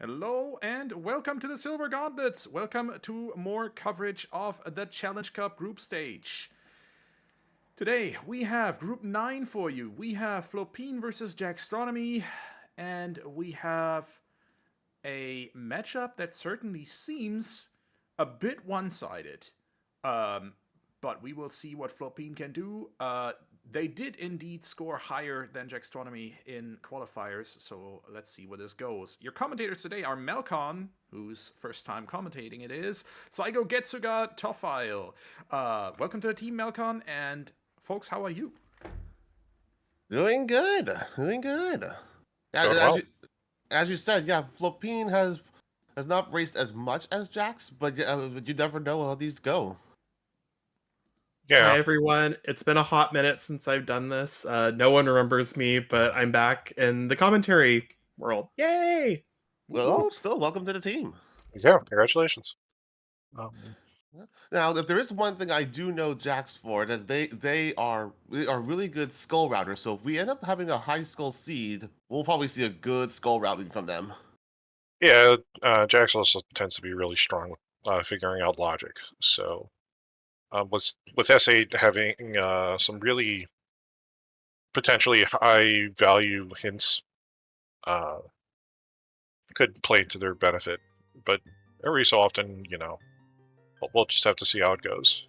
Hello and welcome to the Silver Gauntlets. Welcome to more coverage of the Challenge Cup group stage. Today we have Group 9 for you. We have Flopine versus jaxstronomy, and we have a matchup that certainly seems a bit one-sided. But we will see what Flopine can do. They did indeed score higher than jaxstronomy in qualifiers, so let's see where this goes. Your commentators today are Malkon, whose first time commentating it is, SaigoGetsuga, Toffile. Welcome to the team, Malkon, and folks, how are you? Doing good. Doing As, well. as you said, yeah, Flopine has not raced as much as Jax, but you never know how these go. Yeah. Hi everyone, it's been a hot minute since I've done this. No one remembers me, but I'm back in the commentary world. Yay! Well, still, welcome to the team. Yeah. Congratulations. Now, if there is one thing I do know Jax for, is they are really good skull routers. So if we end up having a high skull seed, we'll probably see a good skull routing from them. Yeah. Jax also tends to be really strong with figuring out logic. So with S8 having some really potentially high value hints, could play to their benefit. But every so often, we'll just have to see how it goes.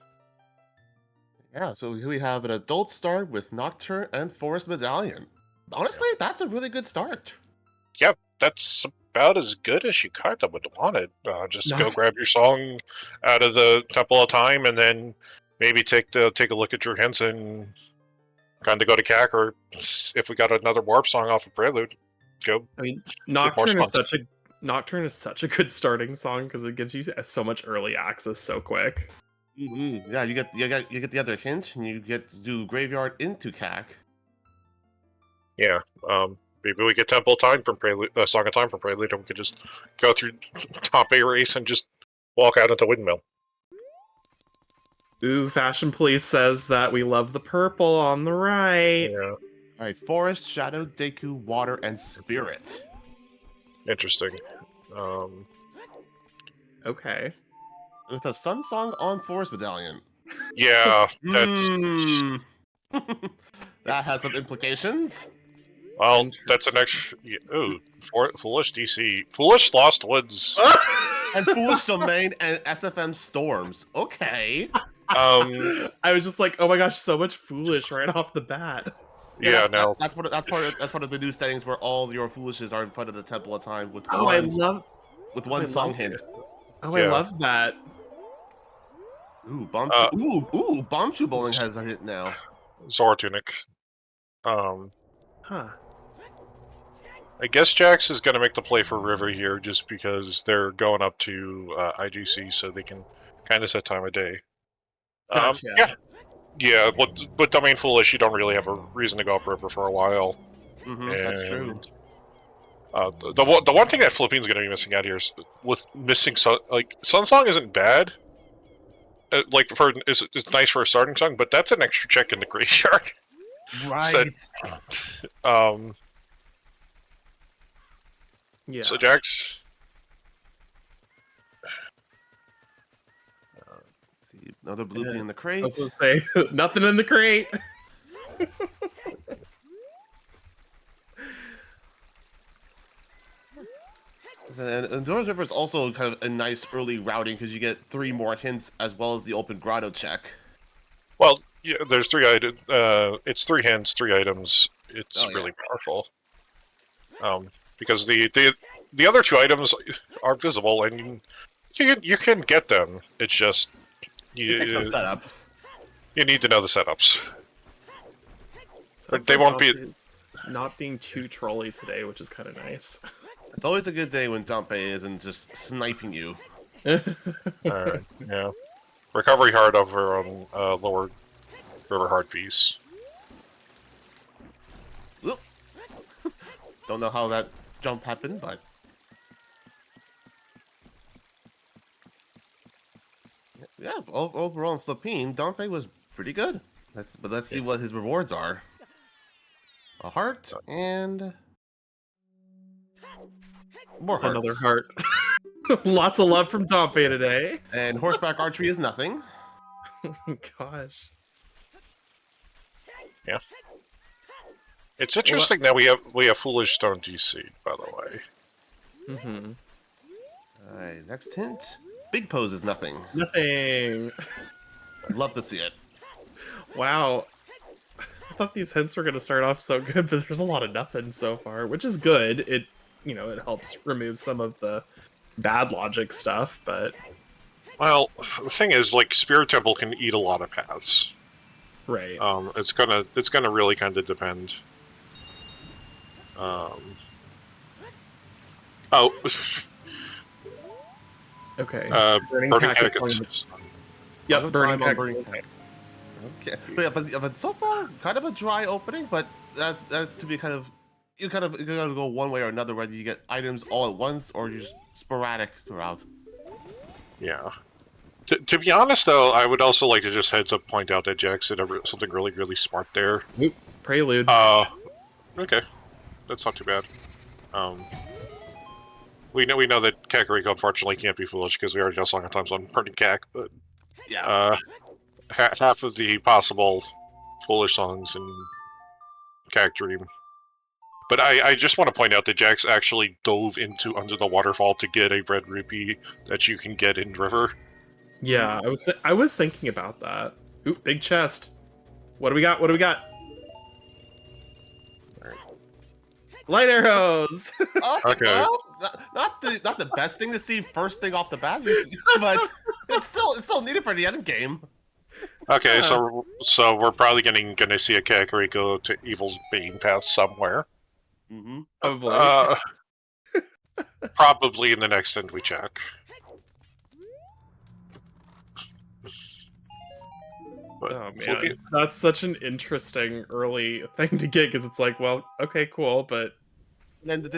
Yeah, so here we have an adult start with Nocturne and Forest Medallion. Honestly, that's a really good start. Yeah, that's about as good as you kind of would want it. Just go Not- grab your song out of the Temple of Time, and then maybe take a look at your hints and kind of go to CAC, or if we got another warp song off of Prelude, go. I mean, Get more Nocturne is songs. Nocturne is such a good starting song because it gives you so much early access so quick. Yeah, you get the other hint, and you get to do Graveyard into CAC. Yeah. Maybe we get Temple of Time from Prelude, Song of Time from Prelude, and we could just go through top A race and just walk out into Windmill. Ooh, Fashion Police says that we love the purple on the right. Yeah. All right, Forest, Shadow, Deku, Water, and Spirit. Interesting. Okay. With a Sun Song on Forest Medallion. Yeah, that's That has some implications. well, that's an extra. Yeah, ooh, Foolish DC, Foolish Lost Woods. And Foolish Domain and SFM Storms. Okay. Um, I was just like, oh my gosh, so much foolish right off the bat. yeah, that's part of the new settings where all your foolishes are in front of the Temple of Time with Oh, one I song love hint. it. Oh, I Yeah. love that. Ooh, Bombchu Bowling has a hit now. Zora Tunic. Huh. I guess Jax is going to make the play for River here just because they're going up to IGC, so they can kind of set time of day. Gotcha. Yeah. With Domain Foolish, you don't really have a reason to go up River for a while. That's true. The one thing that Philippine's going to be missing out here is with missing Sunsong isn't bad. It's nice for a starting song, but that's an extra check in the graveyard. Right. Yeah. So Jax. See, another Bloopy in the I crate. was gonna say nothing in the crate. And Zora's River is also kind of a nice early routing because you get 3 more hints as well as the open grotto check. Well, yeah, there's 3 items. It's 3 hints, 3 items. It's really powerful. Because the other 2 items are visible and you can get them. It's just It takes some setup. You need to know the setups. So They won't be. Not being too trolly today, which is kind of nice. It's always a good day when Dumpe isn't just sniping you. Alright, yeah. Recovery hard over on lower river hard piece. Oop. Don't know how that jump happened, but yeah, overall in Flopine, Dumpe was pretty good. Let's see what his rewards are. A heart and More hearts. Another heart. Lots of love from Dompe today. And horseback archery is nothing. Gosh. Yeah. It's interesting that we have Foolish Stone GC, by the way. Mm-hmm. Alright, next hint. Big pose is nothing. Nothing. I'd love to see it. Wow. I thought these hints were going to start off so good, but there's a lot of nothing so far, which is good. It, it helps remove some of the bad logic stuff, but... Well, the thing is, like, Spirit Temple can eat a lot of paths. Right. It's gonna really kind of depend. Oh. Okay. Burning Cactus. Yep, Burning Cactus. Okay, but so far, kind of a dry opening, but that's to be kind of you gotta go one way or another, whether you get items all at once or you're just sporadic throughout. Yeah. To be honest, though, I would also like to just heads up point out that Jax did something really, really smart there. Oop, Prelude. Okay, that's not too bad. We know that Kakariko unfortunately can't be foolish because we already just saw times on Burning Cac, but yeah, half of the possible foolish songs in Cac Dream. But I just want to point out that Jax actually dove into under the waterfall to get a red rupee that you can get in River. Yeah, I was thinking about that. Ooh, big chest. What do we got? What do we got? Right. Light arrows. Okay. Well, not the best thing to see first thing off the bat, but it's still needed for the end game. Okay, so we're probably gonna see a Kakariko to Evil's Bane path somewhere. Mm-hmm. Probably. Probably in the next end we check. But Oh man, that's such an interesting early thing to get because it's like, well, okay, cool, but And the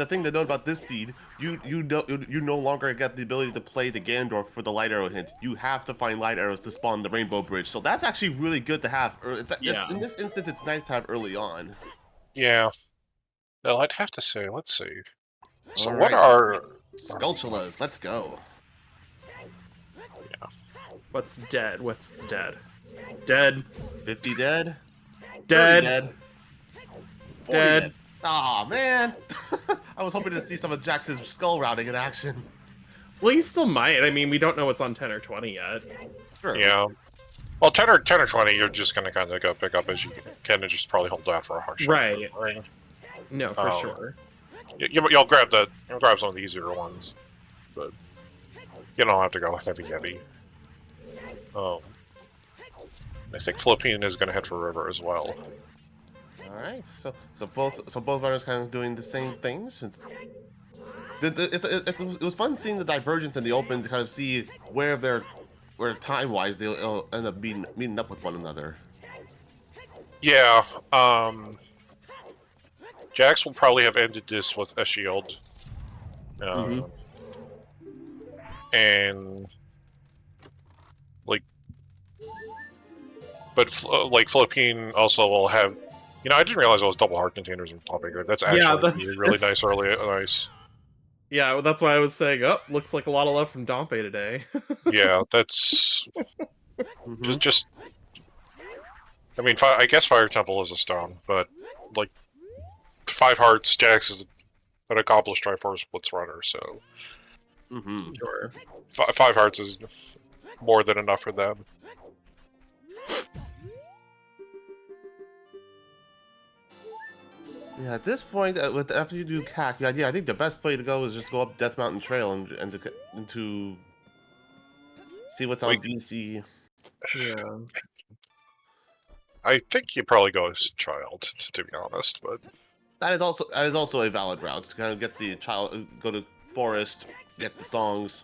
thing to note about this seed, you no longer get the ability to play the Ganondorf for the light arrow hint. You have to find light arrows to spawn the Rainbow Bridge. So that's actually really good to have. In this instance, it's nice to have early on. Yeah. Well, I'd have to say, let's see. So All what right. are Skulltulas? Let's go. Yeah. what's dead? What's dead? Dead. 50 dead. Dead. 30 dead. 40 Dead. Aw, man. I was hoping to see some of Jax's skull routing in action. Well, you still might. I mean, we don't know what's on 10 or 20 yet. Sure. Yeah. Well, 10 or 20, you're just gonna kind of go pick up as you can and just probably hold out for a hard shot. Right. No, for sure. You'll grab some of the easier ones, but you don't have to go heavy. I think Flopine is gonna head for River as well. All right. So both runners kind of doing the same things. It was fun seeing the divergence in the open to kind of see where time-wise they'll end up meeting up with one another. Yeah. Jax will probably have ended this with a shield. And but Flopine also will have. I didn't realize it was double heart containers in Topic. That's actually really nice early. Nice. Yeah, well, that's why I was saying, looks like a lot of love from Dompe today. Yeah, that's just. I mean, I guess Fire Temple is a stone, but 5 hearts, Jax is an accomplished Triforce Blitz runner, so. Sure. 5 hearts is more than enough for them. Yeah, at this point, after you do CAC, I think the best play to go is just go up Death Mountain Trail and to see what's on DC. Yeah. I think you probably go as Child, to be honest, but that is also a valid route to kind of get the child, go to Forest, get the songs.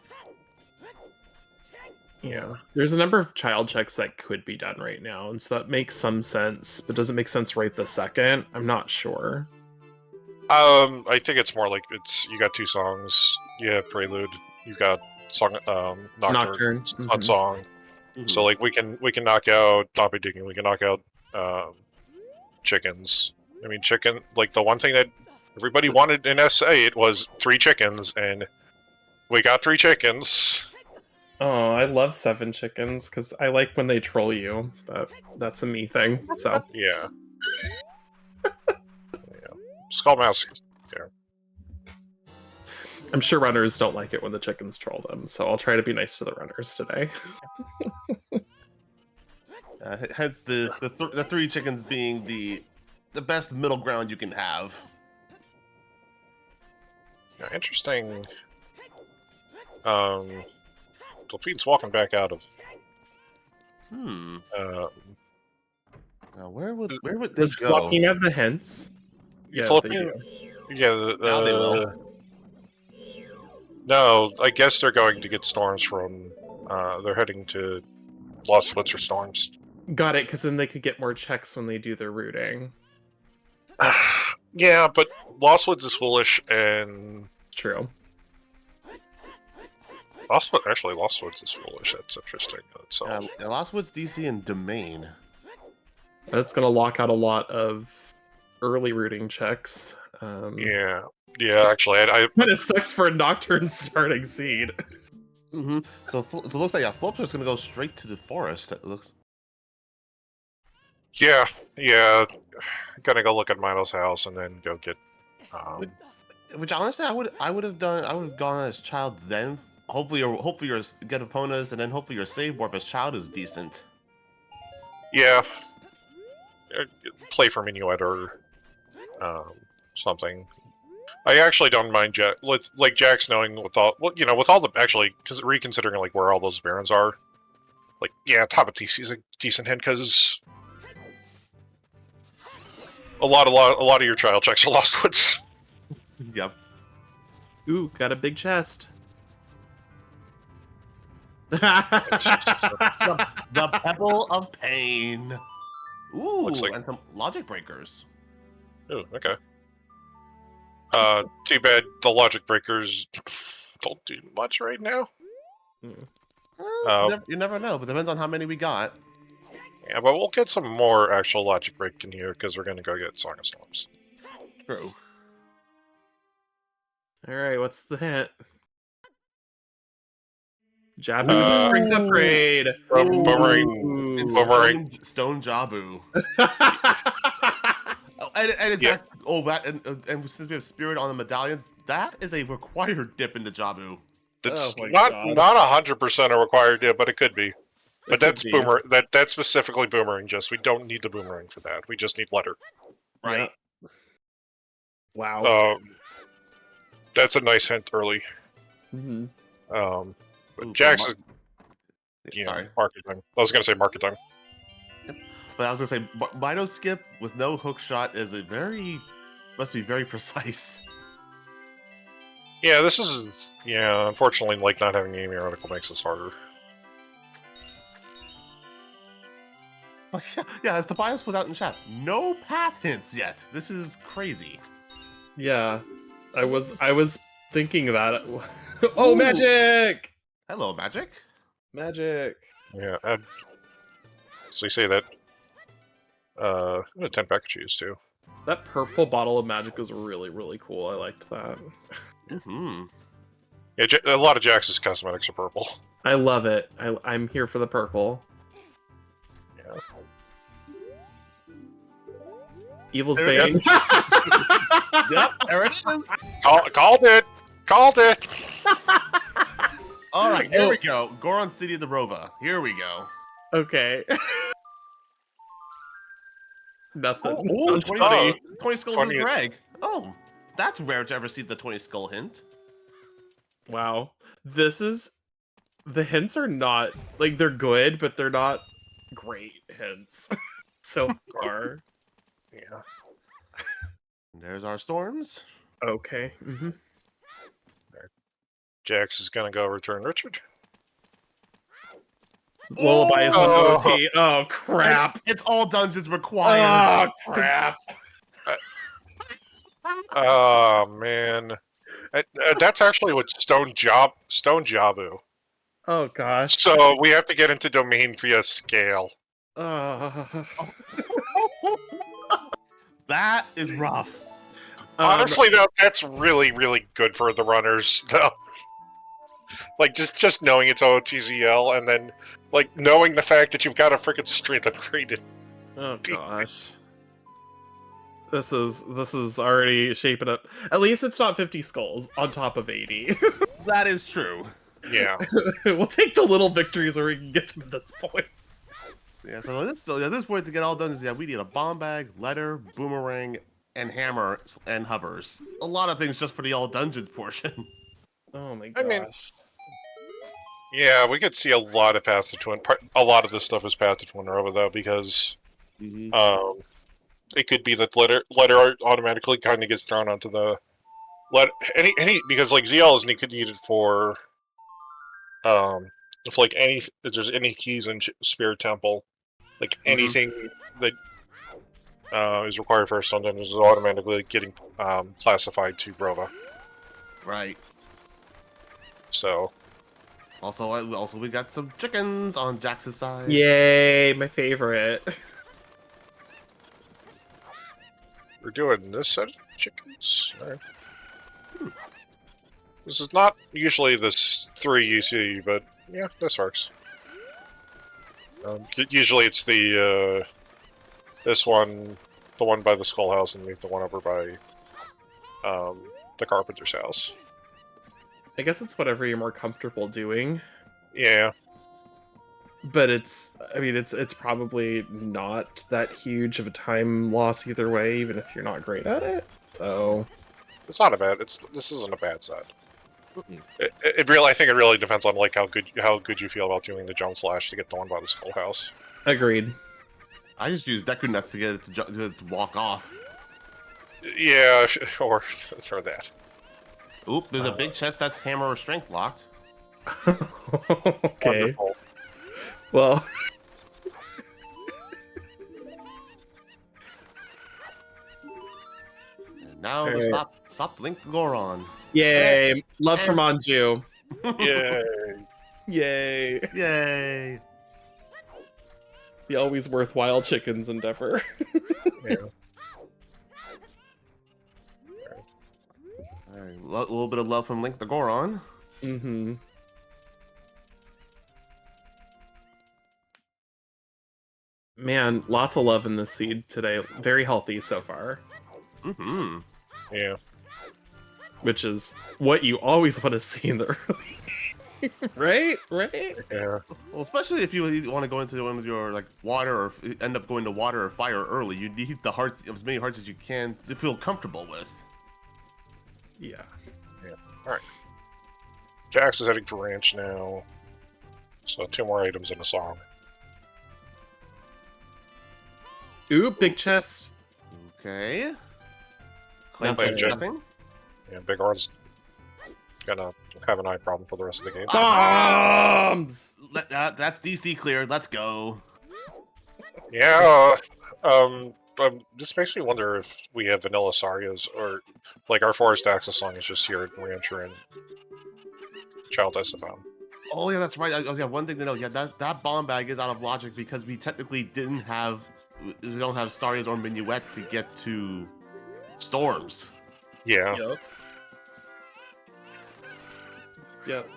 Yeah. There's a number of child checks that could be done right now, and so that makes some sense, but does it make sense right this second? I'm not sure. I think it's more like you got 2 songs. You have Prelude. You've got song Nocturne. On song. So we can knock out Dompe Digging. We can knock out chickens. I mean, the one thing that Everybody wanted an SA. It was 3 chickens, and we got 3 chickens. Oh, I love 7 chickens because I like when they troll you, but that's a me thing. So Yeah. Skull Mouse. Yeah. I'm sure runners don't like it when the chickens troll them. So I'll try to be nice to the runners today. Hence the 3 chickens being the best middle ground you can have. Yeah, interesting. Delphine's walking back out of. Now where would they Does go? Flopine have the hints? Yeah, they do. Yeah. Now they will. No, I guess they're going to get storms from. They're heading to Lost Woods or storms. Got it, because then they could get more checks when they do their routing. Yeah, but Lost Woods is foolish, and True. Lost Woods is foolish. That's interesting in itself. Lost Woods, DC, and Domain. That's going to lock out a lot of early routing checks. Yeah, actually, I Kind of sucks for a Nocturne starting seed. So it looks like Flop's just gonna go straight to the forest. It looks. Yeah. Gonna go look at Mito's house and then go get. Which honestly, I would have done. I would have gone as child then. Hopefully your get opponents, and then hopefully your save warp as child is decent. Yeah. Play for Minuet or something. I actually don't mind like Jax knowing with all the actually reconsidering like where all those barons are. Like, yeah, top of TC is a decent hint because a lot of your child checks are Lost Woods. Yep. Ooh, got a big chest. The Pebble of Pain. Ooh, and some logic breakers. Ooh, okay. Too bad the logic breakers don't do much right now. You never know, but depends on how many we got. Yeah, but we'll get some more actual logic break in here because we're gonna go get Song of Storms. True. Alright, what's the hint? Jabu is a strength upgrade. Boomerang. Stone Jabu. And in fact, and since we have Spirit on the medallions, that is a required dip into Jabu. It's not 100% a required dip, but it could be. But that's boomerang. That's specifically boomerang. We don't need the boomerang for that. We just need letter. Right. Yeah. Wow. That's a nice hint early. But Jax is. Sorry. Market time. I was gonna say market time. But I was gonna say Mito skip with no hook shot is must be very precise. Yeah, this is unfortunately, like not having the aiming article makes this harder. Yeah, as Tobias put out in chat, no path hints yet. This is crazy. Yeah, I was thinking that. Oh, magic! Hello, magic. Magic. Yeah, so you say that. 10 pack of cheese too. That purple bottle of magic was really, really cool. I liked that. Yeah, a lot of Jax's cosmetics are purple. I love it. I'm here for the purple. Yeah. Evil's Bane. Yep, there it is. Called it! Called it! Alright, here we go. Goron City of the Rova. Here we go. Okay. Nothing. 20 skulls is Greg. Oh, that's rare to ever see the 20 skull hint. Wow. The hints are not, like, they're good, but they're not great hints so far. Yeah. There's our storms. Okay. Jax is gonna go return Richard. Lullaby is on OT. Oh, crap. It's all dungeons required. Oh, crap. Oh, man. That's actually what Stone Jabu. Oh, gosh. So we have to get into domain via scale. That is rough. Honestly, though, that's really, really good for the runners, though. Like, just knowing it's OTZL, and then, like, knowing the fact that you've got a freaking strength upgraded. Oh gosh. This is already shaping up. At least it's not 50 skulls on top of 80. That is true. Yeah. We'll take the little victories where we can get them at this point. Yeah, so at this point to get all done is we need a bomb bag, letter, boomerang, and hammer and hovers. A lot of things just for the all dungeons portion. Oh my I mean, gosh. yeah, we could see a lot of Path to Twin. A lot of this stuff is Path to Twin Rova, though, because it could be that letter automatically kind of gets thrown onto the because like ZL is needed for if like if there's any keys in Spirit Temple, like anything that is required for a stun dungeon is automatically getting classified to Rova. Right. So. Also, we got some chickens on Jax's side. Yay, my favorite. We're doing this set of chickens. All right. This is not usually this 3 you see, but yeah, this works. Usually it's the this one, the one by the skull house, and the one over by the carpenter's house. I guess it's whatever you're more comfortable doing. Yeah. But it's probably not that huge of a time loss either way, even if you're not great at it. So it's not a bad. This isn't a bad set. I think it really depends on like how good you feel about doing the jump slash to get the one by the skull house. Agreed. I just use Deku Nuts to get it to walk off. Yeah, or for that. Oop, there's a big chest that's hammer or strength locked. Okay. Wonderful. Well. And now Right. stop Link Goron. Yay! Love from Anju. Yay! Yay! Yay! The always worthwhile chickens endeavor. Yeah. Alright, a little bit of love from Link the Goron. Mm-hmm. Man, lots of love in this seed today. Very healthy so far. Mm-hmm. Yeah. Which is what you always want to see in the early. Right? Yeah. Well, especially if you want to go into one of your like water or end up going to water or fire early, you need the hearts, as many hearts as you can to feel comfortable with. Yeah. All right. Jax is heading for ranch now. So 2 more items in a song. Ooh, big chest. Okay. Claim Nothing. nothing. Yeah, Big Ar's gonna have an eye problem for the rest of the game. Bombs! That's DC cleared. Let's go. Yeah. This makes me wonder if we have vanilla Sarias or like our Forest Axis song is just here at Rancher and Child SFM. Oh yeah, that's right. Yeah, one thing to know. Yeah, that bomb bag is out of logic because we technically we don't have Starias or Minuet to get to Storms. Yeah. Yep.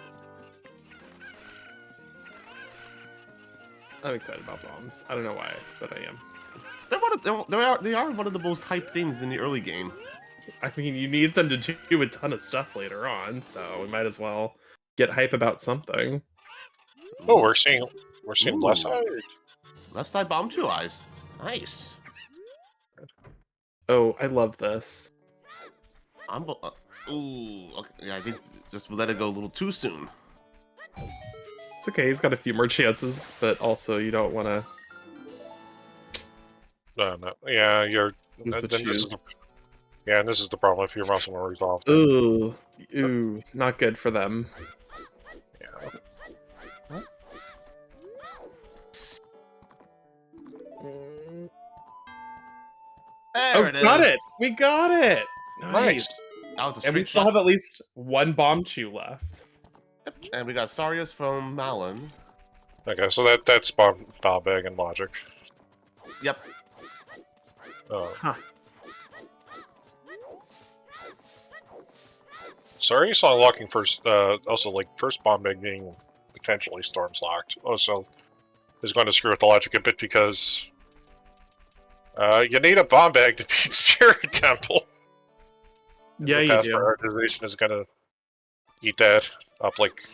I'm excited about bombs. I don't know why, but I am. They are one of the most hyped things in the early game. I mean, you need them to do a ton of stuff later on, so we might as well get hype about something. Oh, we're seeing left side. Left side bomb 2 eyes. Nice. Oh, I love this. Ooh, okay, yeah, I think just let it go a little too soon. It's okay, he's got a few more chances, but also you don't want to... No. Yeah, you're. Use the Then this is choose. and this is the problem if your muscle memory's off. Ooh, not good for them. Yeah. There it is. Got it! We got it! Nice. That was a And we straight still shot. have at least one bomb chew left. And we got Sarias from Malon. Okay, so that's Bob Bag and Logic. Yep. Oh. Huh. Sorry, so unlocking first. Also, like first bomb egg being potentially storms locked. Also, is going to screw with the logic a bit because you need a bomb egg to beat Spirit Temple. Yeah, the you path do. prioritization is going to eat that up. Like,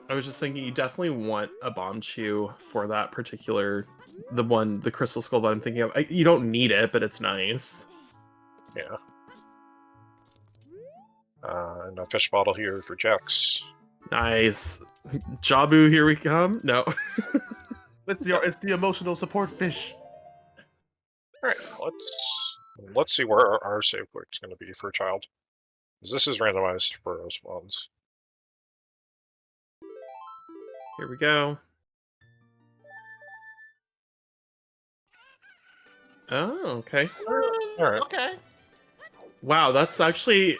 I was just thinking you definitely want a bomb chew for that particular, the crystal skull that I'm thinking of. You don't need it, but it's nice. yeah. And a fish bottle here for Jax. Nice. Jabu, here we come. No. It's the emotional support fish. All right, let's see where our save point is going to be for a child. This is randomized for those ones. Here we go. Oh, okay. All right. Okay. Wow, that's actually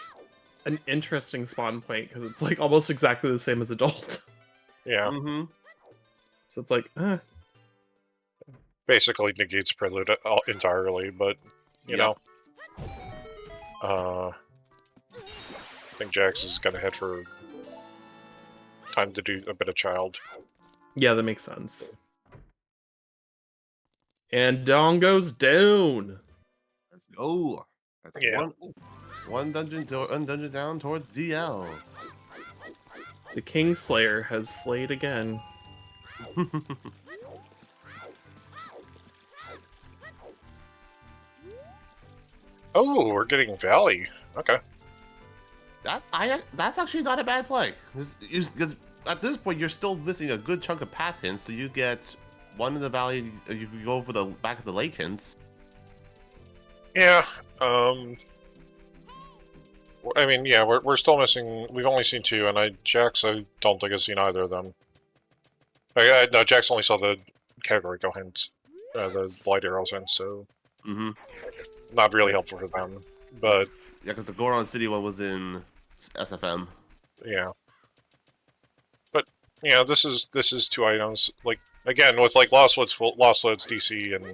an interesting spawn point because it's like almost exactly the same as adult. Yeah. Mm-hmm. So it's like, Basically negates prelude entirely, but you know. I think Jax is gonna head for time to do a bit of child. yeah, that makes sense. And Dawn goes down. Let's go. That's Yeah. one dungeon down towards ZL. The Kingslayer has slayed again. Oh, we're getting Valley. Okay. That's actually not a bad play. Because at this point you're still missing a good chunk of path hints, so you get one in the valley. You can go for the back of the lake hints. Yeah. I mean, yeah, we're still missing. We've only seen two, and Jax, I don't think I've seen either of them. No, Jax only saw the category go hints, the light arrows hints, so not really helpful for them. But yeah, because the Goron City one was in SFM. Yeah. But yeah, this is two items. Like again, with like Lost Woods DC and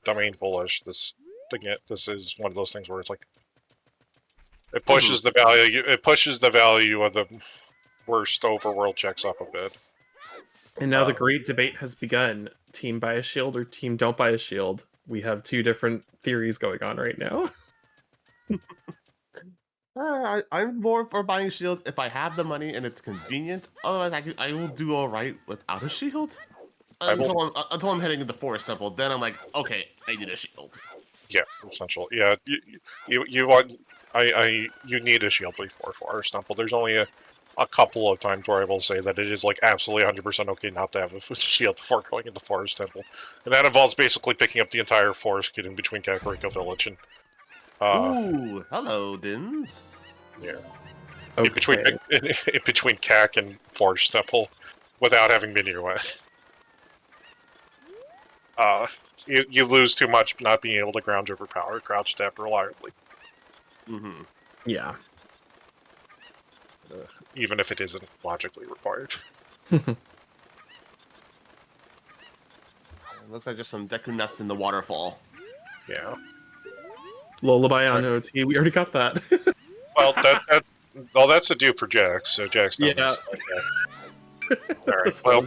Domain Foolish, this is one of those things where it's like it pushes the value of the worst overworld checks up a bit. And now the great debate has begun. Team buy a shield or team don't buy a shield. We have two different theories going on right now. I'm more for buying a shield if I have the money and it's convenient. Otherwise, I will do all right without a shield until I'm heading into Forest Temple. Then I'm like, okay, I need a shield. Yeah, essential. Yeah, you want you need a shield before Forest Temple. There's only a couple of times where I will say that it is like absolutely 100% okay not to have a shield before going into Forest Temple, and that involves basically picking up the entire forest kit in between Kakariko Village and. Ooh, hello, Dins. Yeah. Okay. In between CAC and Forest Temple, without having been your way. You lose too much not being able to ground overpower crouch step reliably. Yeah. Even if it isn't logically required. It looks like just some Deku nuts in the waterfall. Yeah. Lullaby on OT. We already got that. Well, that's a dupe for Jax. So Jax. Yeah. Okay. All right. Well,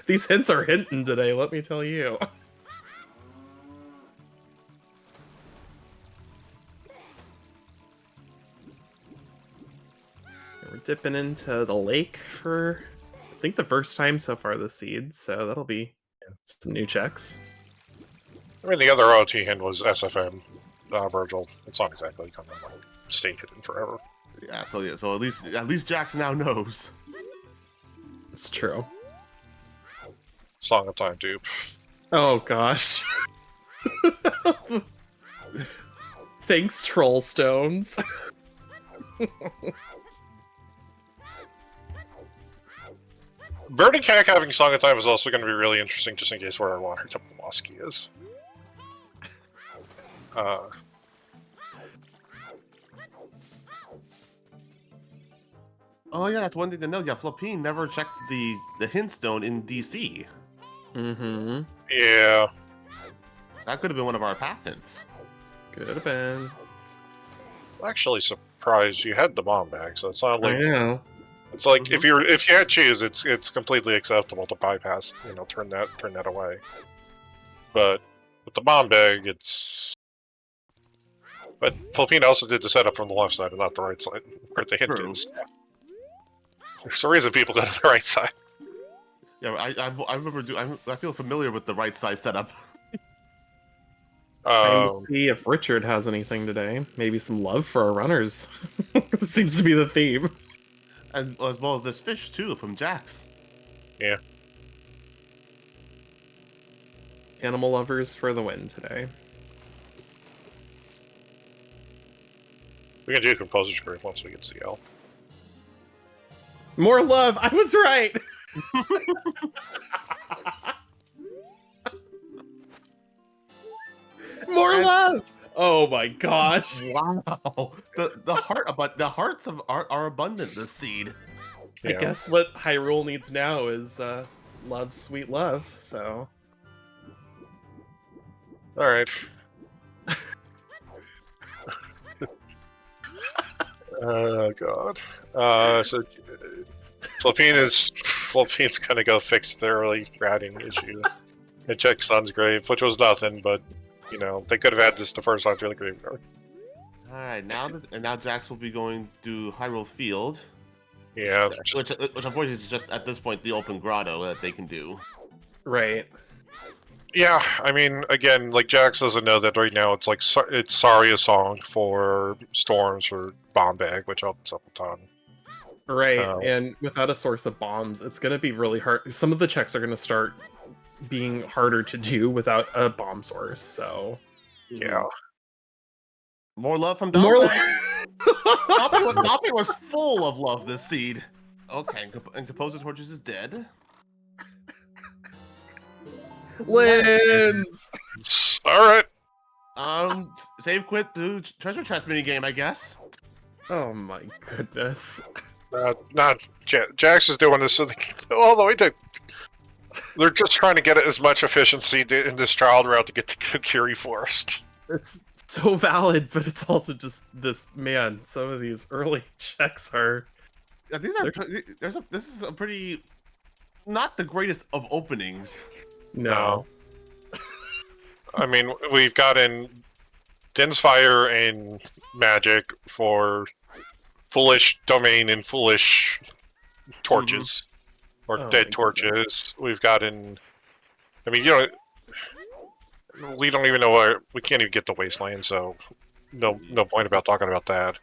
these hints are hinting today. Let me tell you. We're dipping into the lake for, I think, the first time so far this seed. So that'll be some new checks. I mean, the other OT hint was SFM, Virgil. It's not exactly kind of like stay hidden forever. Yeah, so at least Jax now knows. It's true. Song of Time dupe. Oh gosh. Thanks, Troll Stones. Bird and Cack having Song of Time is also going to be really interesting, just in case where our Water Temple Mosque is. Oh yeah, that's one thing to know. Yeah, Flopine never checked the hint stone in DC. Yeah. That could have been one of our path hints. Could have been. I'm actually surprised you had the bomb bag, so it's not I like know. it's like if you had choose, it's completely acceptable to bypass, turn that away. But with the bomb bag, it's. But Flopine also did the setup from the left side and not the right side, where the hint True. is. There's a reason people go to the right side. Yeah, I remember. I feel familiar with the right side setup. Trying to see if Richard has anything today. Maybe some love for our runners. Seems to be the theme. And as well as this fish too from Jax. Yeah. Animal lovers for the win today. We can do a composer's group once we get CL. More love! I was right! More love! Oh my gosh. Wow. The hearts are abundant this seed. I guess what Hyrule needs now is love, sweet love, so. Alright. Oh god. So Flopine's gonna go fix their early ratting issue. And check Sun's grave, which was nothing, but they could have had this the first time through the graveyard. Alright, now Jax will be going to Hyrule Field. Yeah. Which unfortunately is just at this point the open grotto that they can do. Right. Yeah, I mean, again, like Jax doesn't know that right now. It's like it's Saria's song for Storms or Bomb Bag, which opens up a ton. Right, and without a source of bombs, it's going to be really hard. Some of the checks are going to start being harder to do without a bomb source. So yeah, more love from Dom. More Toffile was full of love this seed. Okay, and Composer Torches is dead. Wins! Alright. Save quit do treasure chest minigame, I guess. Oh my goodness. Jax is doing this so they can go all the way to. They're just trying to get as much efficiency in this trial route to get to Kokiri Forest. It's so valid, but it's also just this, man, some of these early checks are... Yeah, this is a pretty... Not the greatest of openings. No. I mean, we've gotten Din's Fire and Magic for Foolish Domain and Foolish Torches. Or Dead Torches. We've gotten... I mean, we don't even know where... We can't even get the Wasteland, so no point about talking about that.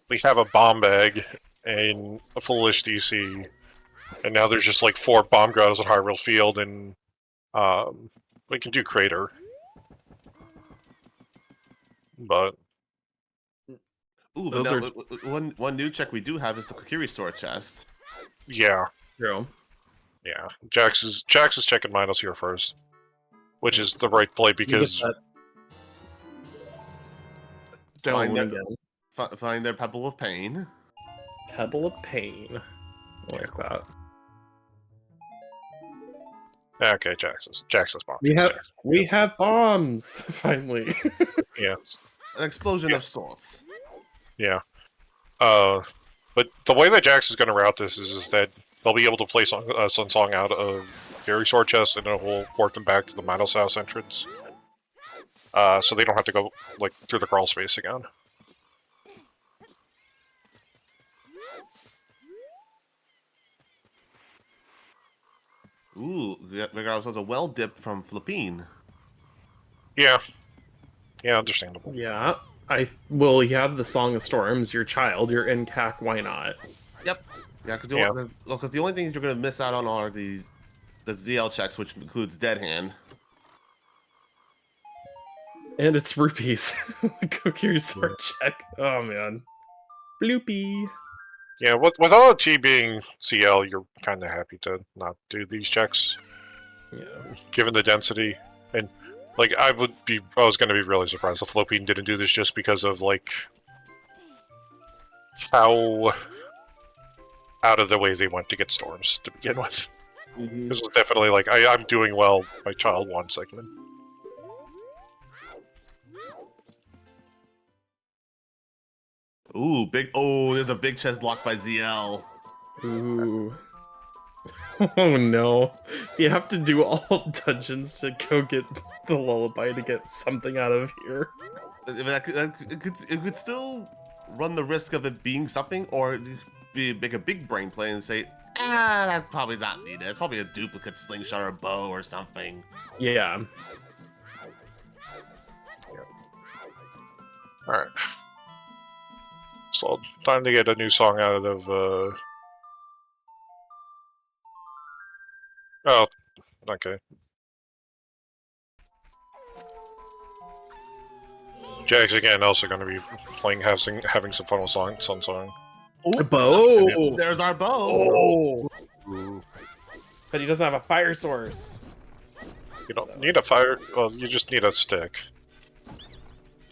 We have a Bomb Bag and a Foolish DC, and now there's just like 4 Bomb Grottos at Hyrule Field, and we can do Crater. But... Ooh, but one new check we do have is the Kokiri Sword chest. Yeah. True. Yeah. Jax is checking Minos here first, which is the right play because... Find their Pebble of Pain. Pebble of Pain. I like that. Okay, Jax's bombs. We have bombs, finally. Yeah. An explosion of sorts. Yeah. But the way that Jax is going to route this is that they'll be able to play Sun Song out of Fairy Sword Chest, and it will port them back to the Minos House entrance. So they don't have to go like through the crawl space again. Ooh, we got ourselves a well dip from Flopine. Yeah. Yeah, understandable. Yeah. Well, you have the Song of Storms, your child, you're in CAC, why not? Yep. Yeah, because the only things you're going to miss out on are the ZL checks, which includes Dead Hand. And it's rupees. Kokiri Sword check. Oh, man. Bloopy. Yeah, with OT being CL, you're kind of happy to not do these checks. Yeah. Given the density. And, like, I was going to be really surprised if Flopine didn't do this just because of, like, how out of the way they went to get storms to begin with. This was definitely like, I'm doing well, my child won segment. Ooh, big. Oh, there's a big chest locked by ZL. Ooh. Oh no. You have to do all dungeons to go get the lullaby to get something out of here. I mean, it could still run the risk of it being something, or make a big brain play and say, that's probably not needed. It's probably a duplicate slingshot or bow or something. Yeah. Alright. So, time to get a new song out of, Oh, okay. Jax again also going to be playing, having some fun with Sun Song. Ooh, Bow! there's our bow. Oh! Ooh. But he doesn't have a fire source. You don't need a fire, well, you just need a stick.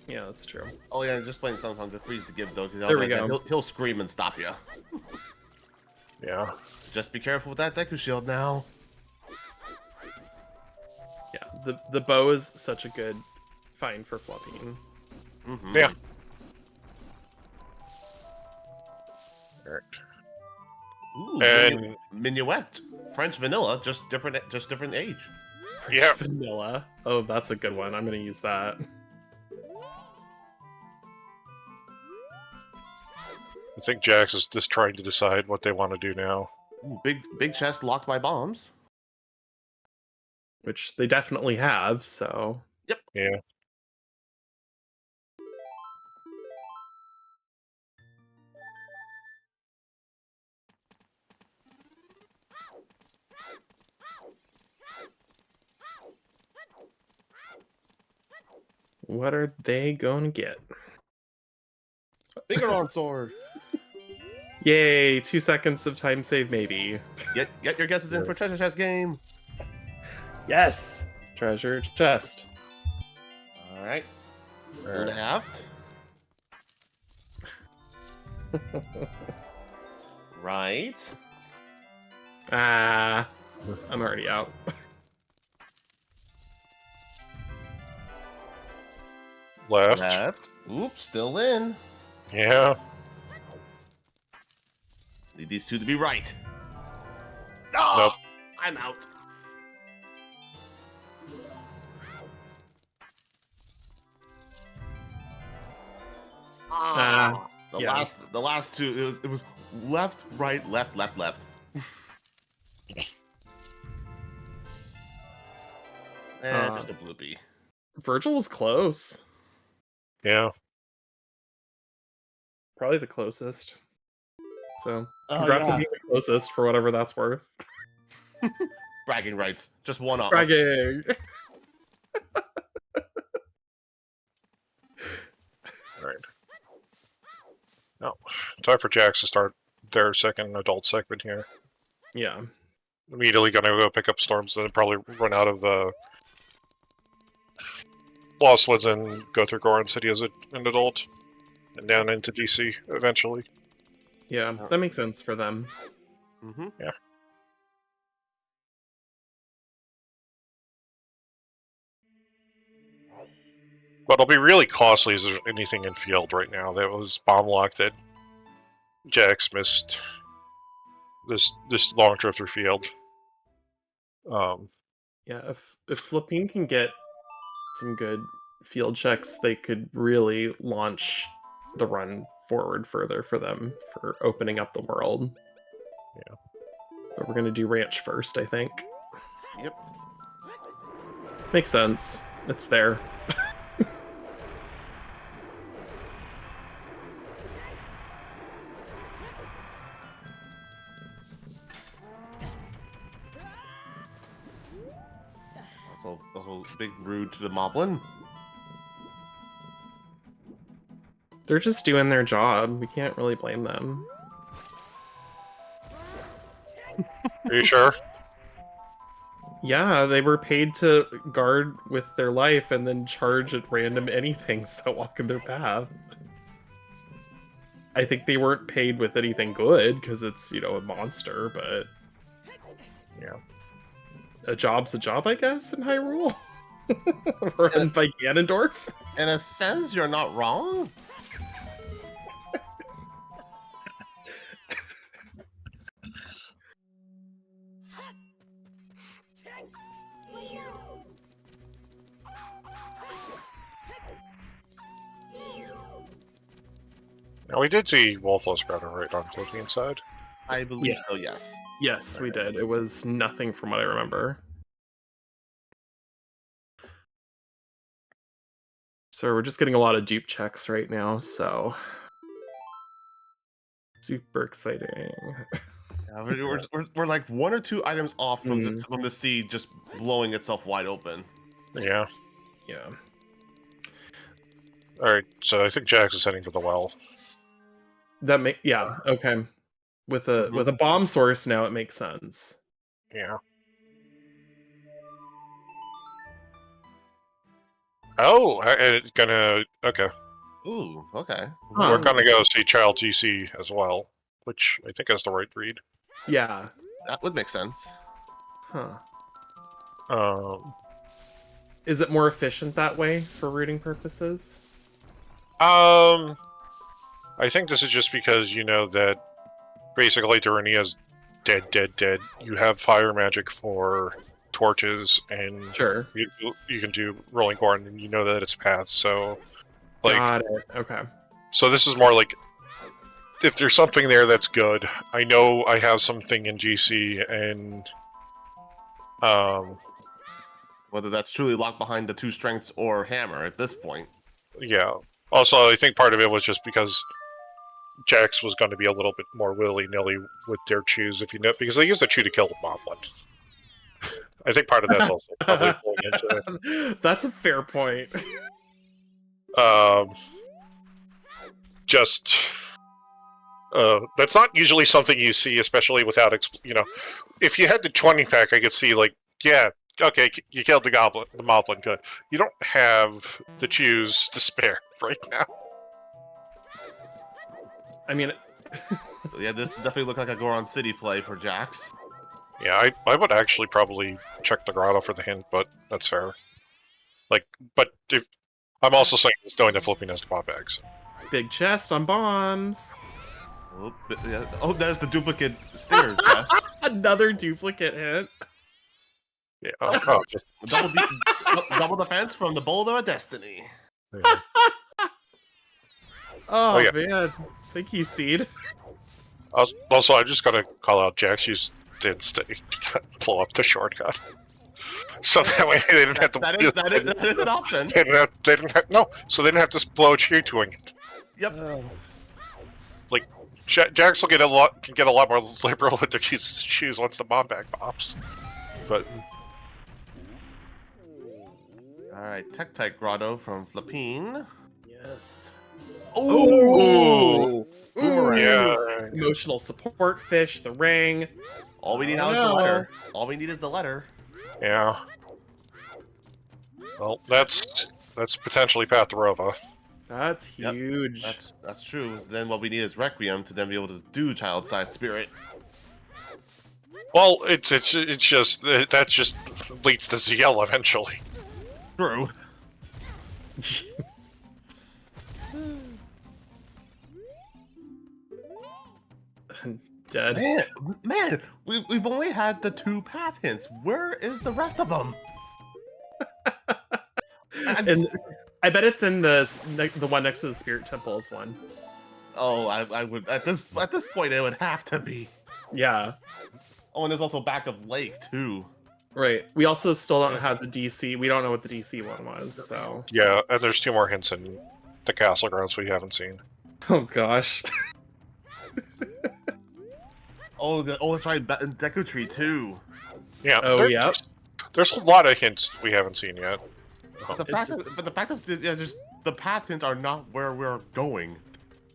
Yeah, that's true. Oh yeah, just playing sometimes it frees to give though. There we go. He'll scream and stop you. Yeah. Just be careful with that Deku Shield now. Yeah, the bow is such a good find for Flopine. Mm-hmm. Yeah. Alright. Ooh, And- Minuet, French vanilla, just different age. Yeah. Vanilla. Oh, that's a good one. I'm gonna use that. I think Jax is just trying to decide what they want to do now. Ooh, big chest locked by bombs. Which they definitely have, so... Yeah. What are they gonna get? Bigger on sword. Yay, 2 seconds of time save, maybe. Get your guesses in for treasure chest game. Yes! Treasure chest. All right. Left. Right. Ah, I'm already out. Left. Left. Oops, still in. Yeah. Need these two to be right. Oh, Nope. I'm out. Yeah. The last two, it was left, right, left. Just a bloopy. Virgil was close. Yeah. Probably the closest. So, Oh, congrats on yeah. being the closest for whatever that's worth. Bragging rights. Just one off. Bragging! Alright. Now, time for Jax to start their second adult segment here. Yeah. Immediately gonna go pick up Storms, then probably run out of Lost Woods and go through Goron City as an adult. And down into DC eventually. Yeah, that makes sense for them. Mm-hmm. Yeah. But it'll be really costly as there's anything in field right now. That was bomb lock that Jax missed this long trip through field. Yeah, if Flopine can get some good field checks, they could really launch the run forward further for them for opening up the world. Yeah. But we're gonna do ranch first, I think. Yep. Makes sense. It's there. Also big rude to the moblin. They're just doing their job. We can't really blame them. Are you sure? Yeah, they were paid to guard with their life and then charge at random anythings that walk in their path. I think they weren't paid with anything good because it's, you know, a monster, but Yeah. a job's a job, I guess, in Hyrule. Run by Ganondorf. In a sense, you're not wrong. Now we did see Wolfless Grotto right on Flopine side. I believe so, yes. Yes, we did. It was nothing from what I remember. So we're just getting a lot of dupe checks right now, so super exciting. Yeah, we're like 1 or 2 items off from the seed just blowing itself wide open. Yeah. Yeah. Alright, so I think Jax is heading for the well. Yeah, okay. With a bomb source now, it makes sense. Yeah. Oh, it's gonna... Okay. Ooh, okay. We're gonna go see Child GC as well, which I think is the right read. Yeah. That would make sense. Huh. Is it more efficient that way for routing purposes? I think this is just because you know that basically Darunia's dead. You have fire magic for torches, and Sure. you can do rolling corn, and you know that it's paths. So, like, got it. Okay. So this is more like if there's something there that's good. I know I have something in GC, and whether that's truly locked behind the 2 strengths or hammer at this point. Yeah. Also, I think part of it was just because Jax was going to be a little bit more willy-nilly with their chews, if you know, because they used the chew to kill the Moblin. I think part of that's also probably pulling into it. That's a fair point. That's not usually something you see, especially without, if you had the 20-pack, I could see, like, yeah, okay, you killed the Moblin, good. You don't have the chews to spare right now. I mean... yeah, this definitely looked like a Goron City play for Jax. Yeah, I would actually probably check the grotto for the hint, but that's fair. Like, but if, I'm also saying it's knowing that Flopine has the pop bags. Big chest on bombs. Oh, there's the duplicate stinger chest. Another duplicate hint. Yeah. Just... double defense from the Boulder of Destiny. Yeah. Oh yeah. Man, thank you, Seed. Also, I just gotta call out Jax. You did blow up the shortcut, so that way they didn't have to. That is an option. They didn't have, so they didn't have to blow a cheer doing it. Yep. Like Jax will can get a lot more liberal with their shoes once the bomb bag pops. But all right, Tech Type Grotto from Flopine. Yes. Ooh. Yeah. Emotional support fish, the ring. All we need now is the letter. All we need is the letter. Yeah. Well, that's potentially Patharova. That's huge. Yep. That's true. Then what we need is Requiem to then be able to do Child-Side Spirit. Well, it's just that just leads to ZL eventually. True. Dead. Man, we've only had the 2 path hints. Where is the rest of them? And I bet it's in the one next to the Spirit Temples one. Oh, I would at this point it would have to be. Yeah. Oh, and there's also back of Lake too. Right. We also still don't have the DC. We don't know what the DC one was. So. Yeah, and there's 2 more hints in the castle grounds we haven't seen. Oh gosh. That's right. Deku Tree too. Yeah. Oh yeah. There's a lot of hints we haven't seen yet. But the fact that the path hints are not where we're going.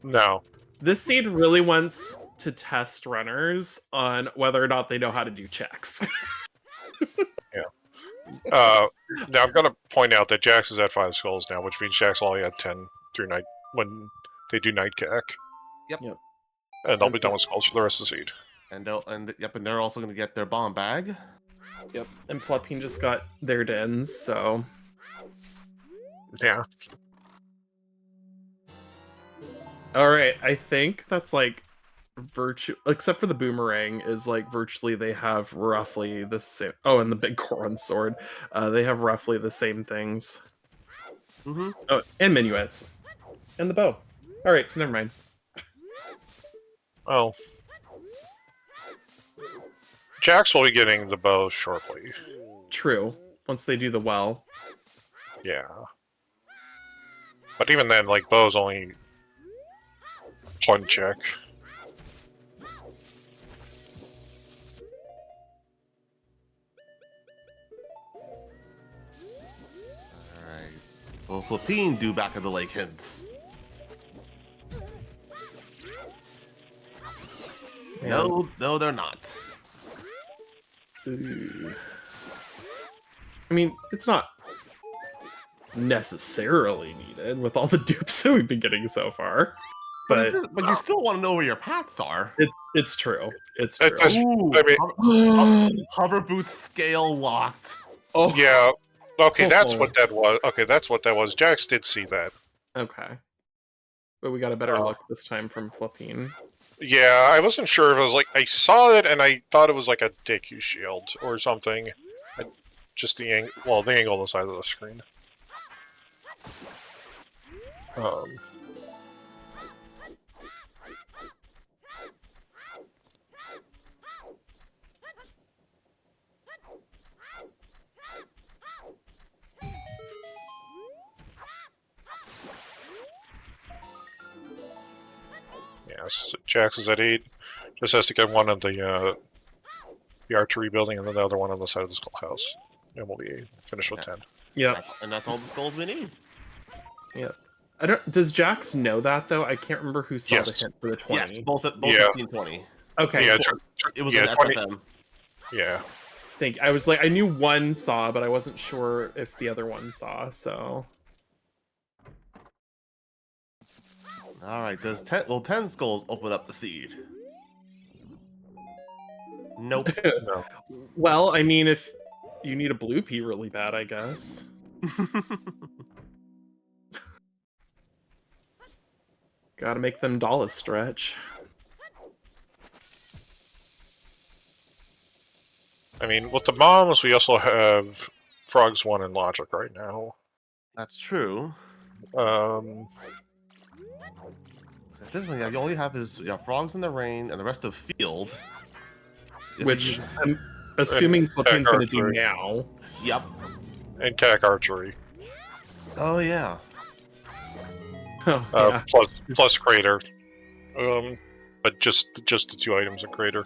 No. This seed really wants to test runners on whether or not they know how to do checks. Yeah. Now I'm gonna point out that Jax is at 5 skulls now, which means Jax will only at 10 through night when they do night cack. Yep. And they'll be done with skulls for the rest of the seed. And they're also gonna get their bomb bag. Yep. And Flopine just got their dens, so. Yeah. All right, I think that's like except for the boomerang is like virtually they have roughly the same. Oh, and the big Goron sword, they have roughly the same things. Mm-hmm. Oh, and minuets, and the bow. All right, so never mind. Oh. Jax will be getting the bow shortly. True. Once they do the well. Yeah. But even then, like, bow's only one check. Alright. Well, Flopine do back of the lake hints. No, they're not. Ooh. I mean, it's not necessarily needed with all the dupes that we've been getting so far. But But you still want to know where your paths are. it's true. It's It- true. Ooh, I mean- hover boots scale locked. Oh Yeah. Okay, that's Oh. what that was. Okay, that's what that was. Jax did see that. okay. But we got a better Oh. look this time from Flopine. Yeah, I wasn't sure if it was like I saw it and I thought it was like a DQ shield or something. Just the angle, well, the angle on the side of the screen. Yeah, so Jax is at 8. Just has to get one of the archery building and then the other one on the side of the schoolhouse. And we'll be finished with 10. Yeah. And that's all the skulls we need. Yeah. I don't. Does Jax know that though? I can't remember who saw Yes. the hint for the 20. Yes, both Yeah. 15-20. Okay. Yeah, cool. It was yeah, an 20. SFM. Yeah. I was like, I knew one saw, but I wasn't sure if the other one saw. So Alright, does 10 skulls open up the seed? Nope. No. well, I mean, if you need a blue pea really bad, I guess. Gotta make them dollars stretch. I mean, with the moms, we also have Frogs 1 and Logic right now. That's true. At this point, yeah, you only have frogs in the rain and the rest of field. Which I'm assuming Flippin's gonna do archery. now. Yep. And CAC Archery. Oh yeah. Oh, yeah. Plus Crater. But just the 2 items in Crater.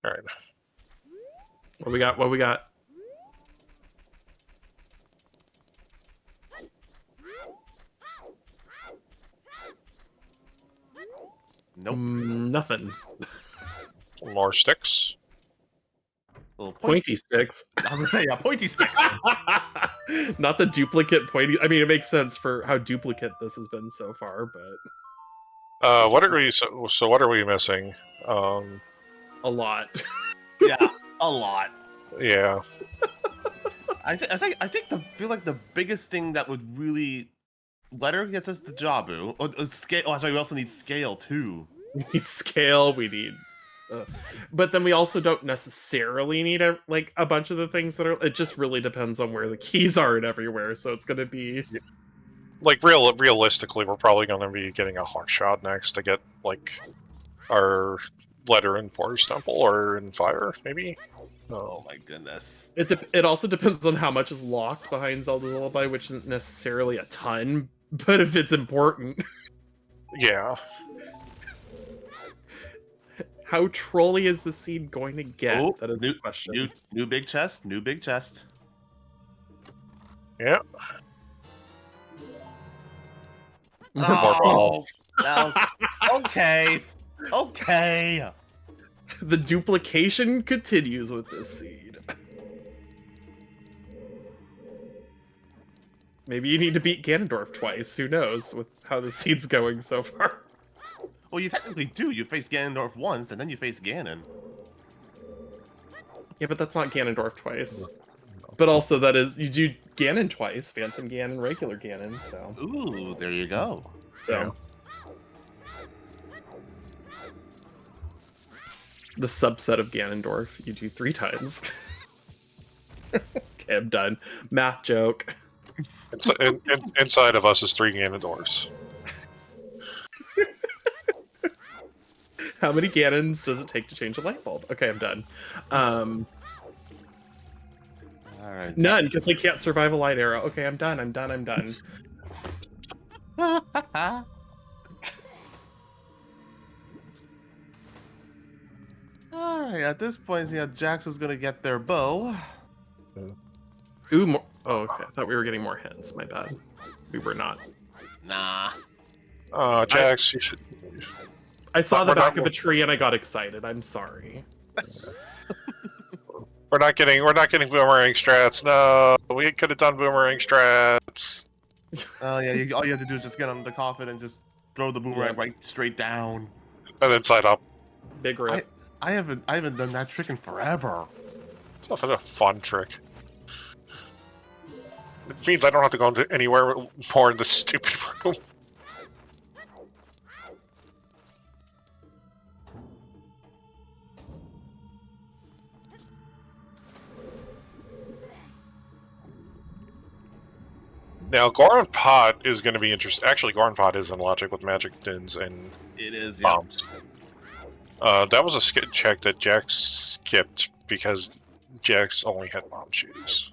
Alright. What we got? What we got? Nope. Nothing. More sticks. Little Pointy sticks. I was gonna say, yeah, pointy sticks. Not the duplicate pointy. I mean, it makes sense for how duplicate this has been so far, but What are we? So what are we missing? a lot. Yeah, a lot. Yeah. I feel like the biggest thing that would really letter gets us the Jabu. Scale. Oh, sorry. We also need scale too. We need scale. We need. But then we also don't necessarily need a bunch of the things that are. It just really depends on where the keys are and everywhere. So it's gonna be. Like realistically, we're probably going to be getting a hawk shot next to get like our letter in Forest Temple or in Fire, maybe. Oh my goodness. It also depends on how much is locked behind Zelda's Lullaby, which isn't necessarily a ton, but if it's important. Yeah. How trolly is the seed going to get? Oh, That is the question. New big chest. New big chest. Yeah. Oh, no. Okay. Okay. The duplication continues with this seed. Maybe you need to beat Ganondorf twice. Who knows with how the seed's going so far. Well, you technically do. You face Ganondorf once, and then you face Ganon. Yeah, but that's not Ganondorf twice. But also, that is you do Ganon twice, Phantom Ganon, regular Ganon. So. Ooh, there you go. So. Yeah. The subset of Ganondorf you do 3 times. Okay, I'm done. Math joke. Inside of us is 3 Ganondors. How many Ganons does it take to change a light bulb? Okay, I'm done. All right. None, because they can't survive a light arrow. Okay, I'm done. I'm done. I'm done. All right. At this point, yeah, Jax is gonna get their bow. Ooh, more. Oh, okay. I thought we were getting more hints. My bad. We were not. Nah. Jax, you should. I saw the We're not- back of a tree and I got excited. I'm sorry. We're not getting boomerang strats. No, we could have done boomerang strats. Oh yeah. All you have to do is just get on the coffin and just throw the boomerang right straight down. And then side up. Big rip. I haven't done that trick in forever. It's not a fun trick. It means I don't have to go into anywhere more in this stupid room. Now, Goron Pot is going to be interesting. Actually, Goron Pot is in logic with magic dins and It is. Yeah. bombs. That was a check that Jax skipped because Jax only had bomb shoes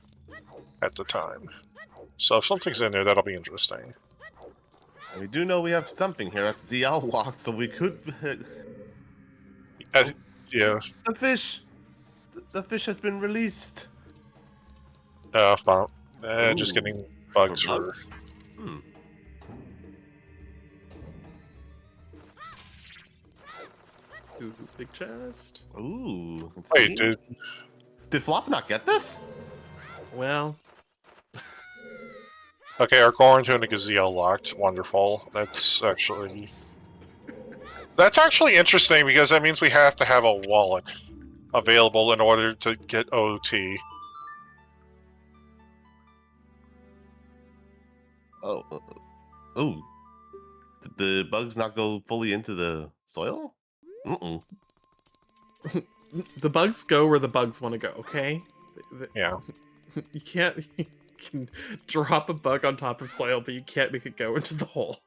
at the time. So if something's in there, that'll be interesting. We do know we have something here that's ZL locked, so we could. Yeah. The fish. The fish has been released. Bomb. Just Ooh. getting bugs for. bugs? Hmm. Ooh, big chest. Ooh. Let's Wait, see. Did Flop not get this? Well, Okay, our Goron Tunic is ZL locked. Wonderful. That's actually interesting because that means we have to have a wallet available in order to get OT. Oh. Ooh. Did the bugs not go fully into the soil? Mm-mm. the bugs go where the bugs want to go, okay? Yeah. You can't... You can drop a bug on top of soil, but you can't make it go into the hole.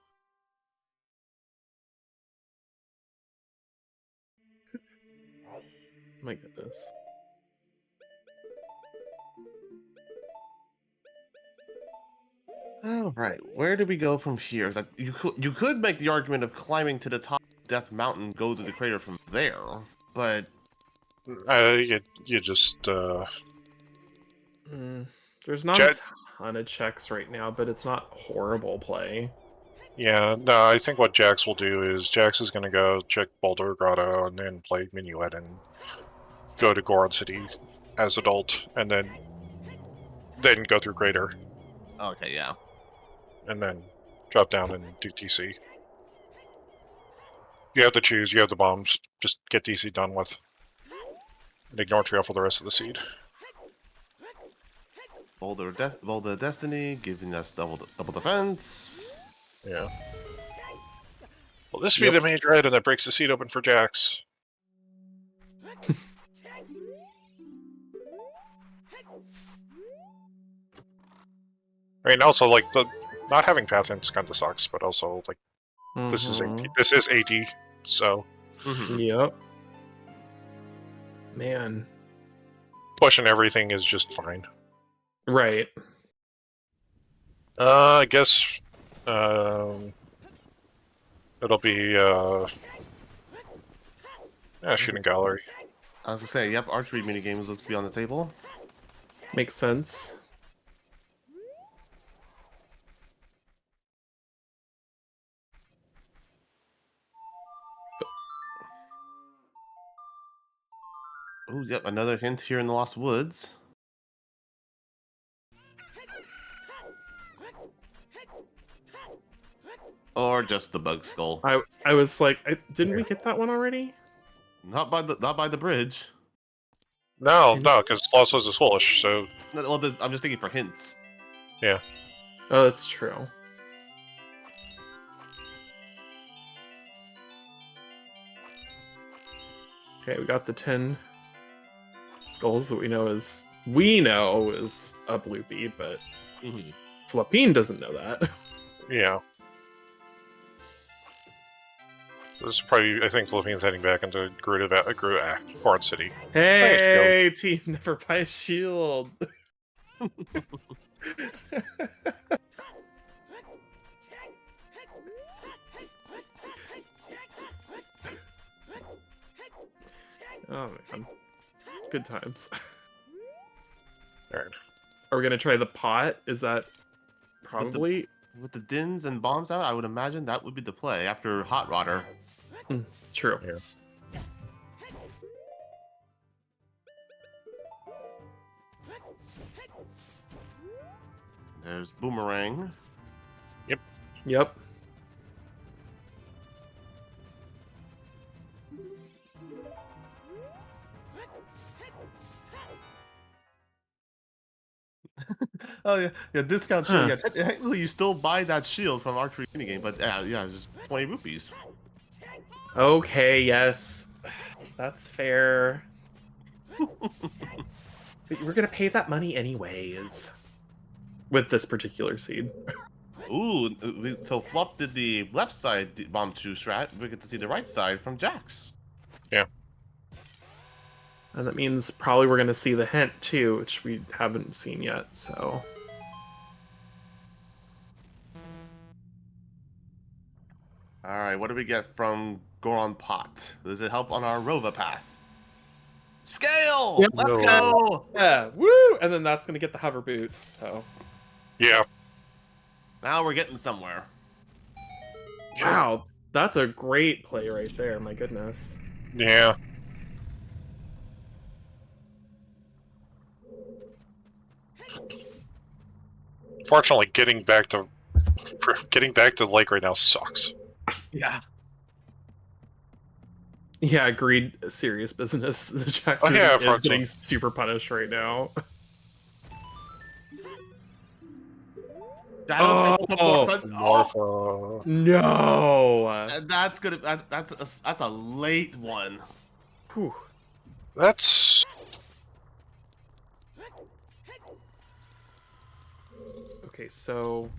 My goodness. All right, where do we go from here? Is that you could make the argument of climbing to the top of Death Mountain, go to the crater from there, but You just There's not a ton of checks right now, but it's not horrible play. Yeah, no, I think what Jax will do is Jax is going to go check Boulder Grotto and then play Minuet and go to Goron City as adult, and then go through Crater, okay, yeah. and then drop down and do TC. You have to choose. You have the bombs. Just get TC done with, and ignore Trail for the rest of the seed. Boulder Destiny giving us double defense. Yeah. Will this be the major item that breaks the seed open for Jax? I mean, also like not having path hints kind of sucks, but also like this is AD, so Yep. Man. pushing everything is just fine. Right. I guess it'll be shooting gallery. I was gonna say, yep, archery minigames looks to be on the table. Makes sense. Oh, yep, another hint here in the Lost Woods. Or just the bug skull. I was like, didn't we get that one already? Not by the bridge. No, because Lost Woods is foolish, so... Well, I'm just thinking for hints. Yeah. Oh, that's true. Okay, we got the 10 skulls that we know is a bloopy, but Flopine doesn't know that. Yeah. This is probably, I think Flopine's heading back into Foreign City. Hey, team, never buy a shield. Oh man, good times. Alright. Are we gonna try the pot? Is that probably? With the dins and bombs out, I would imagine that would be the play after Hot Rodder. True. Yeah. There's Boomerang. Yep. Oh yeah, discount shield. Huh. Yeah, technically you still buy that shield from Archery Minigame, but yeah, just 20 rupees. Okay, yes. That's fair. But we're gonna pay that money anyways. With this particular seed. Ooh, so Flop did the left side bomb 2 strat. We get to see the right side from Jax. Yeah. And that means probably we're gonna see the hint too, which we haven't seen yet, so. Alright, what do we get from Goron Pot? Does it help on our Rova path? Scale! Yep. Let's No. go! Yeah, woo! And then that's gonna get the hover boots, so. Yeah. Now we're getting somewhere. Wow, that's a great play right there, my goodness. Yeah. Fortunately, getting back to the lake right now sucks. Yeah. Yeah, agreed. Serious business. The Jax Oh, yeah, is approaching. getting super punished right now. Shadow type with Oh, Morpho. no! And that's gonna that's a late one. Whew. That's Okay, so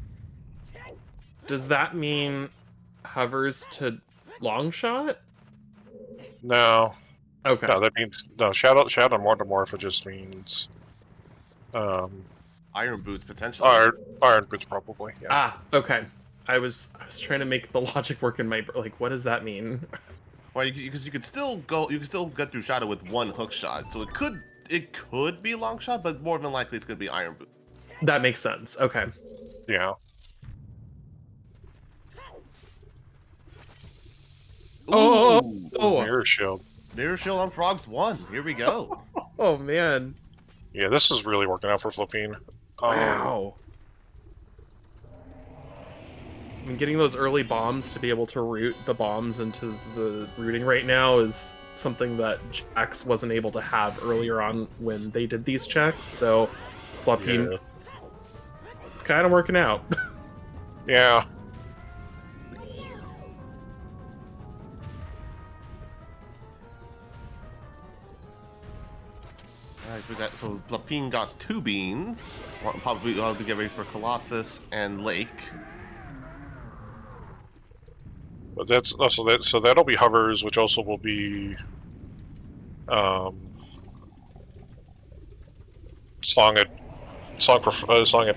does that mean hovers to long shot? no. Okay. No, that means no. Shadow Morpho just means Iron boots potentially. iron boots probably. Yeah. Ah, okay. I was trying to make the logic work in my like. What does that mean? Well, because you could still get through Shadow with one hook shot, so it could be long shot, but more than likely it's gonna be Iron boot. That makes sense. Okay. Yeah. Oh, Ooh, oh, Mirror Shield. Mirror Shield on Frogs 1. Here we go. oh man! Yeah, this is really working out for Flopine. Wow. I mean, getting those early bombs to be able to root the bombs into the rooting right now is something that Jax wasn't able to have earlier on when they did these checks. So, Flopine, Yeah. it's kind of working out. Yeah. Alright, so Flopine got 2 beans. Probably we'll have to get ready for Colossus and Lake. But that's also that. So that'll be hovers, which also will be song at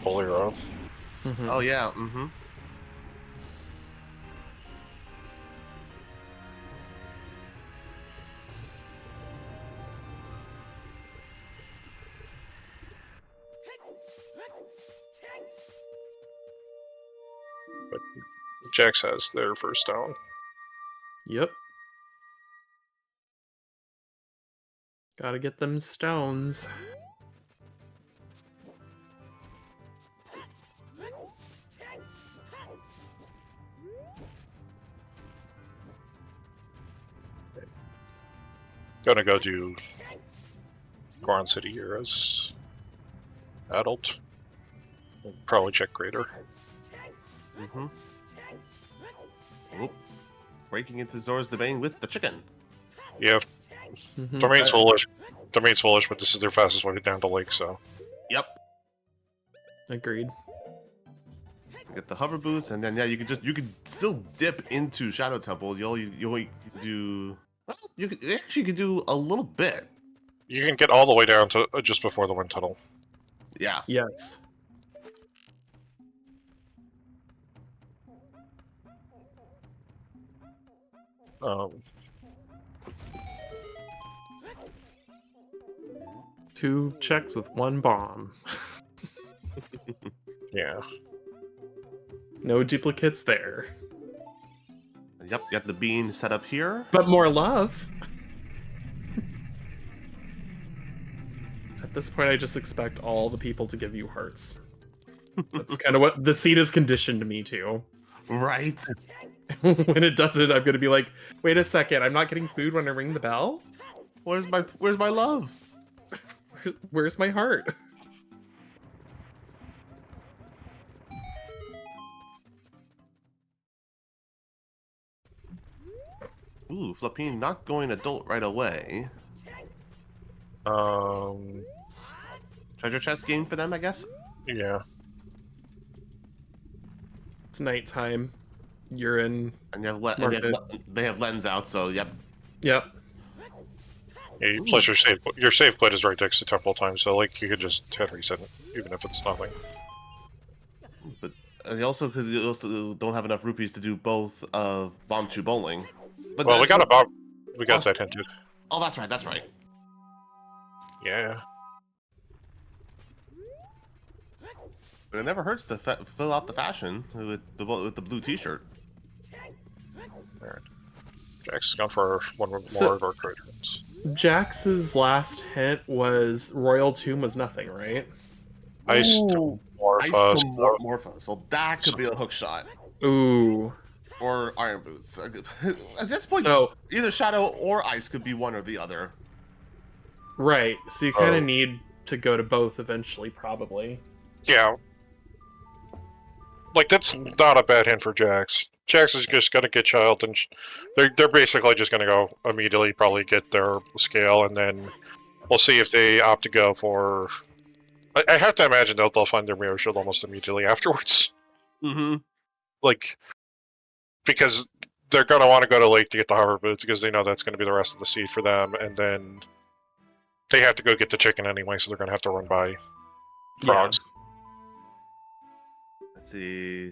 Bolero. Mhm. Oh yeah, mm-hmm. But Jax has their first down. Yep. Gotta get them stones. Gonna go do Goron City Heroes. Adult. We'll probably check Greater. Mm-hmm. Oop. Breaking into Zora's Domain with the chicken. Yeah, Mhm. Domain's foolish. Domain's foolish, but this is their fastest way down to Lake, so. Yep. Agreed. Get the hover boots, and then yeah, you could still dip into Shadow Temple. You only do. Well, you could do a little bit. You can get all the way down to just before the wind tunnel. Yeah. Yes. Um, 2 checks with 1 bomb. yeah. No duplicates there. Yep. Got the bean set up here. But more love. At this point, I just expect all the people to give you hearts. That's kind of what the seed has conditioned me to. Right. When it doesn't, I'm gonna be like, wait a second, I'm not getting food when I ring the bell? Where's my love? Where's my heart? Ooh, Flopine not going adult right away. Treasure chest game for them, I guess. Yeah. It's nighttime. You're in. And they have lens out, so yep. Yep. Yeah, plus your save point is right next to temple time, so like you could just hit reset it, even if it's nothing. But you also don't have enough rupees to do both of Bomb 2 bowling. But Well, we got that hinted. Oh, that's right. That's right. Yeah. But it never hurts to fill out the fashion with the blue T-shirt. Alright. Jack's gone for one more of our trades. Jax's last hint was Royal Tomb was nothing, right? Ice to Morpho. So that could be a hook shot. Ooh. Or Iron Boots. At this point, So either Shadow or Ice could be one or the other. right. So you kind of need to go to both eventually, probably. Yeah. Like, that's not a bad hint for Jax. Jax is just gonna get Child, and they're basically just gonna go immediately, probably get their scale, and then we'll see if they opt to go for... I have to imagine they'll find their Mirror Shield almost immediately afterwards. Mm-hmm. Like, because they're gonna want to go to Lake to get the Hover Boots, because they know that's gonna be the rest of the seed for them, and then they have to go get the chicken anyway, so they're gonna have to run by frogs. Yeah. Let's see.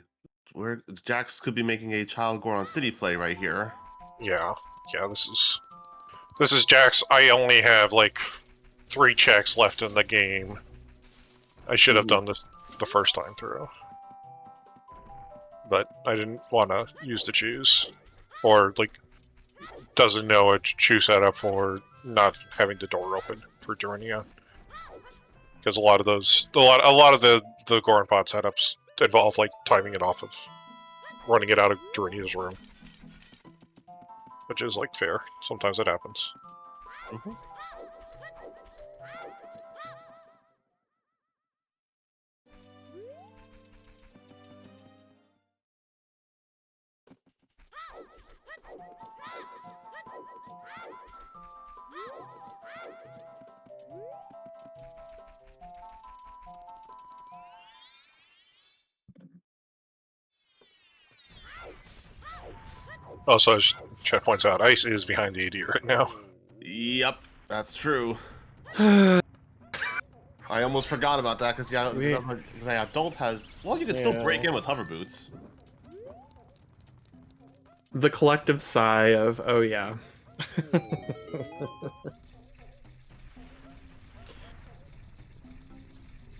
Where Jax could be making a Child Goron City play right here. Yeah, this is Jax. I only have like 3 checks left in the game. I should have done this the first time through, but I didn't want to use the choose, or like doesn't know a chew setup for not having the door open for Durania, because a lot of the Goron pod setups involve like timing it off of running it out of Durania's room, which is like fair. Sometimes it happens. Mm-hmm. Also, as Chet points out, Ice is behind the AD right now. Yep, that's true. I almost forgot about that because the adult has. Well, you can still break in with hover boots. The collective sigh of, oh yeah.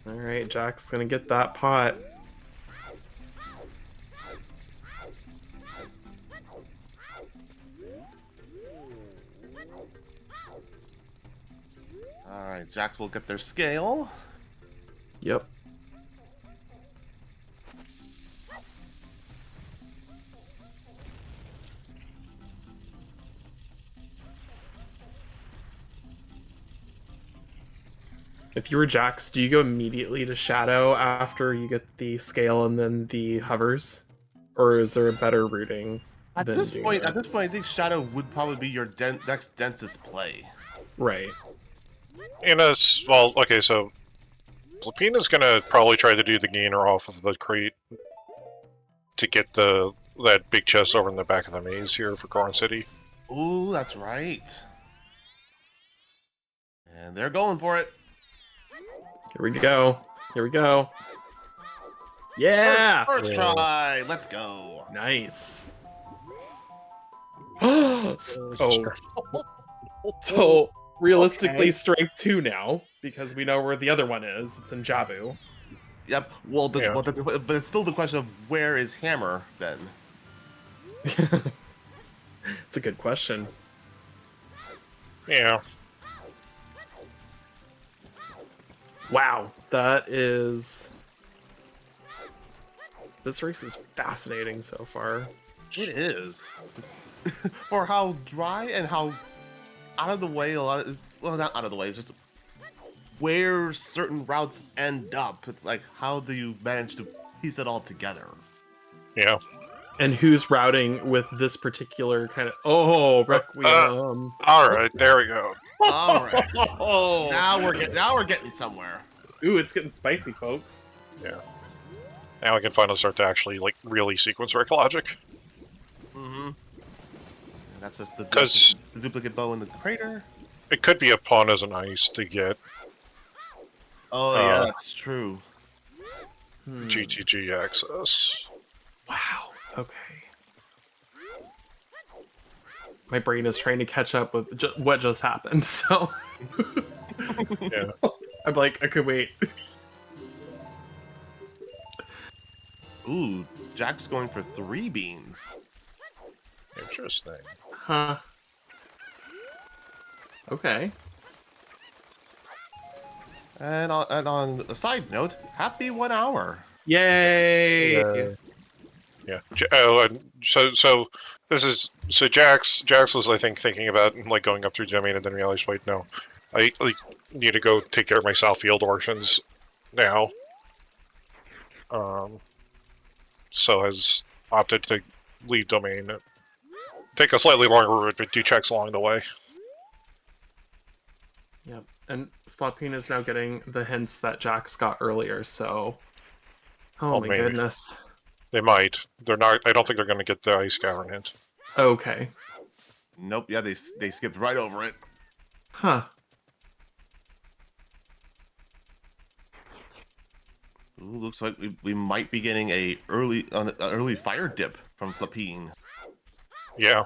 Alright, Jack's gonna get that pot. Alright, Jax will get their scale. Yep. If you were Jax, do you go immediately to Shadow after you get the scale and then the hovers? Or is there a better routing? At this point, I think Shadow would probably be your next densest play. Right. Okay, so Flopine is gonna probably try to do the gainer off of the crate to get that big chest over in the back of the maze here for Corn City. Ooh, that's right. And they're going for it. Here we go. Here we go. Yeah! First try. Let's go. Nice. Oh, so realistically, Okay. strength 2 now because we know where the other one is. It's in Jabu. Yep. Well, Yeah. but it's still the question of where is Hammer then? It's a good question. Yeah. Wow, that is. This race is fascinating so far. It is. For how dry and how out of the way a lot of, well, not out of the way, it's just where certain routes end up. It's like, how do you manage to piece it all together? Yeah. And who's routing with this particular kind of Requiem? All right, there we go. All right. Now we're getting somewhere. Ooh, it's getting spicy, folks. Yeah. Now we can finally start to actually like really sequence Rick logic. Mm-hmm. And that's just the 'Cause- duplicate bow in the crater. It could be a pawn as an ice to get Oh yeah, that's true. GTG access. Wow. Okay. My brain is trying to catch up with what just happened, so Yeah. I'm like, okay, wait. Ooh, Jack's going for 3 beans. Interesting. Huh. Okay. And on a side note, happy 1 hour. Yay! Yeah. Oh, and so this is Jax was I think thinking about like going up through domain and then realized, wait, no, I like need to go take care of my South Field orphans now. So has opted to leave domain, take a slightly longer route, but do checks along the way. Yep. And Flopine is now getting the hints that Jax got earlier, so. Oh my maybe. goodness. They might. They're not. I don't think they're going to get the Ice Cavern hint. Okay. Nope, yeah, they skipped right over it. Huh. Ooh, looks like we might be getting an early fire dip from Flopine. Yeah.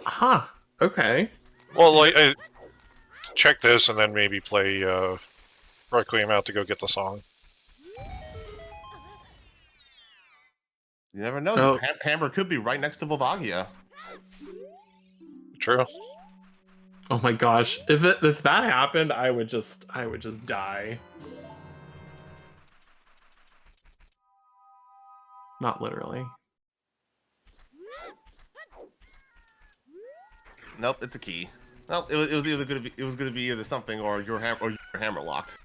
Huh. Okay. Well, like, check this and then maybe play Requiem out to go get the song. You never know. Oh. Hammer could be right next to Volvagia. True. Oh my gosh. If that happened, I would just die. Not literally. Nope, it's a key. Nope, it was either gonna be either something or your hammer locked.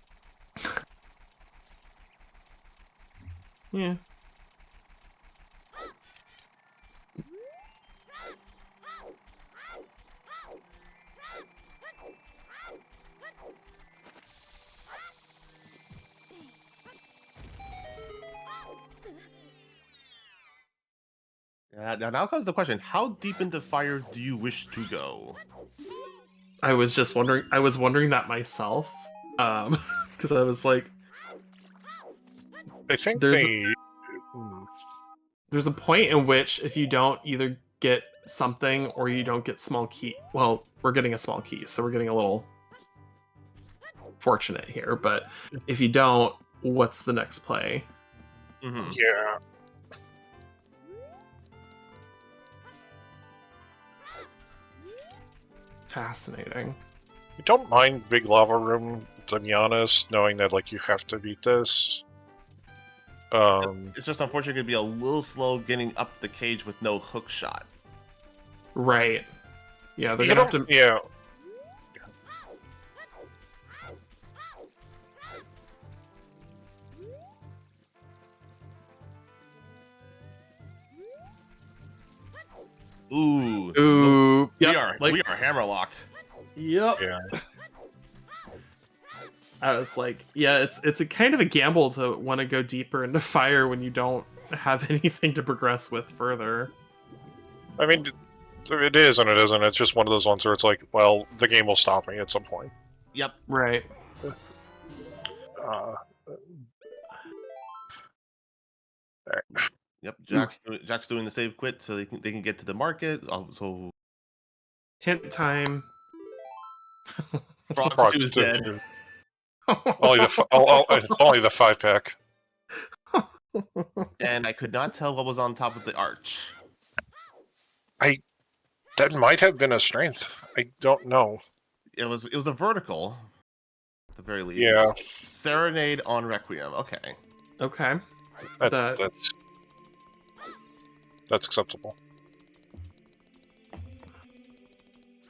Yeah. Now comes the question: how deep into fire do you wish to go? I was just wondering. I was wondering that myself, because I was like, I think There's- they. there's a point in which if you don't either get something or you don't get small key. Well, we're getting a small key, so we're getting a little fortunate here. But if you don't, what's the next play? Mm-hmm. Yeah. Fascinating. I don't mind Big Lava Room, to be honest, knowing that like you have to beat this. It's just unfortunately gonna be a little slow getting up the cage with no hook shot. Right. Yeah, they're you gonna have to. Yeah. Ooh. Ooh. Yep. We are hammer locked. Yep. Yeah. I was like, yeah, it's a kind of a gamble to want to go deeper into fire when you don't have anything to progress with further. I mean, it is and it isn't. It's just one of those ones where it's like, well, the game will stop me at some point. Yep. Right. Yep. Jack's doing the save quit so they can get to the market. So Hint time. Frogs Frogs 2 is 2. dead. It's only the 5-pack. And I could not tell what was on top of the arch. That might have been a strength. I don't know. It was a vertical, at the very least. Yeah. Serenade on Requiem. Okay. Okay. That's acceptable.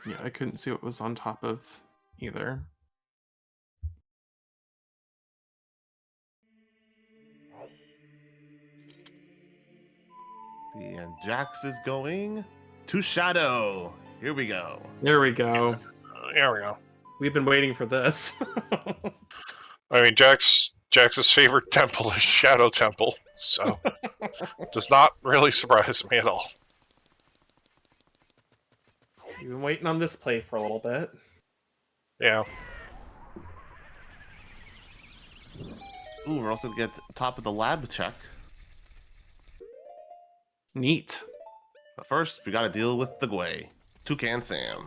Yeah, I couldn't see what was on top of either. And Jax is going to Shadow. Here we go. There we go. There we go. We've been waiting for this. I mean, Jax's favorite temple is Shadow Temple, so does not really surprise me at all. We've been waiting on this play for a little bit. Yeah. Ooh, we're also gonna get top of the lab check. Neat. But first, we gotta deal with the Gwei. Toucan Sam.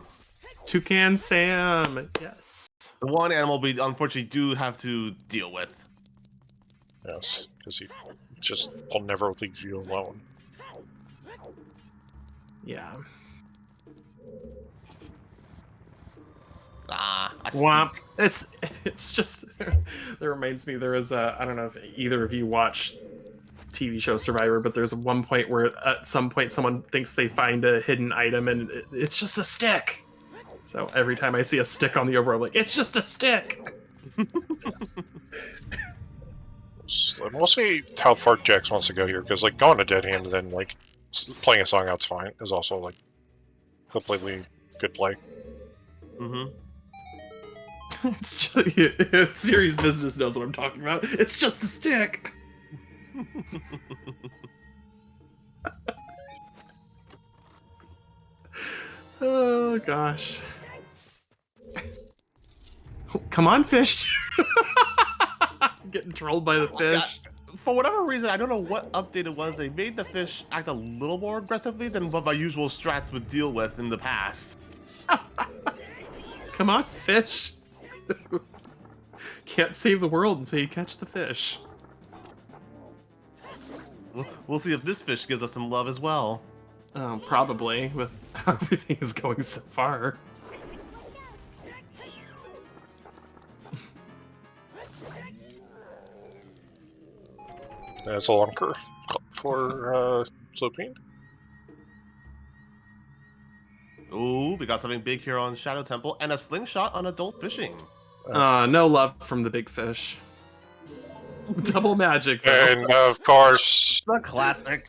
Toucan Sam. Yes. The one animal we unfortunately do have to deal with. Yes, because he just will never leave you alone. Yeah. A Womp. steak. It's just that reminds me, there was a, I don't know if either of you watched TV show Survivor, but there's one point where at some point someone thinks they find a hidden item and it's just a stick. So every time I see a stick on the overworld, I'm like, it's just a stick. So we'll see how far Jax wants to go here, because like going to Dead Hand and then like playing a song out's fine is also like completely good play. Mm-hmm. It's just, serious business knows what I'm talking about. It's just a stick. Oh gosh. Come on, fish. I'm getting trolled by the fish. For whatever reason, I don't know what update it was, they made the fish act a little more aggressively than what my usual strats would deal with in the past. Come on, fish. Can't save the world until you catch the fish. We'll see if this fish gives us some love as well. Probably, with how everything is going so far. That's a long curve for Flopine. Ooh, we got something big here on Shadow Temple, and a slingshot on adult fishing. No love from the big fish. Double magic, though. And of course, The classic.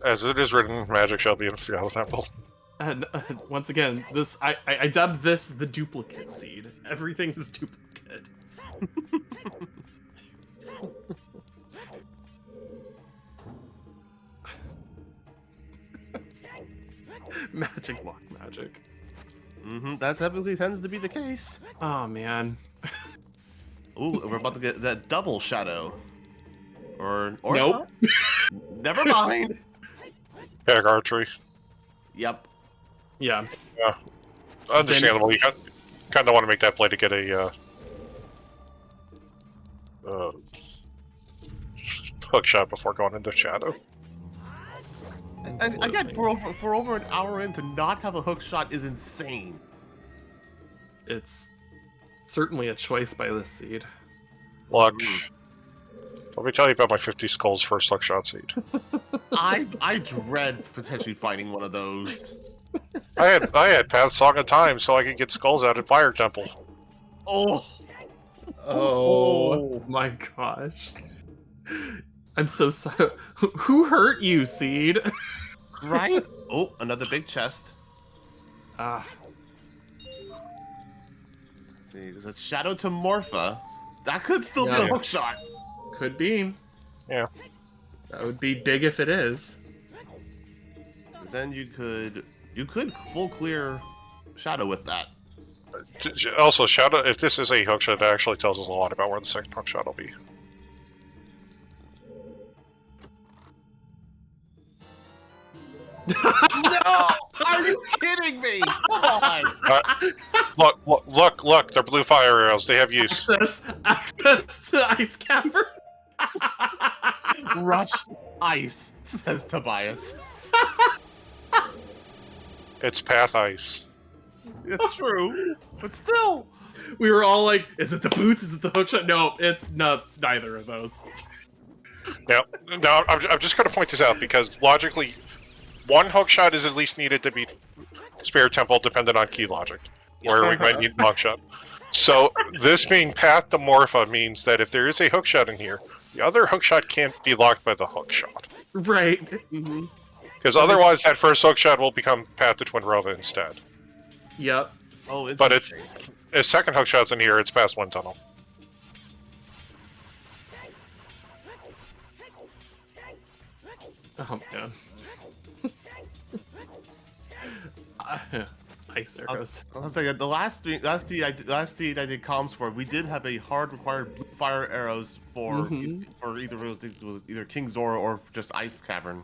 as it is written, magic shall be in Shadow Temple. And once again, this I dubbed this the duplicate seed. Everything is duplicate. Magic block magic. Mm-hmm, that typically tends to be the case. Oh man. Ooh, we're about to get that double shadow. Or Nope. Never mind. Panic archery. Yep. Yeah. Yeah. Understandable. You kind of want to make that play to get a hook shot before going into shadow. And again, for over an hour in to not have a hook shot is insane. It's certainly a choice by this seed. Luck. Let me tell you about my 50 skulls first hook shot seed. I dread potentially finding one of those. I had Path Song of Time so I could get skulls out at Fire Temple. Oh. Oh my gosh. I'm so sorry. Who hurt you, Seed? Right? Oh, another big chest. Ah. Let's see, there's a Shadow to Morpha. That could still be Yeah. a hook shot. Could be. Yeah. That would be big if it is. Then you could full clear Shadow with that. Also, Shadow, if this is a hookshot, that actually tells us a lot about where the second hookshot will be. No! Are you kidding me? Come on! Look, they're blue fire arrows. They have use. Access to Ice Cavern. Rush ice, says Tobias. It's path ice. It's true, but still. We were all like, is it the boots? Is it the hookshot? No, it's neither of those. Now, I'm just going to point this out because logically, one hookshot is at least needed to beat Spirit Temple, dependent on key logic, where we might need hookshot. So this being path to Morpha means that if there is a hookshot in here, the other hookshot can't be locked by the hookshot. Right. Because otherwise, that first hookshot will become path to Twinrova instead. Yep. Oh, But if second hookshot's in here, it's past one tunnel. Oh man. Ice arrows. I was saying the last seed I did comms for, we did have a hard required blue fire arrows for either it was either King Zora or just Ice Cavern.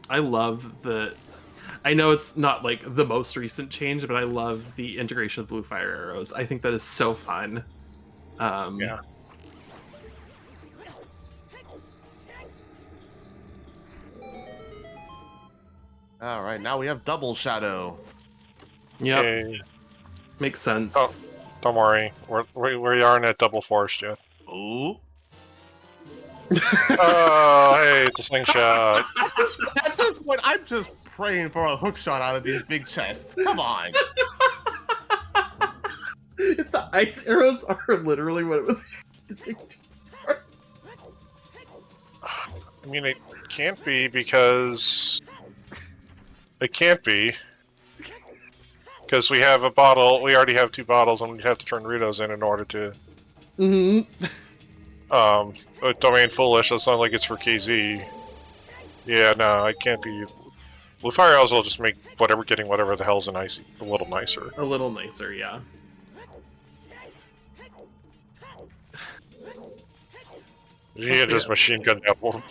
I love the. I know it's not like the most recent change, but I love the integration of blue fire arrows. I think that is so fun. Yeah. All right, now we have double shadow. Yep. Yay. Makes sense. Oh, don't worry. We aren't at double forest yet. Ooh. Oh, hey, it's a slingshot. At this point, I'm just praying for a hook shot out of these big chests. Come on. If the ice arrows are literally what it was. I mean, it can't be because... It can't be. Because we have a bottle, we already have 2 bottles, and we have to turn Ritos in order to... Domain Foolish, that's not like it's for KZ. Yeah, no, it can't be. Blue Fire Arrows will just make getting whatever the hell's a little nicer. A little nicer, yeah. You can just machine gun down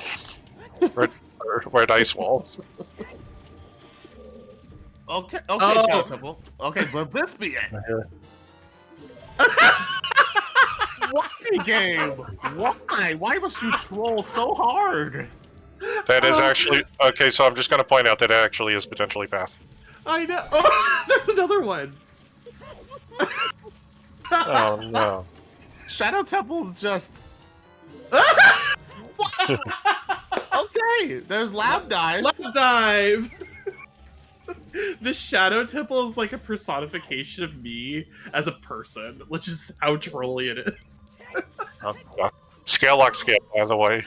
red ice wall. Okay, Oh. Shadow Temple. Okay, will this be it? Why, game? Why? Why must you troll so hard? That is actually... Okay, so I'm just going to point out that it actually is potentially path. I know. Oh, there's another one. Oh, no. Shadow Temple is just... Okay, there's Lab Dive. Lab dive. The Shadow Temple is like a personification of me as a person, which is how trolly it is. Scale lock scale, by the way.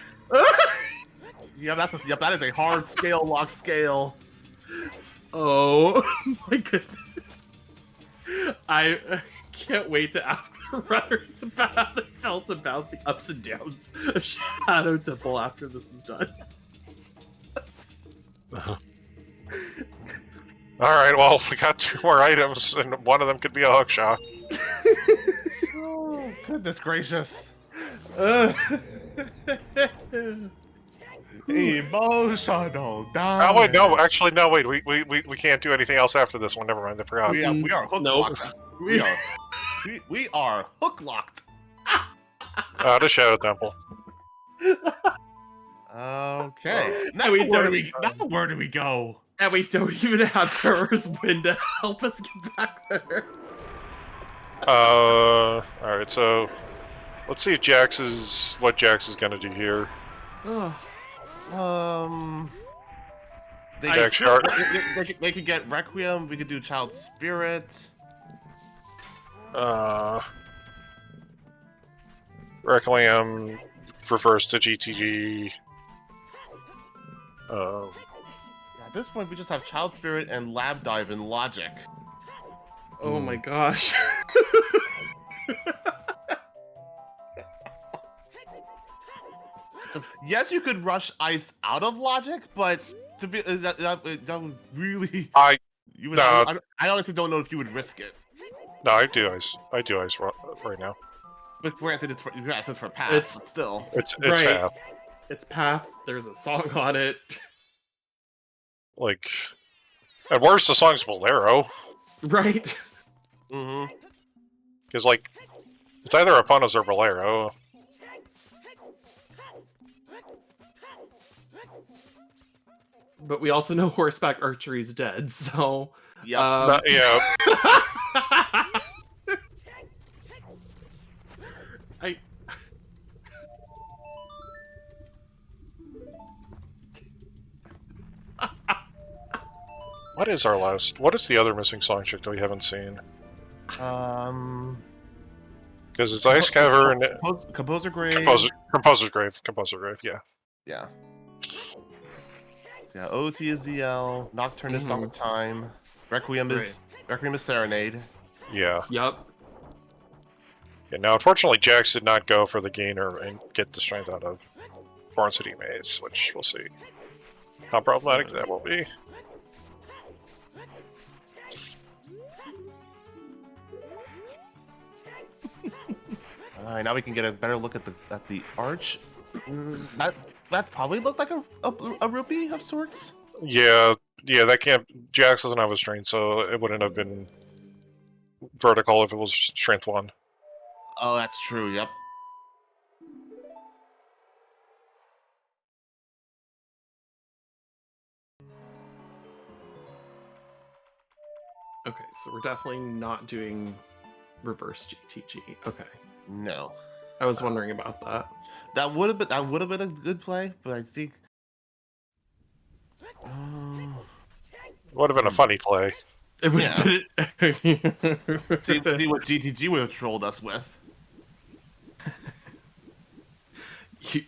Yeah, that is a hard scale lock scale. Oh my goodness. I can't wait to ask the runners about how they felt about the ups and downs of Shadow Temple after this is done. Alright, well, we got 2 more items, and one of them could be a hookshot. Oh, goodness gracious. Emotional damage. Oh, wait, no, actually, no, wait, we can't do anything else after this one, never mind, I forgot. We are hook Nope. locked. We are hook locked. The Shadow Temple. Okay. Now we where don't- where do we go? And we don't even have Thrower's Wind to help us get back there. Alright, so let's see if what Jax is gonna do here. They Jax Shark. they could get Requiem. We could do Child Spirit. Requiem refers to GTG. At this point, we just have Child Spirit and Lab Dive in Logic. Oh my gosh. Yes, you could rush ice out of logic, but to be that would really I you would. no I honestly don't know if you would risk it. no I do ice right now. But granted, it's for path, It's but still. It's right. half. It's Path. There's a song on it. Like, at worst, the song's Bolero. Right. Mm-hmm. Because, like, it's either Aponos or Bolero. But we also know horseback archery's dead, so. Yep. Yeah. I. What is the other missing song chick that we haven't seen? Um. Because it's Ice Cavern, Composer Grave. Composer Grave, yeah. Yeah. Yeah. OT is ZL. Nocturne is Summertime. Requiem is Serenade. Yeah. Yup. Yeah, now, unfortunately, Jax did not go for the gainer and get the strength out of Foreign City Maze, which we'll see how problematic that will be. Alright, now we can get a better look at the arch. That probably looked like a rupee of sorts. Yeah, that can't. Jax doesn't have a strength, so it wouldn't have been vertical if it was strength 1. Oh, that's true. Yep. Okay, so we're definitely not doing reverse GTG. Okay. No. I was wondering about that. That would have been a good play, but I think. Would have been a funny play. It would Yeah. See what GTG would have trolled us with.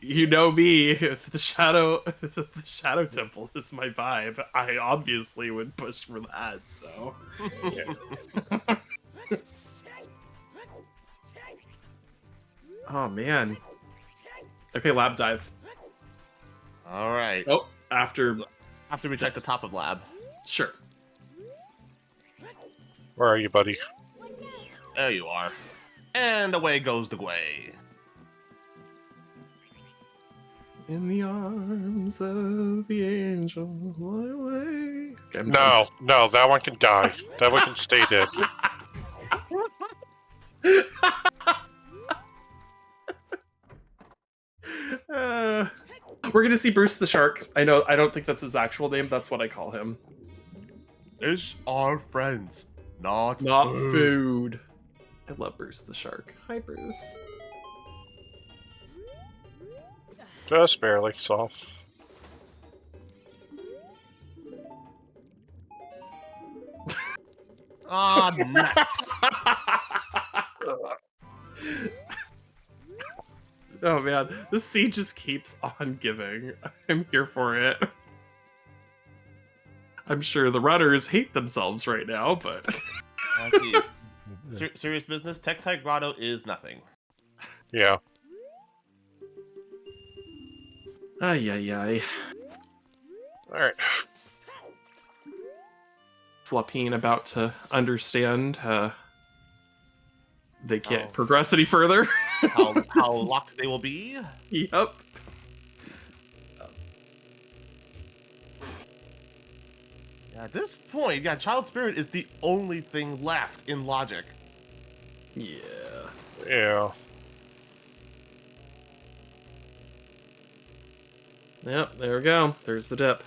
You know me. If the shadow temple is my vibe, I obviously would push for that. So. Yeah. Oh man. Okay, lab dive. All right. Oh, after we check the top of lab. sure. Where are you, buddy? There you are. And away goes the Gwei. In the arms of the angel, fly away. Okay, I'm No, that one can die. That one can stay dead. We're gonna see Bruce the Shark. I don't think that's his actual name. That's what I call him. Fish are friends, not food. I love Bruce the Shark. Hi, Bruce. Just barely, so. Ah, nuts. Oh man, this scene just keeps on giving. I'm here for it. I'm sure the runners hate themselves right now, but... Serious business, Tectite Grotto is nothing. Yeah. Ay. Alright. Flopine about to understand they can't progress any further. how locked they will be. Yep. At this point, yeah, Child Spirit is the only thing left in logic. Yeah. Yeah. Yep, there we go. There's the dip.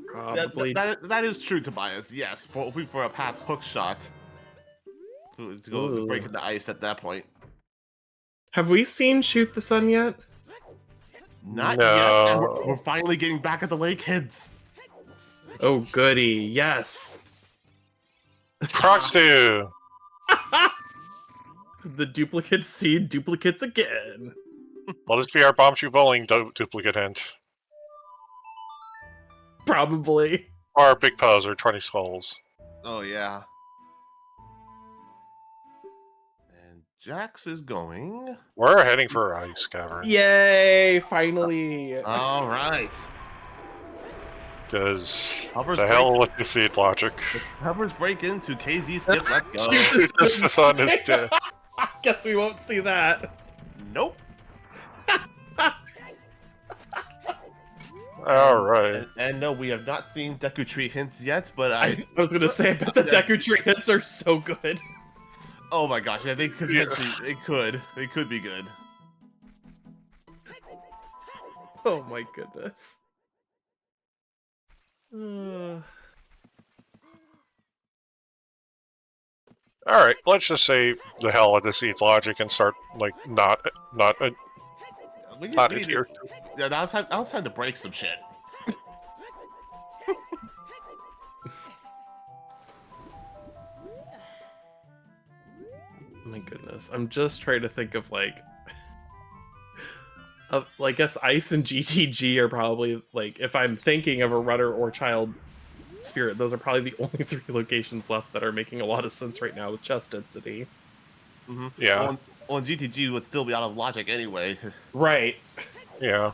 Probably. That is true, Tobias. Yes, for a path hook shot to go break into ice at that point. Have we seen Shoot the Sun yet? Not yet. And we're finally getting back at the lake kids. Oh goody, yes. Proxy! The duplicates see duplicates again. Will this be our bomb shoe bowling duplicate hint? Probably. Or Big Pose or 20 Skulls. Oh yeah. Jax is going. We're heading for Ice Cavern. Yay! Finally. All right. Because Hovers the hell with the seed logic. Hovers break into KZ skip. Let's go. Shoot The sun is dead. Guess we won't see that. Nope. All right. And no, we have not seen Deku Tree hints yet, but I was gonna say, I bet the Deku Tree hits are so good. Oh my gosh, yeah, they could actually, they could be good. Oh my goodness. All right. Let's just say the hell with the seed logic and start like not We not need here. Yeah, now it's time to break some shit. My goodness, I'm just trying to think of like, well, I guess Ice and GTG are probably like, if I'm thinking of a runner or child spirit, those are probably the only 3 locations left that are making a lot of sense right now with chest density. Mm-hmm. Yeah. On GTG would still be out of logic anyway. Right. Yeah.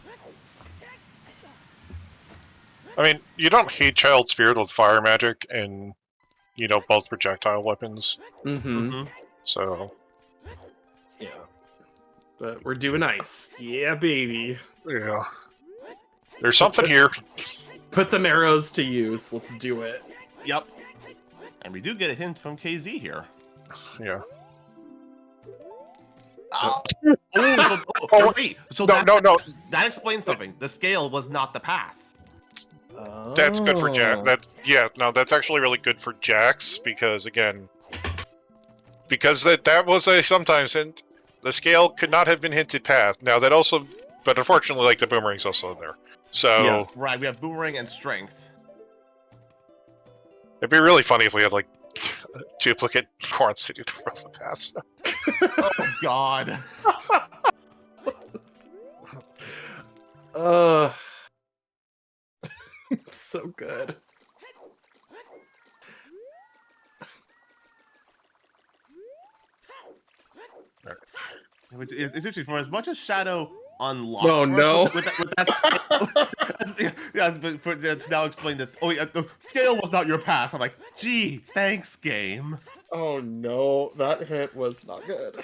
I mean, you don't hate Child Spirit with fire magic and, you know, both projectile weapons. Mm-hmm. So. Yeah. But we're doing Ice. Yeah, baby. Yeah. There's something here. Put them arrows to use. Let's do it. Yep. And we do get a hint from KZ here. Yeah. Oh, wait. So No. That explains something. The scale was not the path. That's good for Jax. Oh. That's actually really good for Jax because again, that was a sometimes hint. The scale could not have been hinted past. Now that also, but unfortunately, like the boomerang's also there. So Yeah. Right, we have boomerang and strength. it'd be really funny if we had like duplicate Corn City to roll the paths. Oh God. It's so good. It's interesting. For as much as Shadow unlocked. Oh, no. With that scale, yeah, but to now explain this. Oh, yeah, the scale was not your path. I'm like, gee, thanks, game. Oh no, that hit was not good.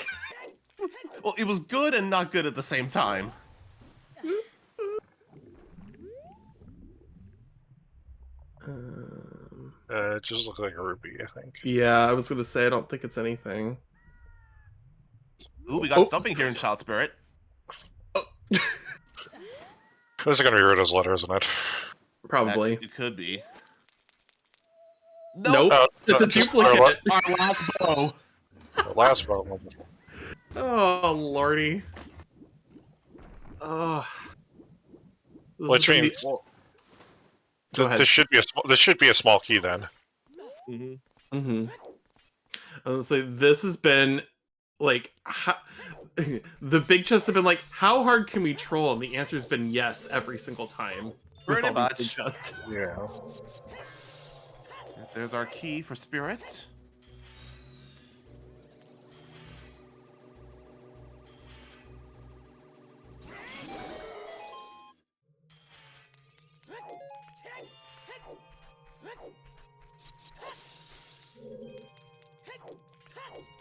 Well, it was good and not good at the same time. It just looks like a rupee, I think. Yeah, I was gonna say I don't think it's anything. Ooh, we got something here in Child Spirit. This is gonna be Rita's letter, isn't it? Probably. It could be. Nope. It's a just duplicate. Our last bow. Our last one. Oh lordy. Oh. Which means Go ahead. this should be a small key then. Mm-hmm. I was gonna say this has been like the big chests have been like, how hard can we troll? And the answer's been yes every single time. Pretty with all these much. big chests. Yeah. There's our key for spirit.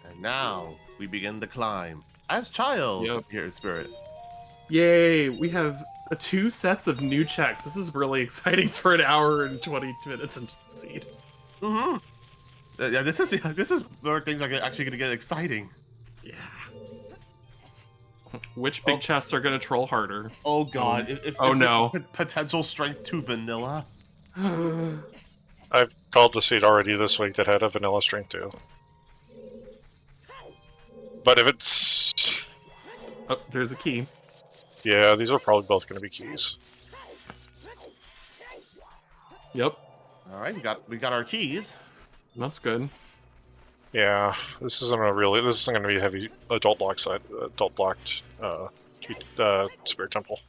And now we begin the climb. As child here in spirit. Yay! We have 2 sets of new checks. This is really exciting for an hour and 20 minutes into the seed. Mm-hmm. Yeah, this is where things are actually going to get exciting. Yeah. Which big chests are going to troll harder? Oh God! No! Potential strength to vanilla. I've called the seed already this week that had a vanilla strength too. But if it's... Oh, there's a key. Yeah, these are probably both going to be keys. Yep. All right, we got our keys. That's good. Yeah, this isn't going to be a heavy adult locked Spirit Temple.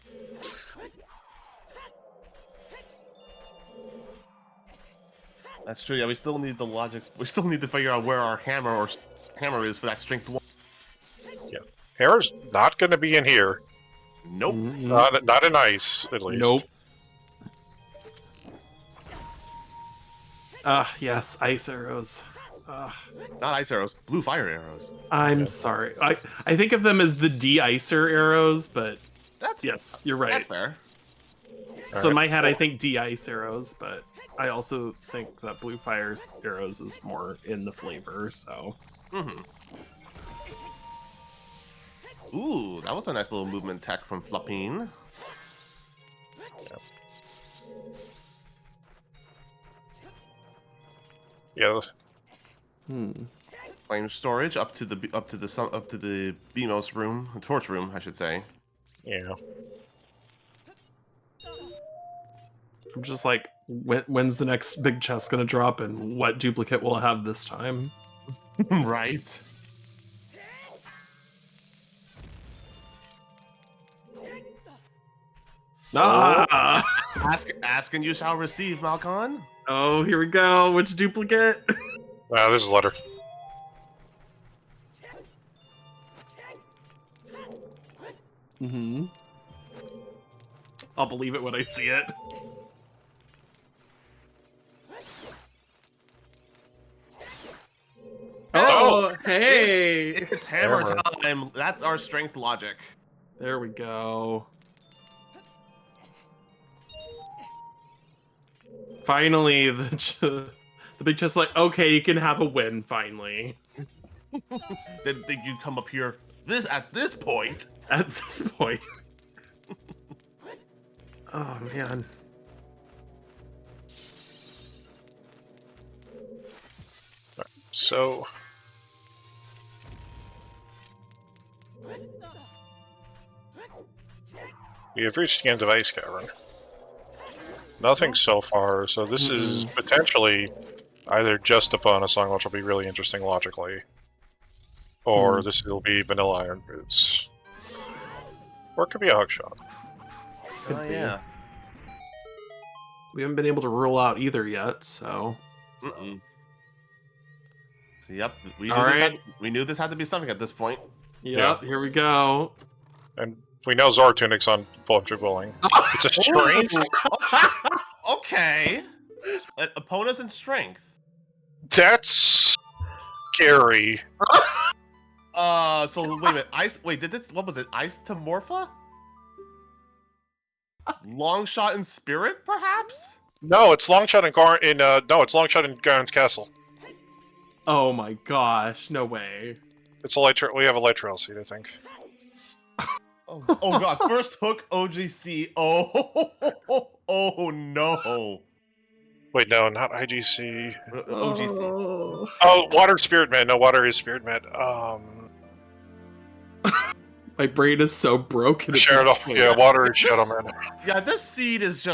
That's true. Yeah, we still need the logic. We still need to figure out where our hammer is for that strength 1. Arrow's not going to be in here. Nope. Not in ice, at least. Nope. Yes, ice arrows. Not ice arrows, blue fire arrows. I'm sorry. I think of them as the de-icer arrows, but That's yes, you're right. That's fair. So in my head, I think de-ice arrows, but I also think that blue fire arrows is more in the flavor. So. Mm-hmm. Ooh, that was a nice little movement tech from Flopine. Yeah. Flame storage up to the BMOS room, the torch room, I should say. Yeah. I'm just like, when's the next big chest gonna drop, and what duplicate will I have this time? Right. Ah! Ask and you shall receive, Malkon. Oh, here we go. Which duplicate? Wow, this is letter. Mm-hmm. I'll believe it when I see it. Oh, hey! It's hammer time. That's our strength logic. There we go. Finally, the big chest like, okay, you can have a win, finally. Then you come up here at this point. At this point. Oh, man. So... we have reached the end of Ice Cavern. Nothing so far, so this is potentially either just a bonus song, which will be really interesting logically, or this will be Vanilla Iron Boots. Or it could be a hookshot. Oh, yeah. We haven't been able to rule out either yet, so... Mm-mm. So, yep, we knew this had to be something at this point. Yep, here we go. And we know Zora Tunic's on Poetry Bowling. It's a strength. Okay. Opponents and strength. That's scary. So wait a minute. What was it? Ice to Morpha? Long shot in spirit, perhaps? No, it's Longshot it's Longshot in Garen's Castle. Oh my gosh, no way. It's a light trail. We have a light trail seat, I think. Oh god, first hook OGC. Oh no. Wait, no, not IGC. OGC. Oh, Water Spirit Man. No, Water is Spirit Man. My brain is so broken. Shadow. Yeah, Water is Shadow Man. Yeah, this seed is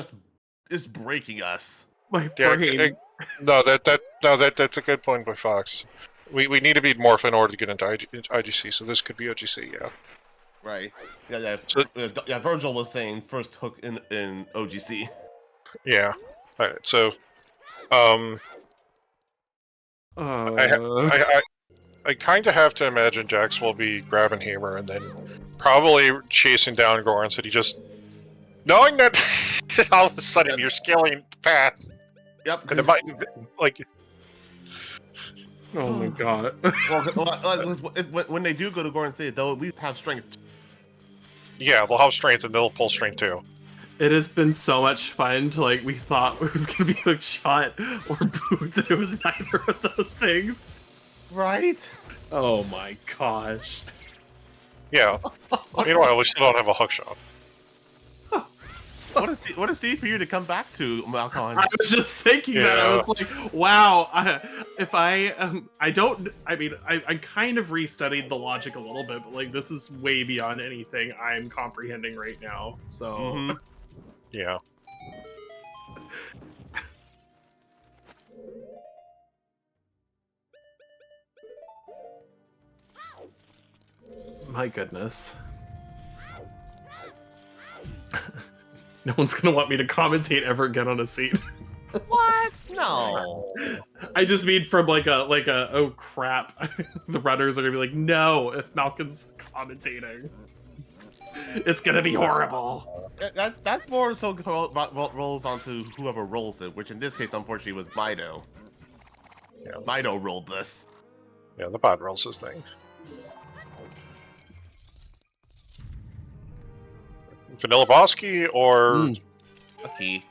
breaking us. My Yeah, brain. That's a good point by Fox. We need to beat Morph in order to get into IGC, so this could be OGC, yeah. Right. Yeah. So, yeah, Virgil was saying first hook in OGC. yeah. Alright, so I kind of have to imagine Jax will be grabbing Hammer and then probably chasing down Goron City, just knowing that all of a sudden you're scaling past. Yep. And it might, like... Oh my god. When they do go to Goron City, they'll at least have strength. Yeah, they'll have strength and they'll pull strength too. It has been so much fun to, like, we thought it was gonna be hook shot or boots, and it was neither of those things. Right? Oh my gosh. Yeah. Meanwhile, we still don't have a hook shot. What a scene for you to come back to, Malkon. I was just thinking that. I was like, wow. I kind of restudied the logic a little bit, but like this is way beyond anything I'm comprehending right now. So yeah. My goodness. No one's gonna want me to commentate ever again on a seat. What? No. I just mean from like a oh crap, the runners are gonna be like, no, if Malkon's commentating, it's gonna be horrible. That more so rolls onto whoever rolls it, which in this case, unfortunately, was Mido. Yeah. Mido rolled this. Yeah, the pod rolls his thing. Vanilla Bosky or Okay.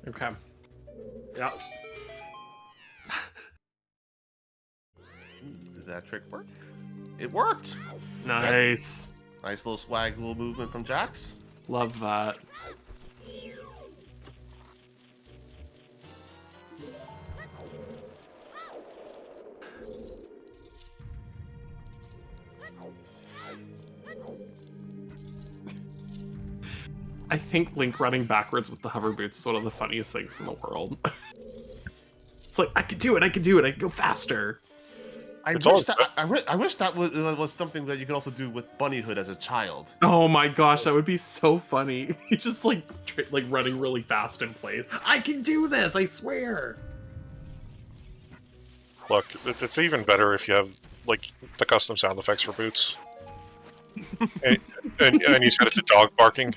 Okay. Yeah. Did that trick work? It worked. Nice. Nice little swag, little movement from Jax. Love that. I think Link running backwards with the hover boots is one of the funniest things in the world. It's like, I could do it, I could go faster. I wish that was something that you could also do with Bunnyhood as a child. Oh my gosh, that would be so funny. You just like running really fast in place. I can do this, I swear. look, it's even better if you have like the custom sound effects for boots. and you set it to dog barking.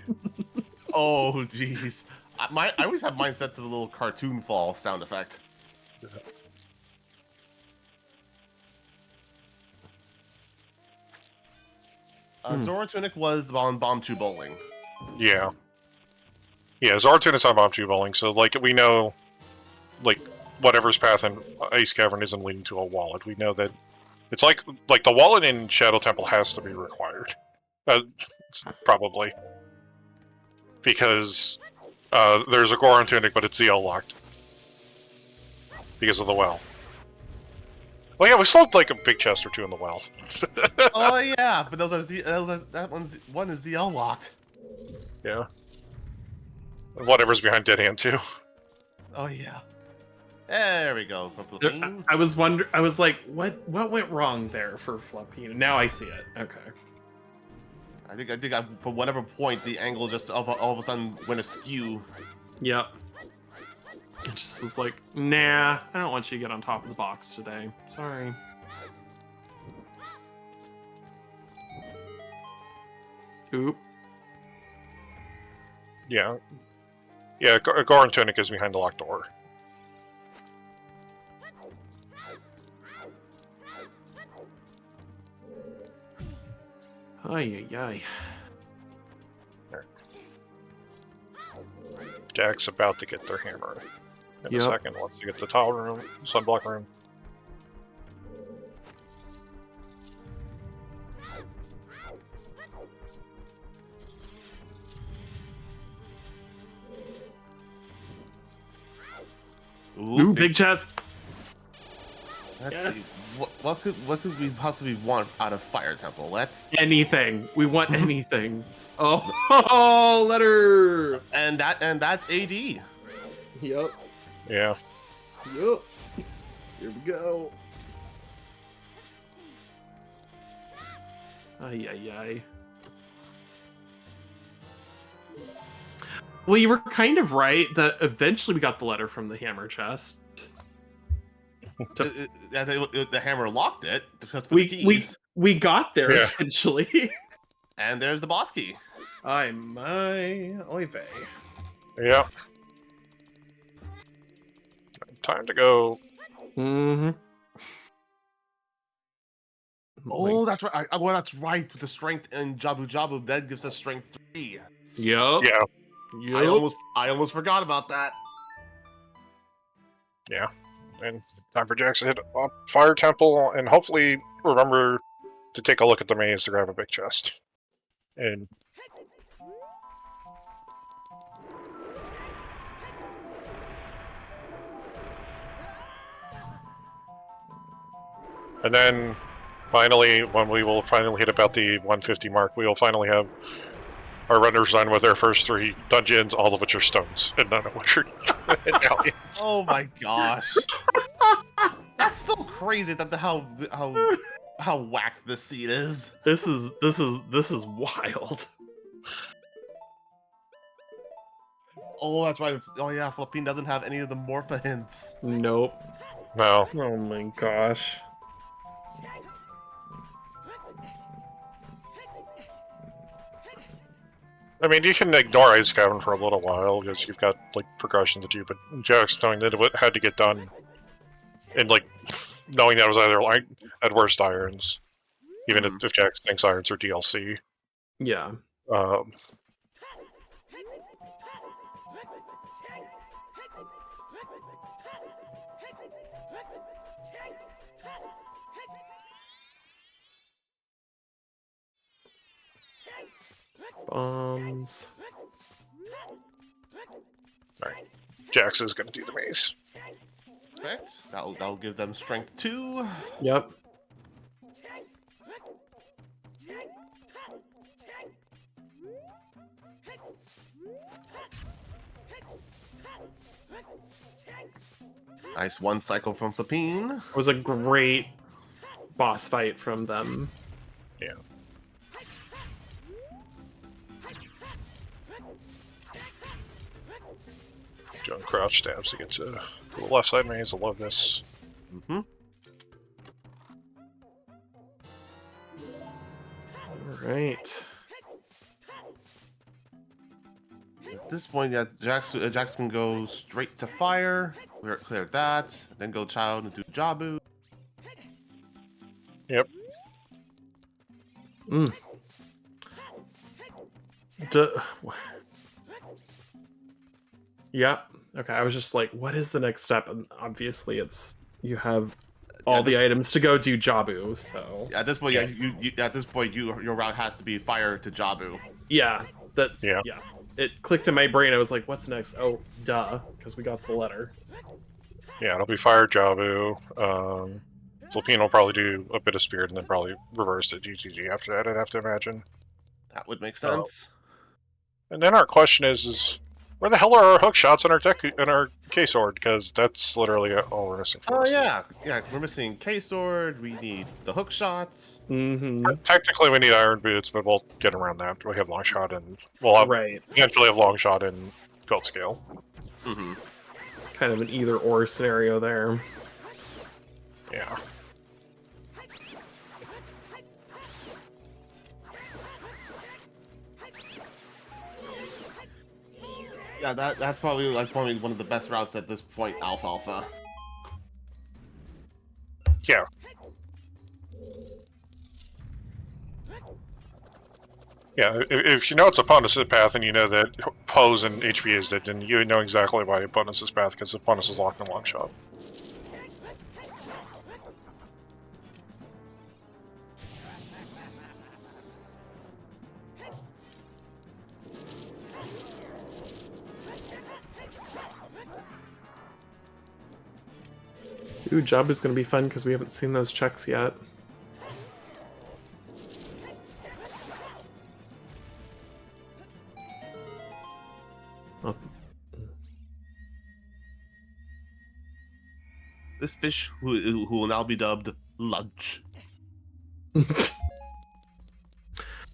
Oh, jeez. I always have mine set to the little cartoon fall sound effect. Zora Tunic was on Bomb 2 Bowling. Yeah. Yeah, Zartun is on Bomb 2 Bowling, so like we know like whatever's path in Ice Cavern isn't leading to a wallet. We know that it's like the wallet in Shadow Temple has to be required. Probably. Because there's a Goron Tunic, but it's ZL locked. Because of the well. Well, yeah, we still have like a big chest or two in the well. Oh yeah, but one is ZL locked. Yeah. Whatever's behind Dead Hand too. Oh yeah. There we go. I was like, what went wrong there for Flopine? Now I see it. Okay. I think from whatever point the angle just all of a sudden went askew. Yep. It just was like, nah, I don't want you to get on top of the box today. Sorry. Oop. Yeah. Yeah, Goron Tunic is behind the locked door. Ay, ay, ay. Jack's about to get their hammer in a Yep. second once you get the tile room, sunblock room. Ooh, big chest. Let's Yes. see. What could we possibly want out of Fire Temple? Let's Anything. We want anything. Oh, letter. and that's AD. Yep. Yeah. Yep. Here we go. Ay, ay, ay. Well, you were kind of right that eventually we got the letter from the hammer chest. The hammer locked it because for the keys. We got there Yeah. eventually. And there's the boss key. Ay, my oy vey. Yeah. Time to go. Mm-hmm. Oh, that's right. Well, that's right. With the strength in Jabu Jabu, that gives us strength 3. Yup. Yeah. Yup. I almost forgot about that. Yeah. And time for Jax to hit up Fire Temple and hopefully remember to take a look at the maze to grab a big chest. And then finally, when we will finally hit about the 150 mark, we will finally have our runners done with their first 3 dungeons, all of which are stones, and none of which are medallions. Oh my gosh. That's so crazy that how whacked this seed is. This is wild. Oh, that's right. Oh yeah, Flopine doesn't have any of the Morpha hints. Nope. No. Oh my gosh. I mean, you can ignore Ice Cavern for a little while because you've got like progression to do, but Jax knowing that it had to get done, and like knowing that it was either like at worst irons, even if Jax thinks irons are DLC. Yeah. Bombs. Alright. Jax is gonna do the maze. Correct. That'll give them strength 2. Yep. Nice 1 cycle from Flopine. It was a great boss fight from them. Yeah. Doing crouch stabs to get to the left side maze. I love this. Mm-hmm. Alright. At this point, yeah, Jax can go straight to fire. Clear that. Then go child and do Jabu. Yep. Yeah. Okay, I was just like, what is the next step? And obviously it's you have all the items to go do Jabu, so At this point, your route has to be fire to Jabu. yeah. Yeah. It clicked in my brain. I was like, what's next? Oh, duh, because we got the letter. Yeah, it'll be fire Jabu. Flopine will probably do a bit of spirit and then probably reverse to GGG after that, I'd have to imagine. That would make sense. And then our question is, where the hell are our hook shots in our K-sword? Because that's literally all we're missing. Oh yeah, we're missing K-sword. We need the hook shots. Mm-hmm. Technically, we need iron boots, but we'll get around that. We have long shot and we'll have eventually have long shot in gold scale. Mm-hmm. Kind of an either-or scenario there. Yeah. Yeah, that's probably one of the best routes at this point, Alfalfa. Yeah. Yeah, if you know it's opponent's path and you know that pose and HP is dead, then you know exactly why opponent's path, because opponent's is locked in long shot. Ooh, Job is going to be fun because we haven't seen those checks yet. Oh. This fish who will now be dubbed Lunch.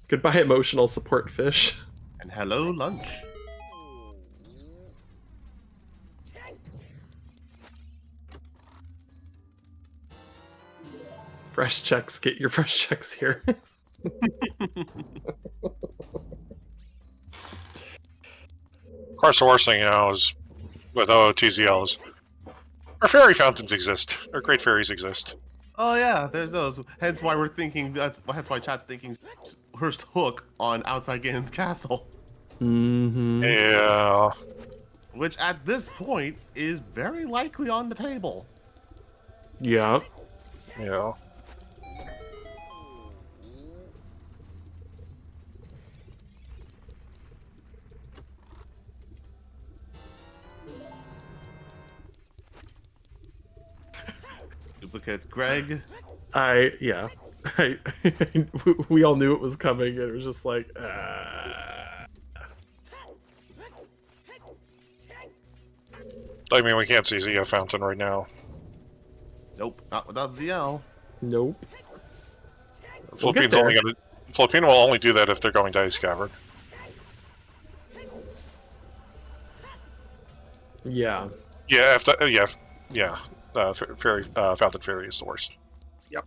Goodbye, emotional support fish. And hello, Lunch. Fresh checks, get your fresh checks here. Of course, the worst thing now is with OOTZLs, our fairy fountains exist. Our great fairies exist. Oh yeah, there's those. Hence why we're thinking. That's why chat's thinking first hook on outside Ganon's castle. Mm-hmm. Yeah. Which at this point is very likely on the table. Yeah. Yeah. Duplicate Greg. We all knew it was coming, and it was just like, I mean, we can't see Zia Fountain right now. Nope, not without ZL. Nope. Flopine will only do that if they're going to Ice Cavern. Yeah. Yeah, after, yeah. Fairy, Fountain Fairy is the worst. Yep.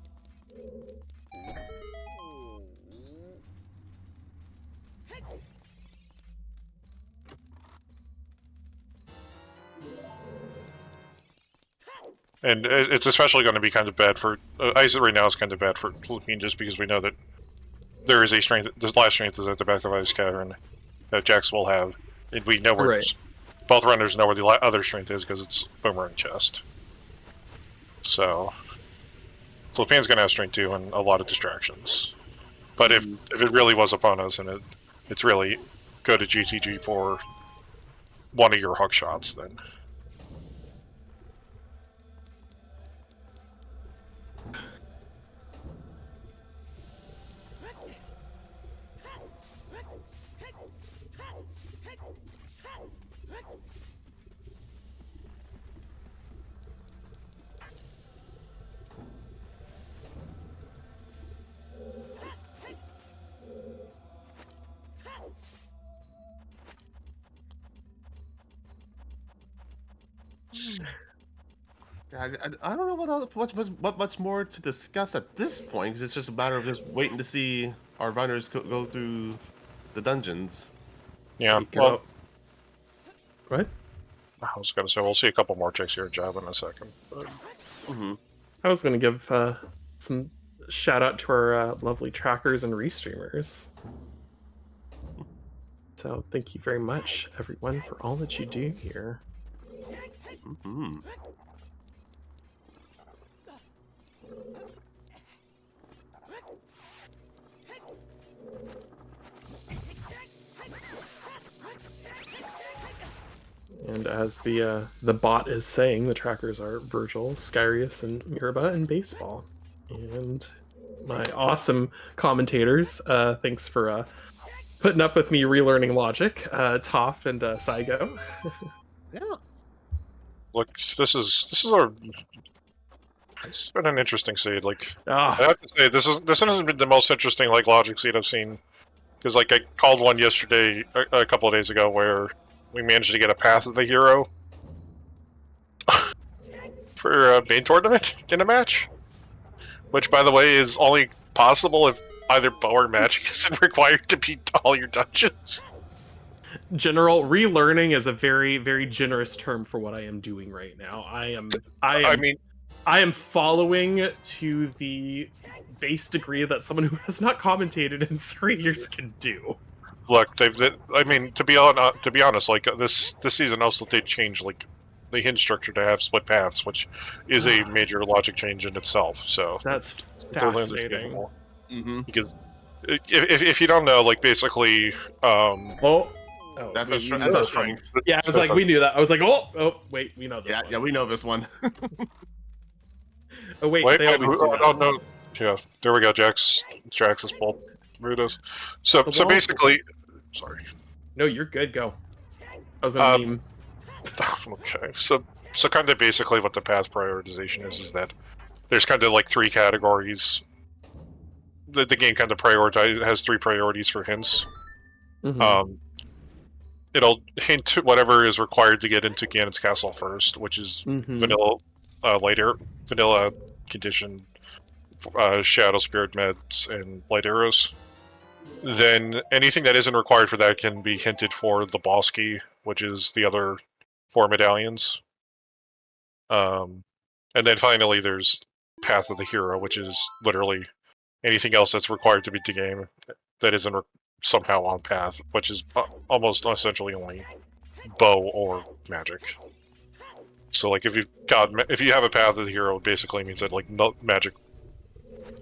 And it's especially going to be kind of bad for Ice right now. Is kind of bad for Flopine just because we know that there is a strength. The last strength is at the back of Ice Cavern that Jax will have, and we know where Right. both runners know where the other strength is because it's Boomerang Chest. So Flopine's going to have strength 2 and a lot of distractions. But if it really was upon us, and it's really go to GTG for one of your hook shots, then. I don't know what much more to discuss at this point, 'cause it's just a matter of just waiting to see our runners go through the dungeons. Yeah, We well, Go ahead. I was going to say, we'll see a couple more checks here at Java in a second. But... I was going to give some shout out to our lovely trackers and restreamers. So thank you very much, everyone, for all that you do here. And as the bot is saying, the trackers are Virgil, Skyrius, and Miraba in baseball. And my awesome commentators, thanks for putting up with me relearning logic, Toff and Saigo. Yeah. Look, this is it's been an interesting seed. Like, Ah. I have to say, this hasn't been the most interesting like logic seed I've seen. Because like I called one yesterday, a couple of days ago, where we managed to get a path of the hero for a main tournament in a match, which, by the way, is only possible if either bow or magic isn't required to beat all your dungeons. General, relearning is a very, very generous term for what I am doing right now. I am following to the base degree that someone who has not commentated in 3 years can do. Look, I mean, to be honest, like this season also did change like the hint structure to have split paths, which is a major logic change in itself. So that's totally fascinating. understandable. Because if you don't know, like basically, That's a strength. Yeah, I was like, we knew that. I was like, oh, wait, we know this one. Yeah, we know this one. Oh wait, they always do that. Oh no, yeah, there we go. Jax is pulled. Rudos. So basically, sorry. No, you're good. Go. I was gonna meme. Okay, so kind of basically what the path prioritization is that there's kind of like 3 categories. The game kind of has 3 priorities for hints. It'll hint whatever is required to get into Ganon's castle first, which is vanilla, vanilla condition, shadow spirit meds, and light arrows. Then anything that isn't required for that can be hinted for the boss key, which is the other 4 medallions. And then finally there's Path of the Hero, which is literally anything else that's required to beat the game that isn't somehow on path, which is almost essentially only bow or magic. So like if you have a Path of the Hero, it basically means that like magic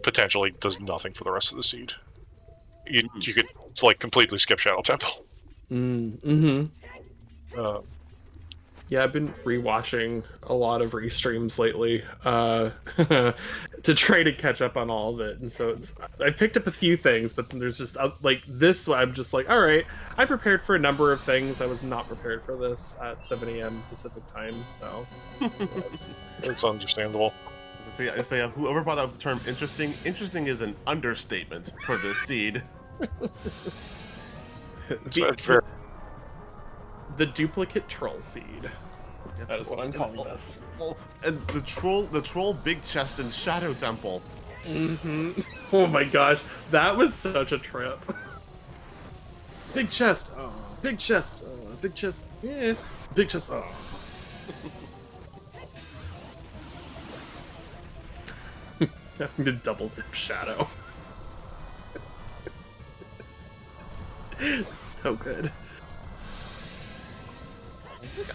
potentially does nothing for the rest of the seed. You could like completely skip Shadow Temple. Yeah, I've been rewatching a lot of restreams lately to try to catch up on all of it, and so I picked up a few things, but then there's just like this. I'm just like, all right, I prepared for a number of things. I was not prepared for this at 7 a.m. Pacific time, so it's understandable. So whoever brought up the term interesting is an understatement for this seed. The duplicate troll seed. That is what I'm calling this. And the troll big chest in Shadow Temple. Mm-hmm. Oh my gosh, that was such a trip. Big chest. Oh, big chest. Oh, big chest. Yeah. Big chest. Oh. I'm gonna double dip Shadow. So good.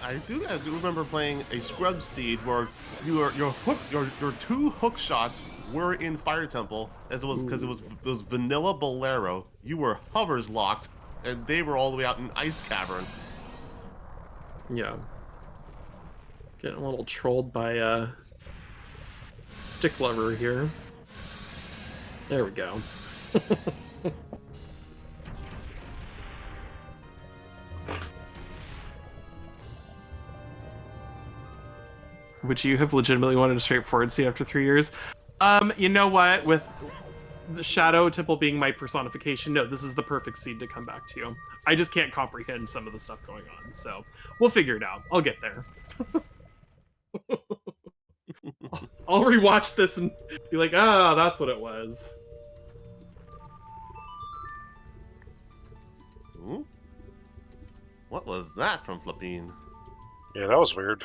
I do remember playing a Scrub Seed where your two hook shots were in Fire Temple, as it was because it was Vanilla Bolero. You were hovers locked, and they were all the way out in Ice Cavern. Yeah. Getting a little trolled by Stick Lover here. There we go. Would you have legitimately wanted a straightforward seed after 3 years? You know what? With the Shadow Temple being my personification, no, this is the perfect seed to come back to. I just can't comprehend some of the stuff going on, so we'll figure it out. I'll get there. I'll rewatch this and be like, ah, that's what it was. Ooh. What was that from Flopine? Yeah, that was weird.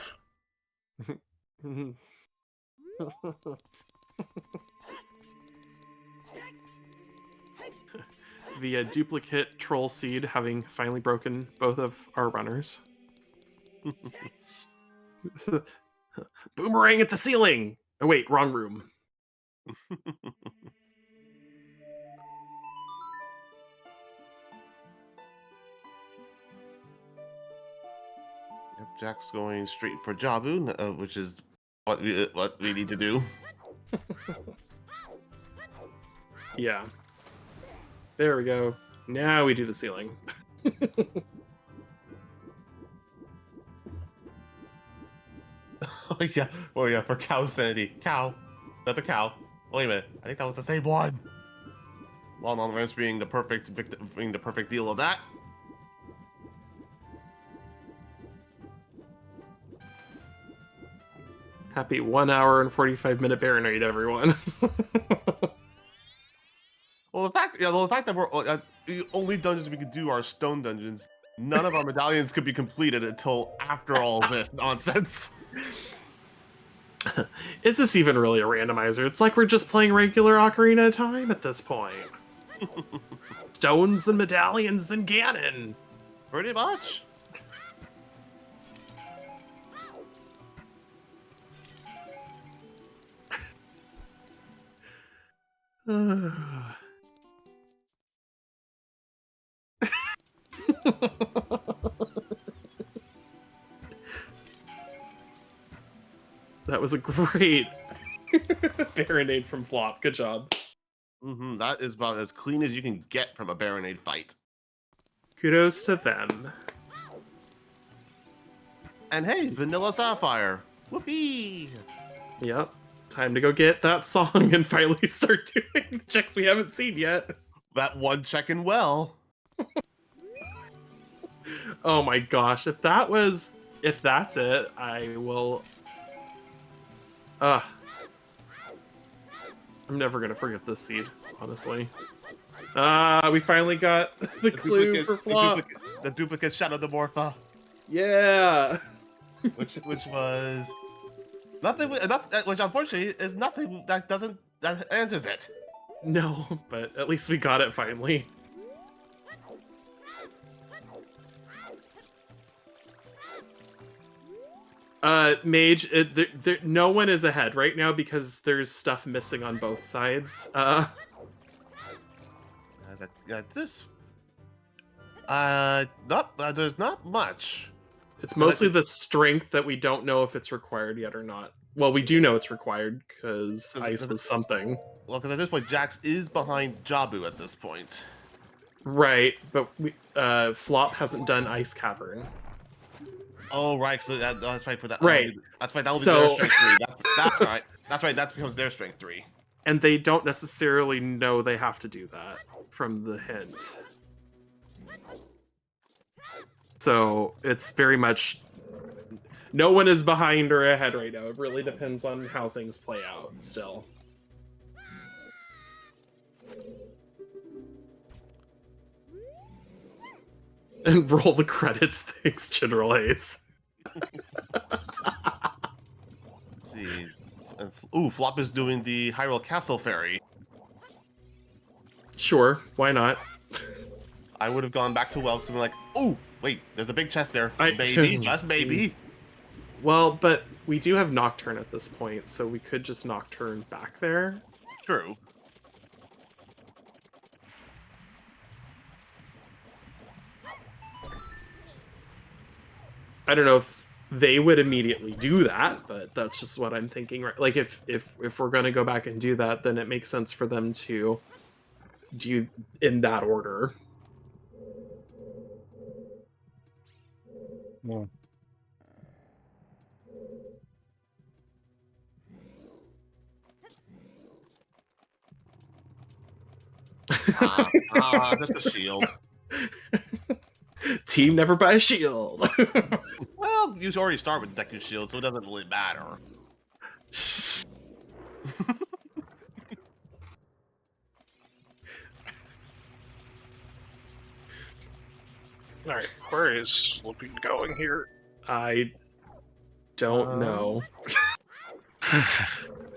The duplicate troll seed having finally broken both of our runners. Boomerang at the ceiling! Oh wait, wrong room. Yep, Jack's going straight for Jabu, which is what we need to do. Yeah. There we go. Now we do the ceiling. Oh yeah, for cow sanity. Cow. Not the cow. Wait a minute. I think that was the same one. Long range being the perfect deal of that. Happy 1 hour and 45-minute Baronade, everyone. Well, the fact that we're the only dungeons we could do are stone dungeons. None of our medallions could be completed until after all this nonsense. Is this even really a randomizer? It's like we're just playing regular Ocarina of Time at this point. Stones, then medallions, then Ganon. Pretty much. That was a great Baronade from Flop. Good job. That is about as clean as you can get from a Baronade fight. Kudos to them. And hey, Vanilla Sapphire. Whoopee! Yep. Time to go get that song and finally start doing the checks we haven't seen yet. That one checking well. Oh my gosh, if that's it, I will... I'm never gonna forget this seed, honestly. We finally got the clue for Flop. The duplicate Shadow Demorpha. Yeah! which was nothing, which unfortunately is nothing that answers it. No, but at least we got it finally. Mage, no one is ahead right now because there's stuff missing on both sides. There's not much. It's mostly the strength that we don't know if it's required yet or not. Well, we do know it's required because ice was something. Well, because at this point, Jax is behind Jabu at this point. Right, but Flop hasn't done Ice Cavern. Oh, right. So that's right for that. Right. That's right. That will be their strength 3. That's right. That's right. That becomes their strength 3. And they don't necessarily know they have to do that from the hint. So it's very much No one is behind or ahead right now. It really depends on how things play out still. And roll the credits, thanks, General Hayes. Let's see. Ooh, Flop is doing the Hyrule Castle Ferry. Sure, why not? I would have gone back to Welks and been like, ooh, wait, there's a big chest there. I- Maybe, just maybe. Well, but we do have Nocturne at this point, so we could just Nocturne back there. True. I don't know if they would immediately do that, but that's just what I'm thinking. Right, like if we're gonna go back and do that, then it makes sense for them to do in that order. Hmm. Just a shield. Team never buy a shield. Well, you already start with Deku Shield, so it doesn't really matter. All right, where is Flopine going here? I don't know.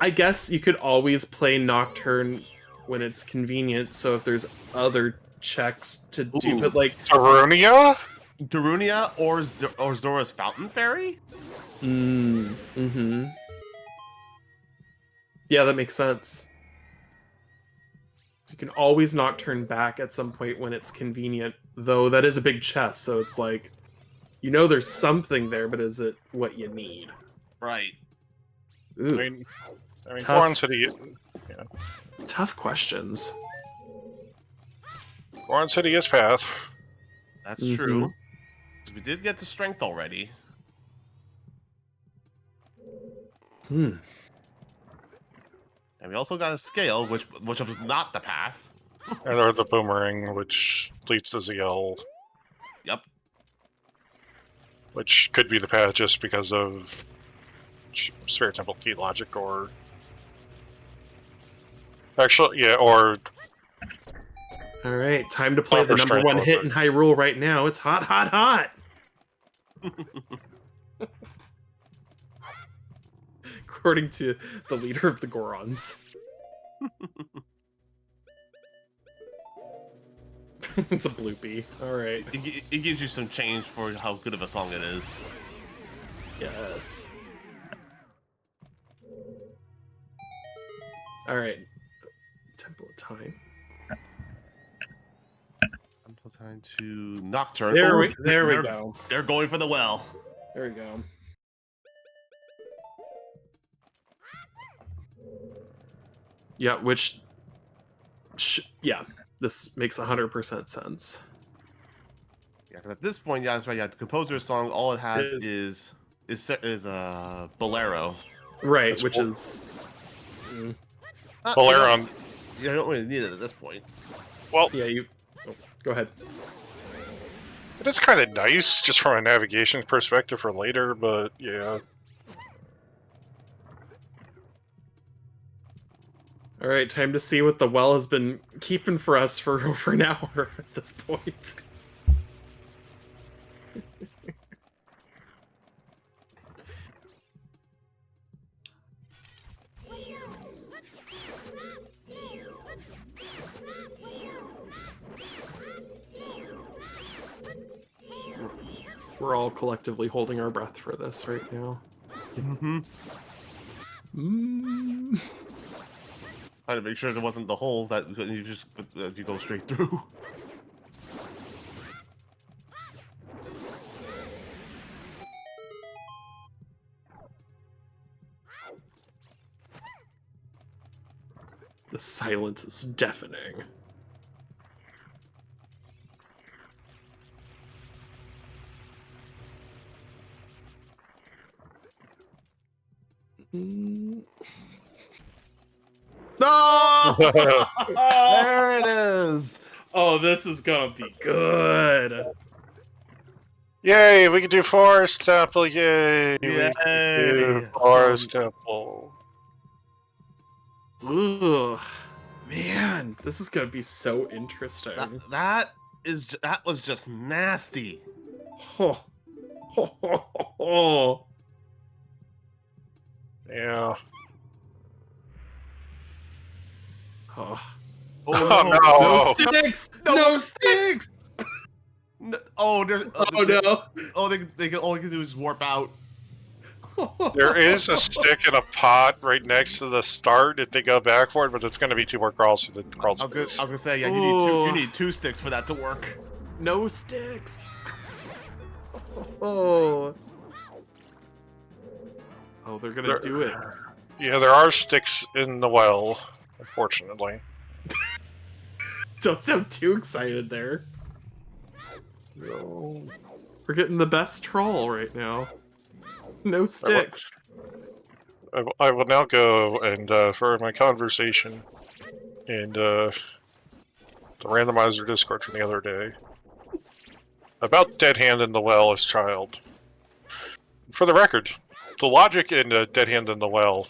I guess you could always play Nocturne when it's convenient, so if there's other checks to do, Ooh. but like Darunia? Darunia or Zora's Fountain Fairy? mm-hmm. Yeah, that makes sense. You can always Nocturne back at some point when it's convenient, though that is a big chest, so it's like, you know there's something there, but is it what you need? Right. Ooh, I mean, Tough. Goron City. tough questions. Goron City is path. That's Mhm. true. We did get the strength already. Hmm. And we also got a scale, which was not the path. And or the boomerang, which leads to ZL, Yep. which could be the path just because of Spirit Temple key logic, or actually, yeah, or All right, time to play Proper the number strength one was hit it. in Hyrule right now. It's hot, hot, hot. According to the leader of the Gorons. It's a bloopy. All right. It gives you some change for how good of a song it is. Yes. All right. Temple of Time. Time to Nocturne. There Ooh, we they're- go. They're going for the well. There we go. Yeah, yeah, this makes 100% sense. Yeah, because at this point, yeah, that's right. Yeah, the composer's song, all it has is Bolero. Right, It's which cool. is Bolero. Yeah, I don't really need it at this point. Well, yeah, you go ahead. it is kind of nice just from a navigation perspective for later, but yeah. All right, time to see what the well has been keeping for us for over an hour at this point. We're all collectively holding our breath for this right now. Mm-hmm. Trying to make sure there wasn't the hole that you go straight through. The silence is deafening. No! There it is. Oh, this is gonna be good. Yay, we can do Forest Temple, yay! We can do Yay! Forest Temple. Ugh. Man, this is gonna be so interesting. That was just nasty. Oh. Oh. Yeah. Oh. Oh Oh, no! no. No Oh. sticks! No No sticks! sticks! No, oh, there's. Oh no! Oh, all they can do is warp out. There is a stick in a pot right next to the start if they go back for it, but it's going to be 2 more crawls to the crawl I space. was gonna say, yeah, Oh. you need 2 sticks for that to work. No sticks! Oh. Oh, they're gonna do it. Yeah, there are sticks in the well, unfortunately. Don't sound too excited there. We're getting the best troll right now. No sticks. I will now go and for my conversation and the randomizer Discord from the other day about Dead Hand in the Well as child. For the record, the logic in Dead Hand in the Well,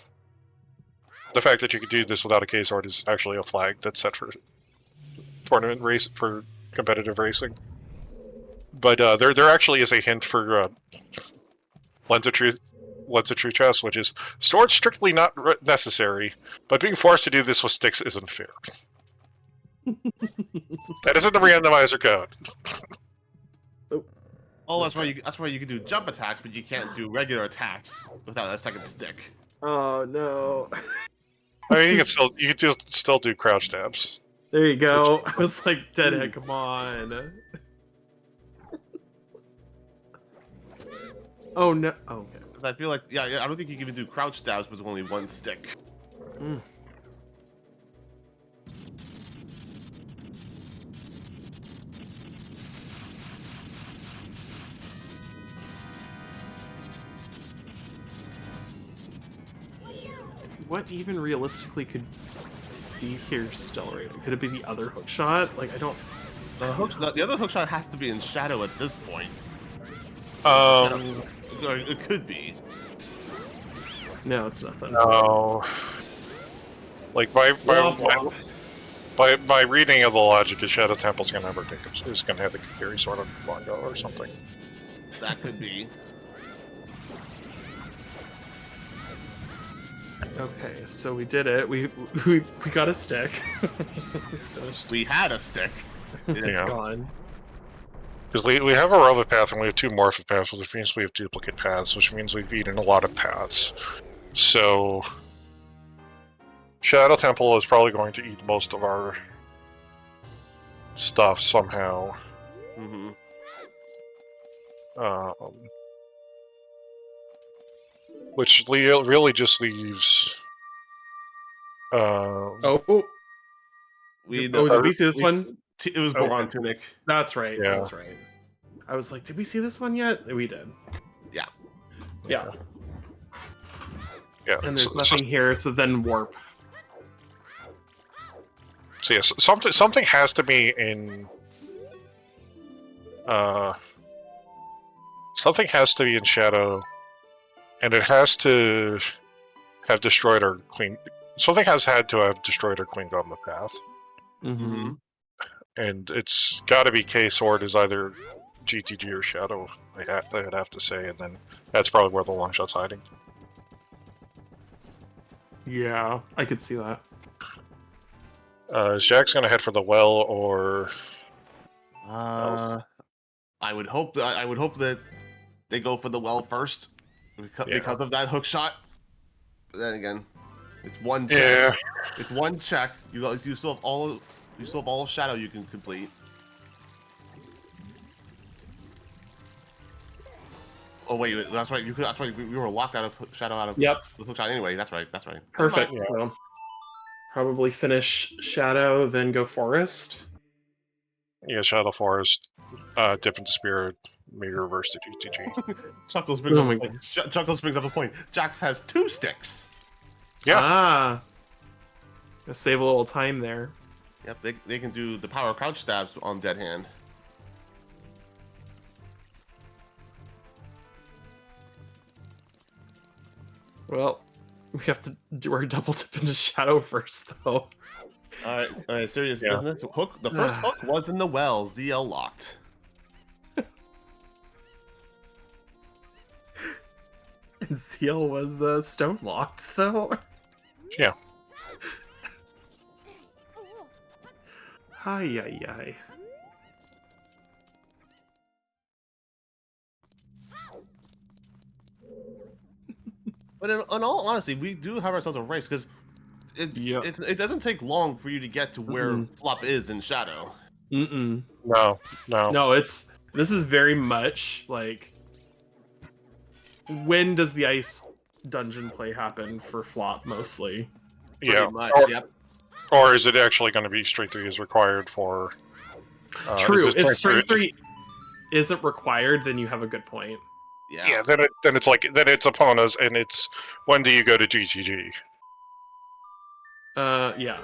the fact that you could do this without a case art is actually a flag that's set for tournament race for competitive racing. But there actually is a hint for Lens of Truth chest, which is stored strictly not necessary, but being forced to do this with sticks isn't fair. That isn't the randomizer code. Oh, that's why you can do jump attacks, but you can't do regular attacks without a second stick. Oh no. I mean, you can still do crouch stabs. There you go. I was like, Deadhead, come on. Oh no. Oh, okay. 'Cause I feel like, yeah, I don't think you can even do crouch stabs with only 1 stick. Mm. What even realistically could be here still right? Could it be the other hook shot? Like, I don't... The other hook shot has to be in shadow at this point. Or It could be. No, it's nothing. no. Like by reading of the logic, is Shadow Temple's gonna have is gonna have the Kikiri sort of longbow or something. That could be. Okay, so we did it. We got a stick. Finished. We had a stick. It's Yeah. gone. Because we have a Rova path and we have 2 Morphic paths, which means we have duplicate paths, which means we've eaten a lot of paths. So Shadow Temple is probably going to eat most of our stuff somehow. Mm-hmm. Which really just leaves. Oh, Did did we see this one? It was Okay. Boron Tunic. That's right. Yeah. That's right. I was like, did we see this one yet? We did. Yeah. Yeah. Yeah. And there's nothing here, so then warp. So yes, something has to be in. Something has to be in Shadow, and it has to have destroyed our Queen. Something has had to have destroyed our Queen Goblet path, Mm-hmm. and it's got to be K-Sword is either GTG or Shadow. I'd have to say, and then that's probably where the long shot's hiding. Yeah, I could see that. Is Jax gonna head for the well, or I would hope that they go for the well first because of that hook shot. But then again, it's one check. yeah? It's one check. You still have all of shadow you can complete. Oh wait, that's right. That's right. We were locked out of shadow out of Yep. the hook shot anyway. That's right. That's right. Perfect. Yeah. So probably finish Shadow, then go Forest. Yeah, Shadow Forest, dip into Spirit, maybe reverse to GTG. Chuckles brings Oh up my a point. Chuckles brings up a point. Jax has 2 sticks. Yeah. Ah. Gonna save a little time there. Yep, they can do the power crouch stabs on Dead Hand. Well, we have to do our double dip into Shadow first, though. All right, serious Yeah. business. Hook. The first hook was in the well. ZL locked. And Seal was stone locked, so. Yeah. Ay, ay, ay. But in all honesty, we do have ourselves a race because it doesn't take long for you to get to where Flop is in Shadow. Mm-mm. No. No, this is very much like, when does the ice dungeon play happen for Flop mostly? Yeah. Pretty much, yep. Or is it actually going to be strength 3 is required for? True. is If it strength 3 isn't required, then you have a good point. Yeah. Then it's like it's upon us, and it's when do you go to GGG? Yeah.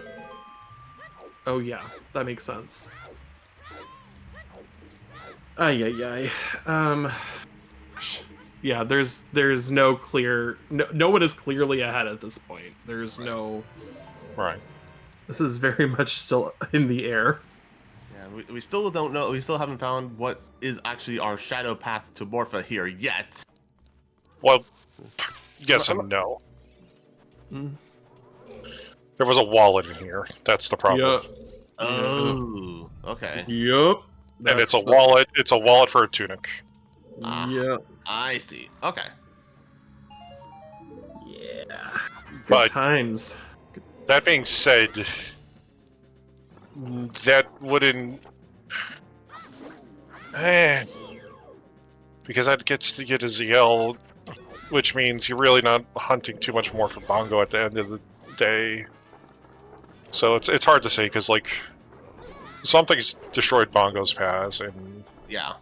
Oh yeah, that makes sense. Ay, ay, ay. Yeah, there's no clear, no one is clearly ahead at this point. There's no. Right. This is very much still in the air. Yeah, we still don't know. We still haven't found what is actually our shadow path to Morpha here yet. Well, yes and no. Mm. There was a wallet in here. That's the problem. Oh, okay. Yep. And it's a wallet. It's a wallet for a tunic. Yeah. I see. Okay. Yeah. Good But times. that being said, that wouldn't. Because that gets to get a ZL, which means you're really not hunting too much more for Bongo at the end of the day. So it's hard to say because like something's destroyed Bongo's pass and yeah.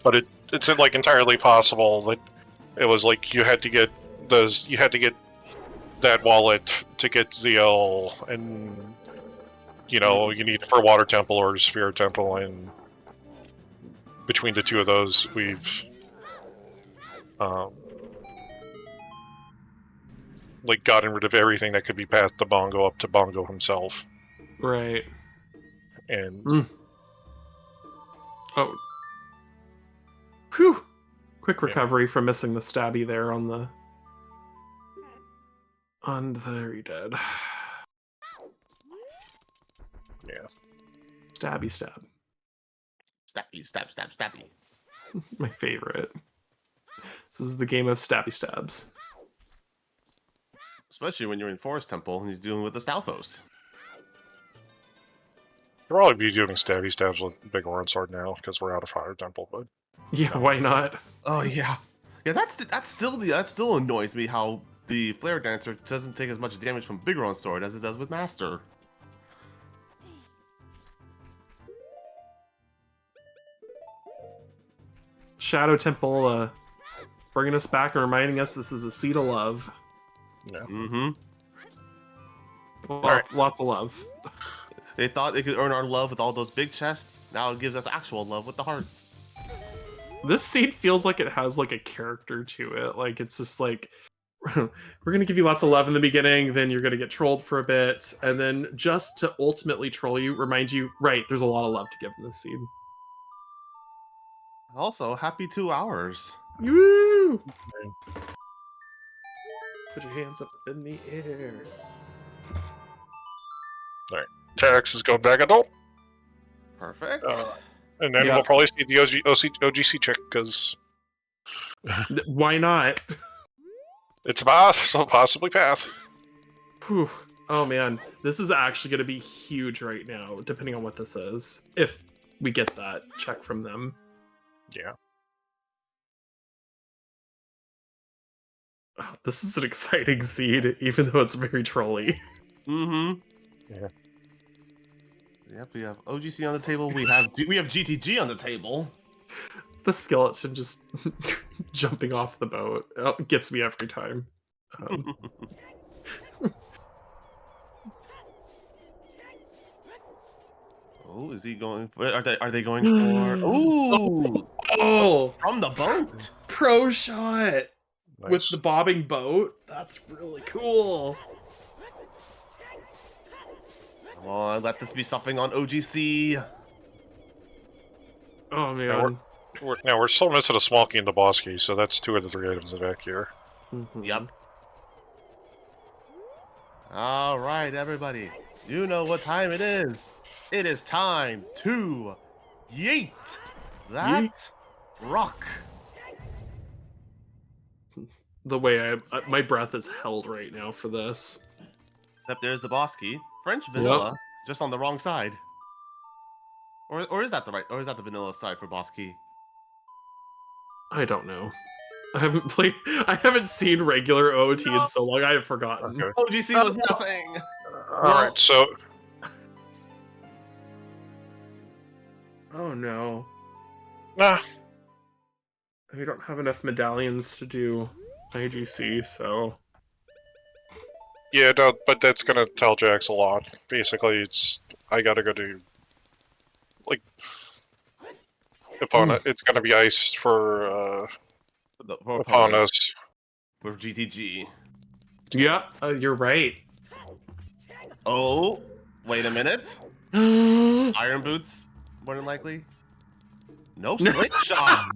But it's like entirely possible that it was like you had to get that wallet to get ZL, and you know you need it for Water Temple or Spirit Temple, and between the two of those we've like gotten rid of everything that could be passed to Bongo up to Bongo himself. Right. And oh. Whew. Quick recovery from missing the stabby there on the. There he dead. Yeah. Stabby stab. Stabby, stab, stab, stabby. My favorite. This is the game of stabby stabs. Especially when you're in Forest Temple and you're dealing with the Stalfos. You'll probably be doing stabby stabs with Big Orange Sword now because we're out of Fire Temple, but yeah, why not? Oh yeah, yeah. That still annoys me how the Flare Dancer doesn't take as much damage from Big Orange Sword as it does with Master. Shadow Temple, bringing us back and reminding us this is the Seed of Love. yeah. Mm-hmm. Lots of love. They thought they could earn our love with all those big chests. Now it gives us actual love with the hearts. This seed feels like it has like a character to it. Like it's just like we're gonna give you lots of love in the beginning, then you're gonna get trolled for a bit, and then just to ultimately troll you, remind you, right, there's a lot of love to give in this seed. Also, happy 2 hours. Woo! Put your hands up in the air. Alright. Tax is going back adult. Perfect. And then we'll probably see the OGC check because why not? It's a path, so possibly path. Whew. Oh man, this is actually going to be huge right now, depending on what this is. If we get that check from them. Yeah. Oh, this is an exciting seed, even though it's very trolly. Mm-hmm. Yeah. Yep, we have OGC on the table. We have GTG on the table. The skeleton just jumping off the boat gets me every time. Oh, is he going for? Are they going for? Ooh! Oh, From the boat. pro shot with Nice. the bobbing boat. That's really cool. Come on, let this be something on OGC. Oh Now man. we're still missing a small key and the boss key, so that's 2 of the 3 items back here. Mhm. Yep. All right, everybody. You know what time it is. It is time to yeet that rock. The way my breath is held right now for this. Except there's the boss key. French vanilla, just on the wrong side. Or is that the right? Or is that the vanilla side for boss key? I don't know. I haven't played. I haven't seen regular OOT in so long. I have forgotten. Okay. OGC was nothing. Alright, so Oh no. nah. We don't have enough medallions to do IGC, so Yeah, no, but that's gonna tell Jax a lot. Basically, it's I gotta go do like opponent. It's gonna be iced for For upon opponents, us. for GTG. yeah, you're right. Oh, wait a minute. Iron boots, more than likely. No slingshot.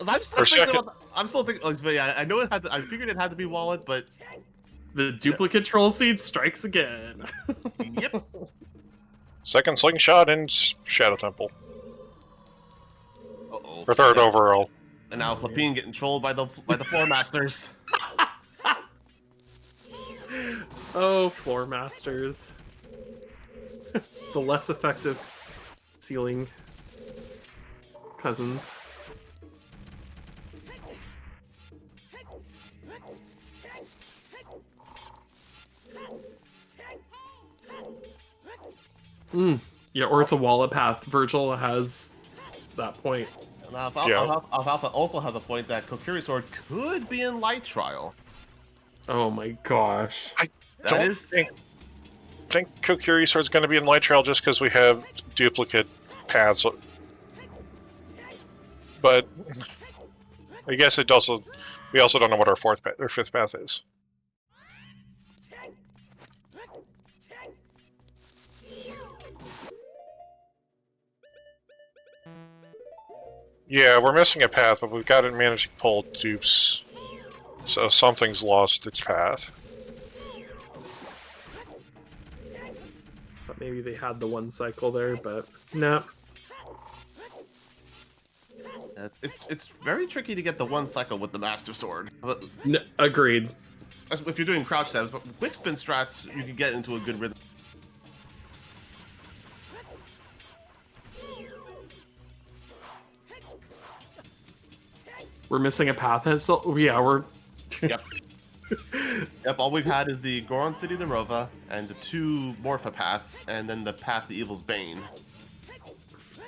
I'm still thinking about. I'm still thinking. Oh, yeah, I know it had. I figured it had to be wallet, but The duplicate troll seed strikes again. yep. Second slingshot in Shadow Temple. Uh-oh. Or third overall. And now Flopine getting trolled by the floor masters. Oh, floor masters. The less effective ceiling cousins. Yeah, or it's a wallet path. Virgil has that point. And Alfalfa also has a point that Kokiri Sword could be in light trial. Oh my gosh. That is. think Kokiri Sword's going to be in Light Trail just because we have duplicate paths. But I guess it also we also don't know what our fifth path is. Yeah, we're missing a path, but we've got it managed to pull dupes. So something's lost its path. But maybe they had the one cycle there, but no. It's very tricky to get the one cycle with the Master Sword. No, agreed. If you're doing crouch stabs, but quick spin strats, you can get into a good rhythm. We're missing a path, and so yeah, we're. Yep. Yep. All we've had is the Goron City Derova and the 2 Morpha paths, and then the path to Evil's Bane.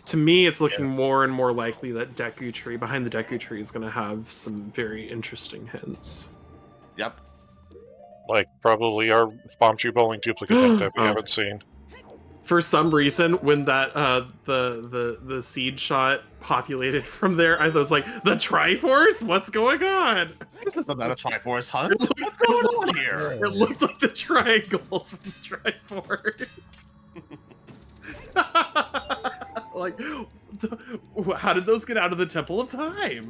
To me, it's looking more and more likely that Deku Tree, behind the Deku Tree, is going to have some very interesting hints. Yep. Like probably our Bombchu Bowling duplicate hint that we haven't seen. For some reason, when that the seed shot populated from there, I was like, the Triforce? What's going on? This is not a Triforce hunt. What's going on here? It looked like the triangles from Triforce. Like, how did those get out of the Temple of Time?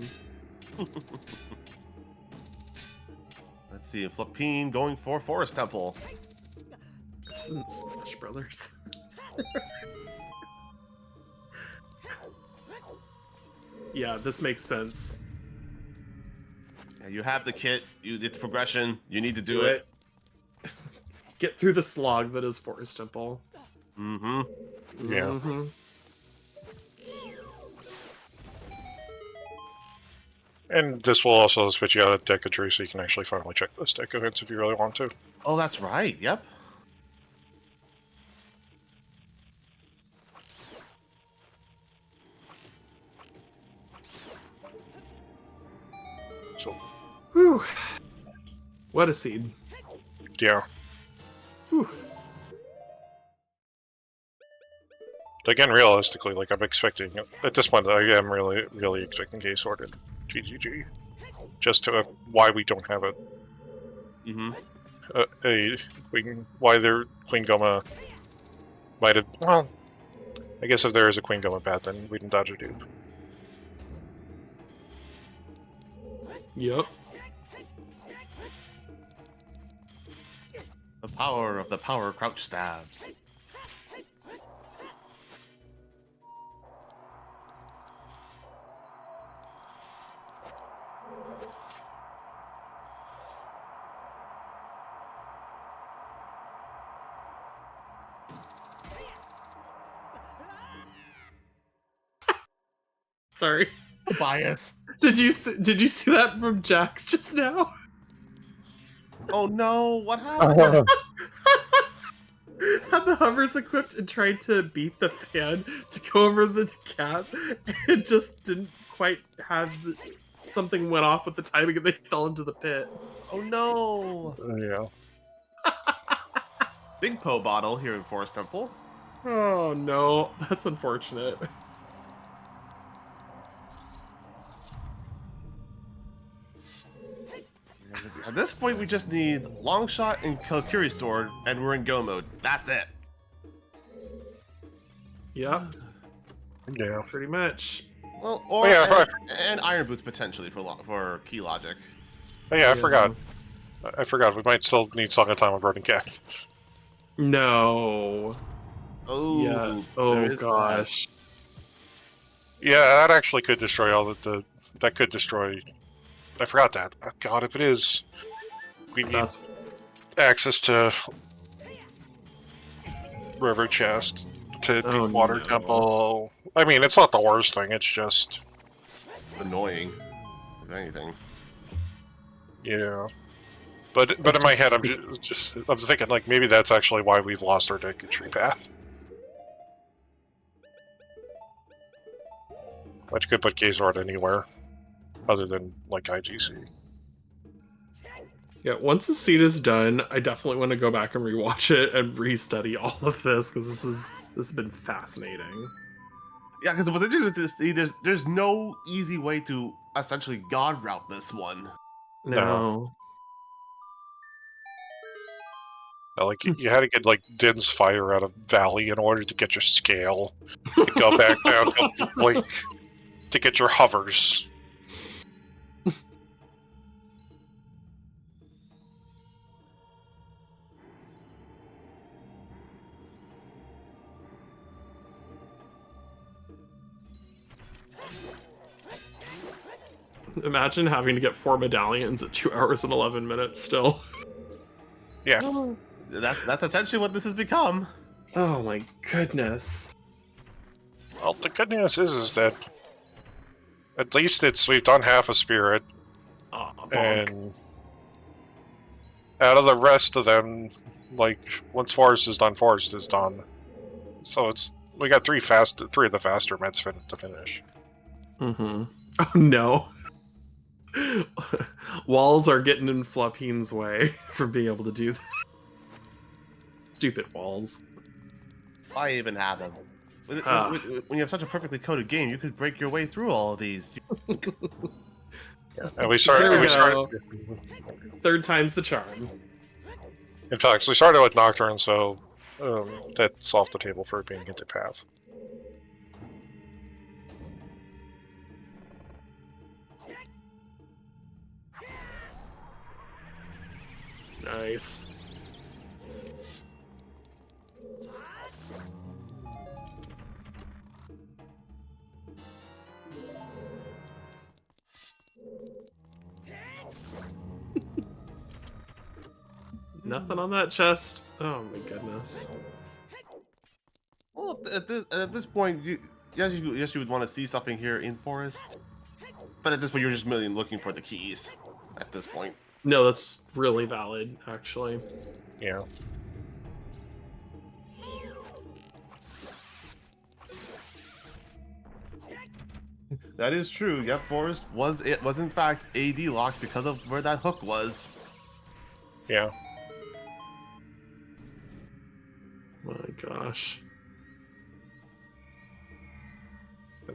Let's see, Flopine going for Forest Temple. This isn't Smash Brothers. Yeah, this makes sense. Yeah, you have the kit. It's progression. You need to do it. Get through the slog that is Forest Temple. Mm-hmm. Yeah. Mm-hmm. And this will also switch you out of Deku Tree, so you can actually finally check those Deku hints if you really want to. Oh, that's right. Yep. So, Whew. What a seed. yeah. Whew. again, realistically, like I'm expecting at this point, I am really expecting Gay Sword and GGG. Just to why we don't have it. Mm-hmm. A Queen, why their Queen Goma might have. Well, I guess if there is a Queen Goma path, then we can dodge a dupe. Yep. The power of the power crouch stabs. Sorry. Bias. Did you see that from Jax just now? Oh no! What happened? Had the hovers equipped and tried to beat the fan to go over the cap, and just didn't quite have something went off with the timing, and they fell into the pit. Oh no! Yeah. Big Po bottle here in Forest Temple. Oh no, that's unfortunate. At this point, we just need Long Shot and Kokiri Sword, and we're in go mode. That's it. Yep, Yeah. pretty much. Well, or and Iron Boots potentially for key logic. Oh, yeah, I forgot. I forgot. We might still need Song of Time with Burning Cat. No. Oh, Yeah. Oh there is gosh. Yeah, that actually could destroy all that could destroy. I forgot that. Oh, God, if it is, we need That's access to River Chest to Oh, Deep Water no. Temple. I mean, it's not the worst thing. It's just annoying, if anything. yeah. But in my head, I'm thinking like maybe that's actually why we've lost our Deku Tree path. Which could put Gazord anywhere, other than like IGC. Yeah, once the seed is done, I definitely want to go back and rewatch it and restudy all of this because this has been fascinating. Yeah, because what's interesting is to see there's no easy way to essentially god route this one. No. Like you had to get like Din's Fire out of Valley in order to get your scale, to go back down to like to get your hovers. Imagine having to get 4 medallions at 2 hours and 11 minutes still. Yeah. That's essentially what this has become. Oh my goodness. Well, the good news is that at least we've done half a spirit, Oh, and out of the rest of them, like once forest is done, forest is done. So we got three of the faster meds to finish. Mm-hmm. Oh no. Walls are getting in Flopine's way from being able to do that. Stupid walls. Why even have them? When you have such a perfectly coded game, you could break your way through all of these. And we started. Third time's the charm. In fact, we started with Nocturne, so that's off the table for being into path. Nice. Nothing on that chest. Oh my goodness. Well, at this point, yes, you would want to see something here in Forest. But at this point, you're just merely looking for the keys. At this point. No, that's really valid, actually. Yeah. That is true. Yep, Forest was in fact AD locked because of where that hook was. Yeah. My gosh.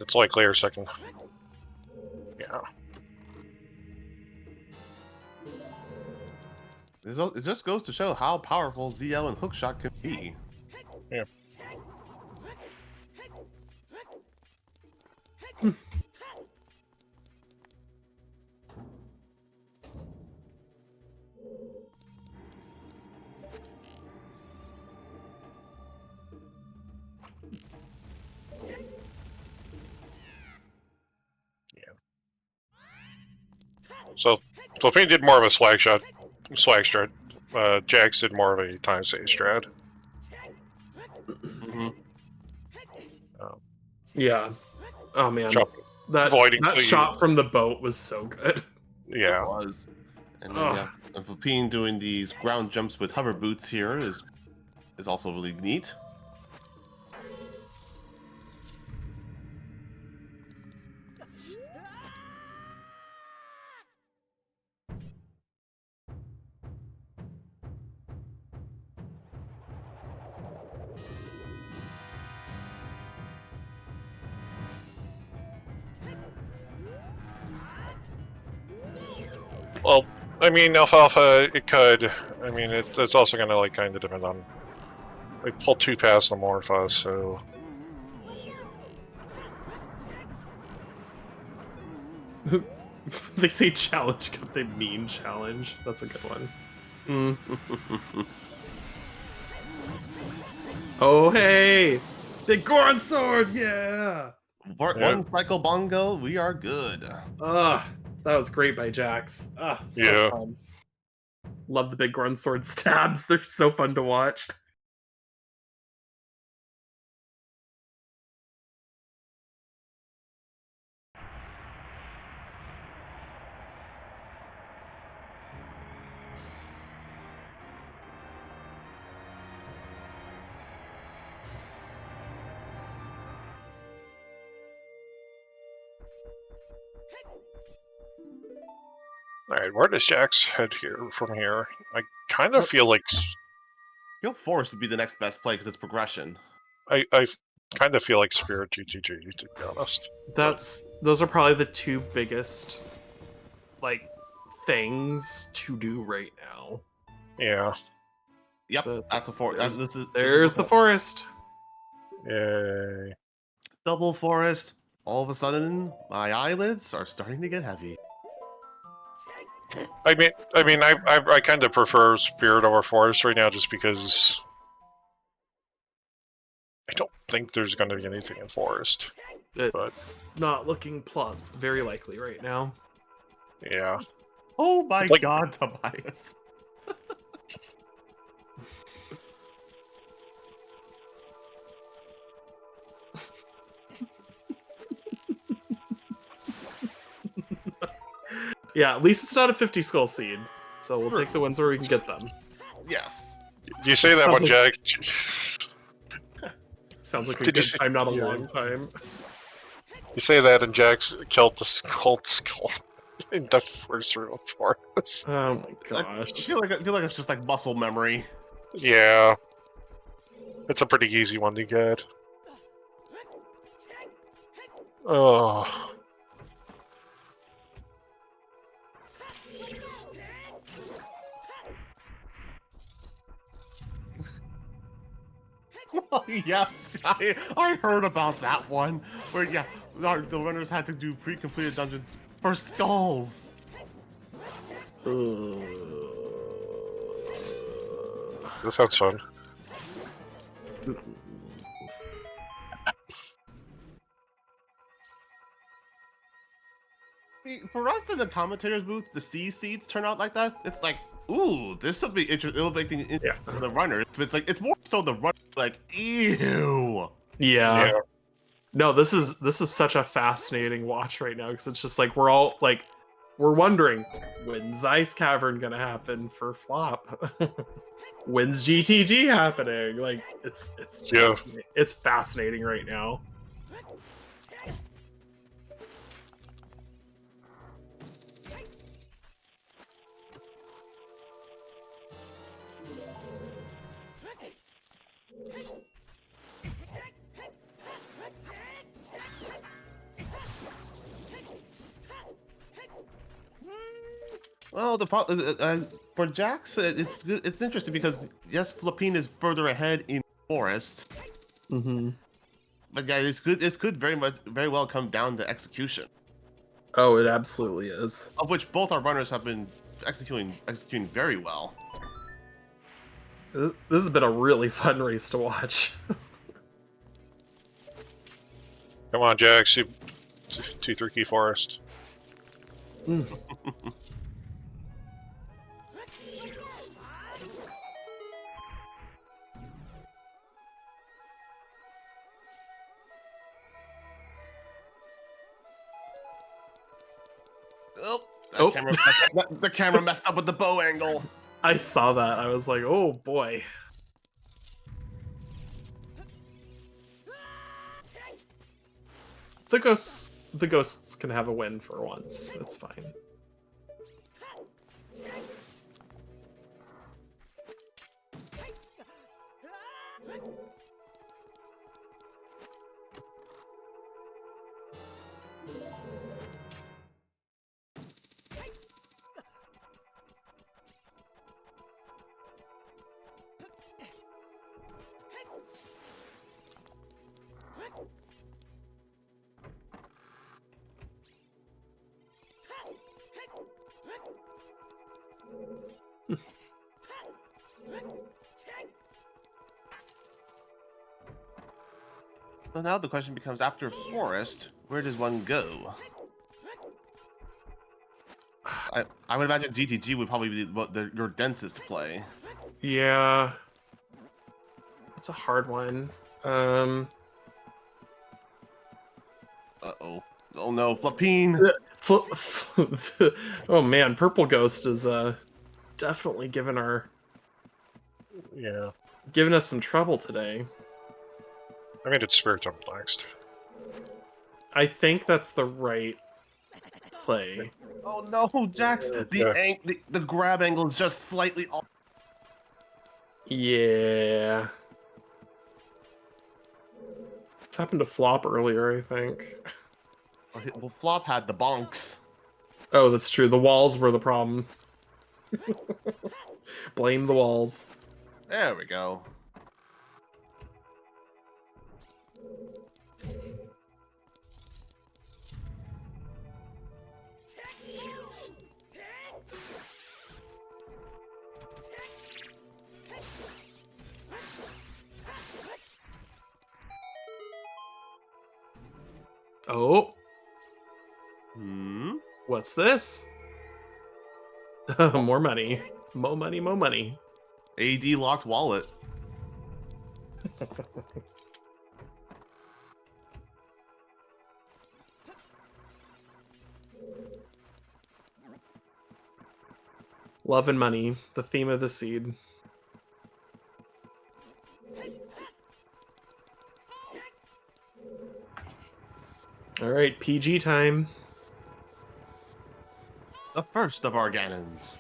It's likely our second. Yeah. It just goes to show how powerful ZL and Hookshot can be. Yeah. So Flopine did more of a swag strat. Jax did more of a time save strat. Yeah. Oh man, Jump. that Avoiding the- shot from the boat was so good. Yeah. It was. And then yeah, and Flopine doing these ground jumps with hover boots here is also really neat. Well, I mean, Alfalfa, it could. I mean, it's also going to like kind of depend on. We pull 2 past the Morpha, so. They say challenge cup, they mean challenge. That's a good one. Oh hey, big Goron sword, yeah. One cycle bongo, we are good. That was great by Jax. So fun. Love the big Goron sword stabs. They're so fun to watch. Alright, where does Jax head from here? I kind of feel like. I feel Forest would be the next best play because it's progression. I kind of feel like Spirit GTG, to be honest. Those are probably the 2 biggest like things to do right now. Yeah. Yep, that's a forest. There's the forest. Yay. Double forest. All of a sudden, my eyelids are starting to get heavy. I mean, I kind of prefer Spirit over Forest right now, just because I don't think there's going to be anything in Forest. It's not looking very likely right now. Yeah. Oh my god, Tobias. Yeah, at least it's not a 50 skull seed. So we'll take the ones where we can get them. Yes. You say that one, Jack. Sounds like a good time, not a long time. You say that, and Jax killed the skull in the first room of Forest. Oh my gosh. I feel like it's just like muscle memory. Yeah. It's a pretty easy one to get. Oh. Oh, yes, I heard about that one. Where, yeah, the runners had to do pre-completed dungeons for skulls. This sounds fun. For us in the commentator's booth, the C seats turn out like that. It's like, ooh, this will be interesting. It'll make things interesting for the runners. But it's like, it's more so the runner, like, ew. Yeah. No, this is such a fascinating watch right now because it's just like we're all like we're wondering when's the ice cavern gonna happen for Flop? When's GTG happening? Like it's fascinating right now. Well, for Jax, it's good. It's interesting because yes, Flopine is further ahead in forest, Mm-hmm. but yeah, it's good. It's good. Very well come down to execution, Oh, it absolutely is. of which both our runners have been executing very well. This has been a really fun race to watch. Come on, Jax. 2-3 key forest. Mm. Oh, Oh. the camera messed up with the bow angle. I saw that. I was like, oh boy. The ghosts can have a win for once. It's fine. Well, now the question becomes: after forest, where does one go? I would imagine GTG would probably be your densest play. Yeah. It's a hard one. Uh oh. Oh no, Flopine. Oh man, Purple Ghost is definitely giving us some trouble today. I made it Spirit Jump next. I think that's the right play. Oh no, Jax. The grab angle is just slightly off. Yeah. This happened to Flop earlier, I think. Well, Flop had the bonks. Oh, that's true. The walls were the problem. Blame the walls. There we go. Oh. Hmm. What's this? More money. Mo money, mo money. AD locked wallet. Love and money, the theme of the seed. All right, PG time. The first of our Ganons.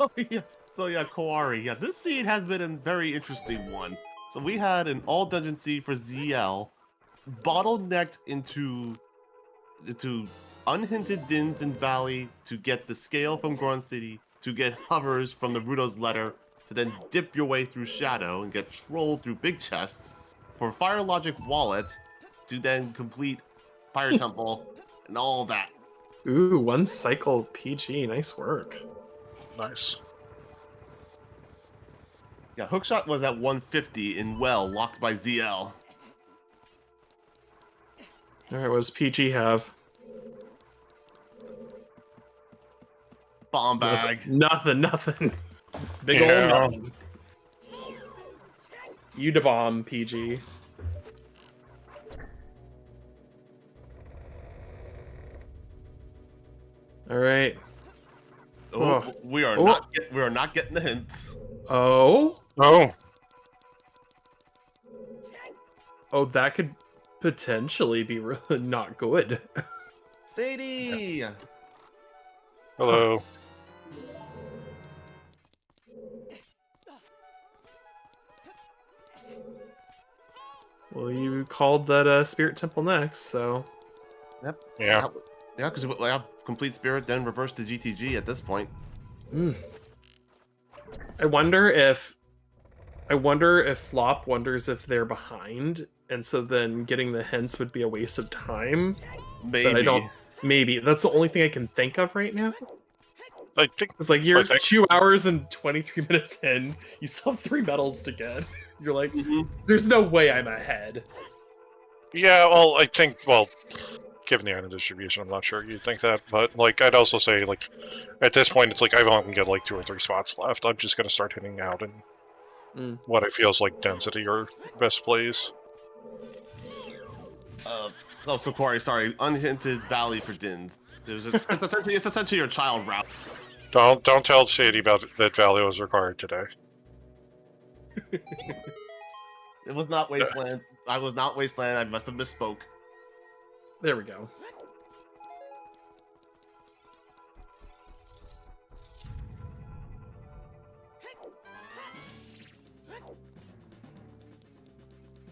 Oh yeah. So yeah, Koari. Yeah, this seed has been a very interesting one. So we had an all dungeon seed for ZL, bottlenecked into unhinted Dins in Valley to get the scale from Goron City, to get hovers from the Rudo's letter, to then dip your way through Shadow and get trolled through big chests, for Fire Logic Wallet, to then complete Fire Temple and all that. Ooh, one cycle PG. Nice work. Nice. Yeah, Hookshot was at 150 in Well, locked by ZL. All right, what does PG have? Bomb bag. Nothing. Big old nothing. You da bomb, PG. All right. Oh, Oh. we are Oh. not getting the hints. Oh. Oh. Oh, that could potentially be really not good. Sadie! Hello. Well, you called that Spirit Temple next, so... Yep. Yeah. Yeah, because we have Complete Spirit, then reverse to GTG at this point. I wonder if Flop wonders if they're behind, and so then getting the hints would be a waste of time. Maybe. But I don't. Maybe that's the only thing I can think of right now. I think It's like you're I think- 2 hours and 23 minutes in. You still have 3 medals to get. You're like, Mhm. there's no way I'm ahead. Yeah, well, I think, well, given the item distribution, I'm not sure you'd think that, but, like, I'd also say, like, at this point, it's like I've only got, like, 2 or 3 spots left. I'm just gonna start hitting out in what it feels like density or best plays. So Corey, sorry, unhinted Valley for Dins. It's essentially your child route. Don't tell Shady about that value was required today. It was not Wasteland. I was not Wasteland. I must have misspoke. There we go.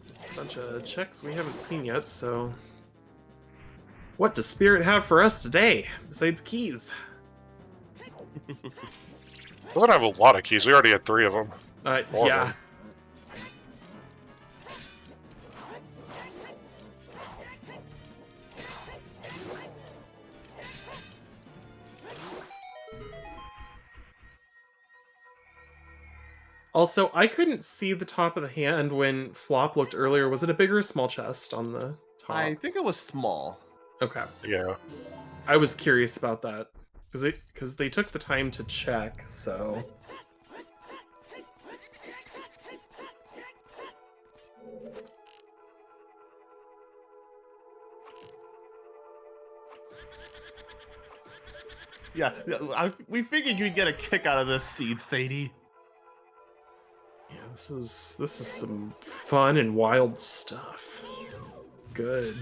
It's a bunch of checks we haven't seen yet, so... What does Spirit have for us today, besides keys? Doesn't have a lot of keys. We already had 3 of them. Yeah. Also, I couldn't see the top of the hand when Flop looked earlier. Was it a big or a small chest on the top? I think it was small. Okay. Yeah. I was curious about that. Because they took the time to check, so... Yeah, we figured you'd get a kick out of this seed, Sadie. Yeah, this is some fun and wild stuff. Good.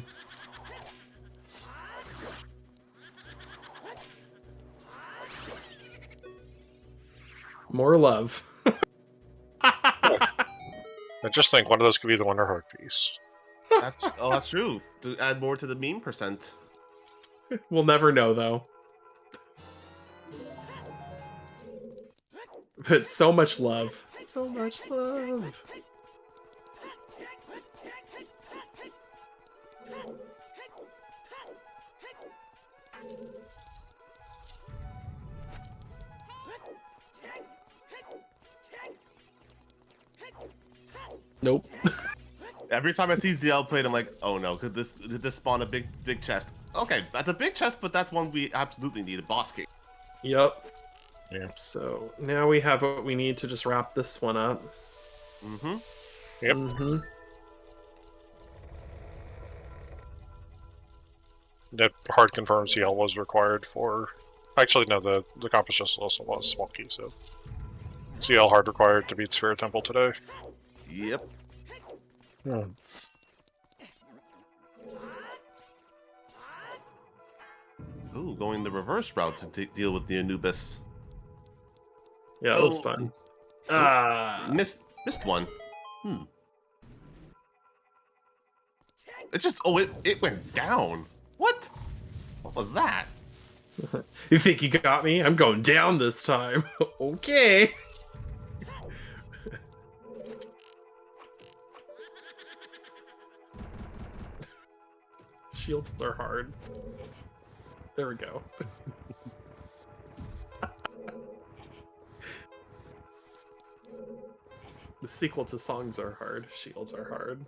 More love. I just think one of those could be the Wonder Heart piece. That's true. To add more to the meme percent. We'll never know, though. But so much love. So much love. Nope. Every time I see ZL played, I'm like, oh no, did this spawn a big chest? Okay, that's a big chest, but that's one we absolutely need, a boss cake. Yep. Yeah. So now we have what we need to just wrap this one up. Mm-hmm. Yep. Mm-hmm. That hard confirms CL was required for... Actually, no, the compass just also was small key, so... CL hard required to beat Spirit Temple today. Yep. Ooh, going the reverse route to deal with the Anubis. Yeah, that was fun. Missed one. It just it went down. What? What was that? You think you got me? I'm going down this time. Okay. Shields are hard. There we go. The sequel to Songs are hard. Shields are hard.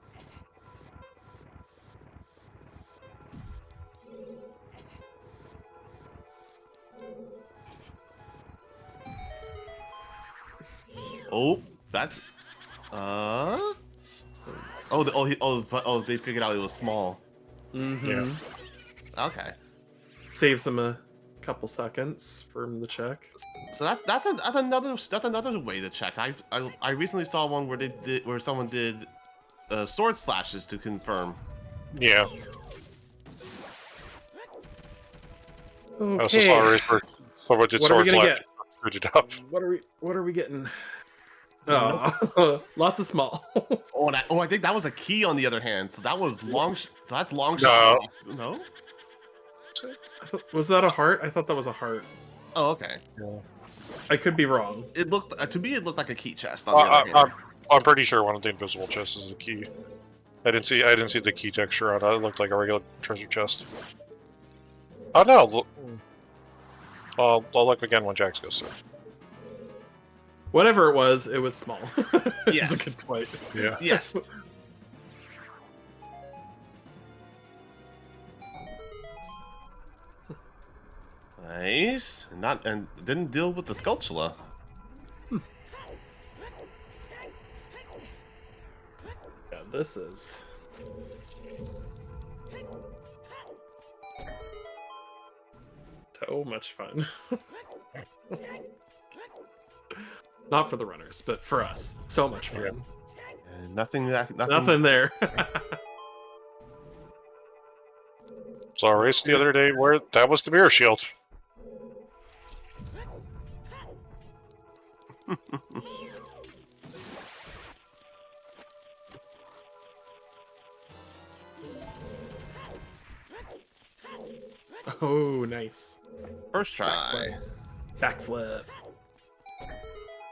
Oh, that's oh, they figured out it was small. Mm-hmm. Yeah. Okay. Saves them a couple seconds from the check. So that's another way to check. I recently saw one where someone did sword slashes to confirm. Yeah. I was so Okay. sorry for someone did What are we sword gonna slash. get? Screwed it up. What are we getting? Oh, lots of small. I think that was a key on the other hand. So that was long. So that's long No. shot. No. Was that a heart? I thought that was a heart. Oh, okay. Yeah. I could be wrong. It looked to me. It looked like a key chest on the other hand. I'm pretty sure one of the invisible chests is the key. I didn't see the key texture on it. It looked like a regular treasure chest. Oh no! Look, I'll look again when Jax goes through. Whatever it was small. Yes. That's a good point. Yeah. Yes. Nice. And didn't deal with the Sculptula. Yeah, this is. So much fun. Not for the runners, but for us. So much fun. Yeah. And nothing there. So I raced the other day where that was the mirror shield. Oh, nice. First try. Backflip.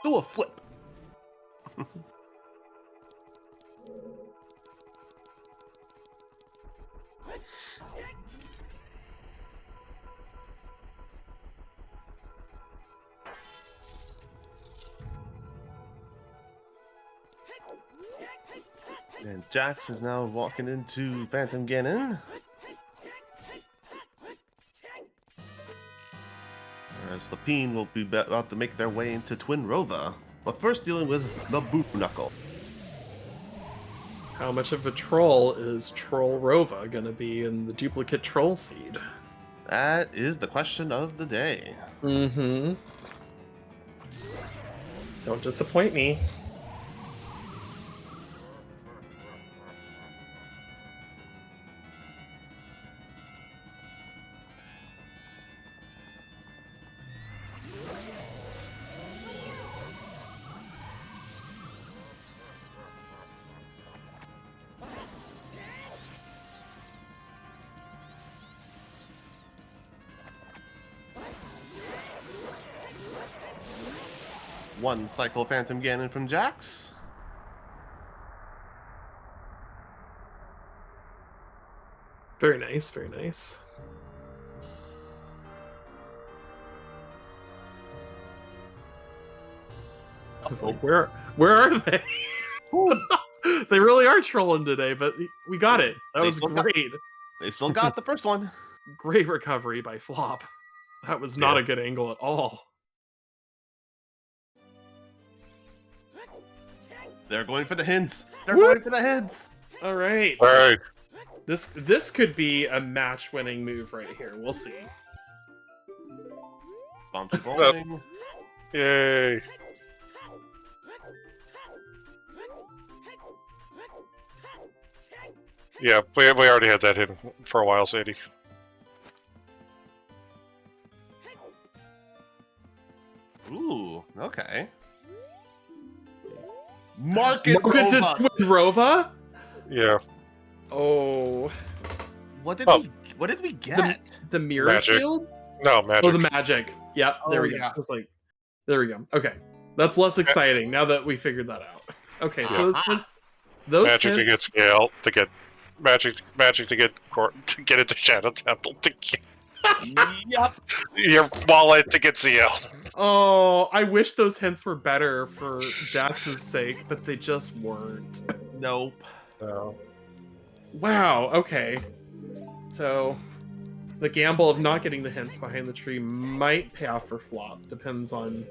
Do a flip. And Jax is now walking into Phantom Ganon. Whereas Flopine will be about to make their way into Twin Rova. But first dealing with the Boop Knuckle. How much of a troll is Troll Rova gonna be in the duplicate troll seed? That is the question of the day. Mm-hmm. Don't disappoint me. One cycle Phantom Ganon from Jax. Very nice, very nice. I was like, where are they? They really are trolling today, but we got it. That was great. They still got the first one. Great recovery by Flop. That was not a good angle at all. They're going for the hints. They're going for the hints. All right. All right. This could be a match-winning move right here. We'll see. Bouncy bowling. Yay. Yeah, we already had that hidden for a while, Sadie. Ooh, okay. Market Welcome to Rova. Twin Rova? Yeah. Oh. What did we get? The mirror Magic. shield? No, magic. Oh, the magic. Yep, there we go. Yeah. I was like, there we go. Okay. That's less exciting now that we figured that out. Okay, so those magic to get hints, scale, to get magic to get into Shadow Temple, to get Yep. your wallet to get CL. oh, I wish those hints were better for Jax's sake, but they just weren't. Nope. No. Wow, okay. So, the gamble of not getting the hints behind the tree might pay off for Flop. Depends on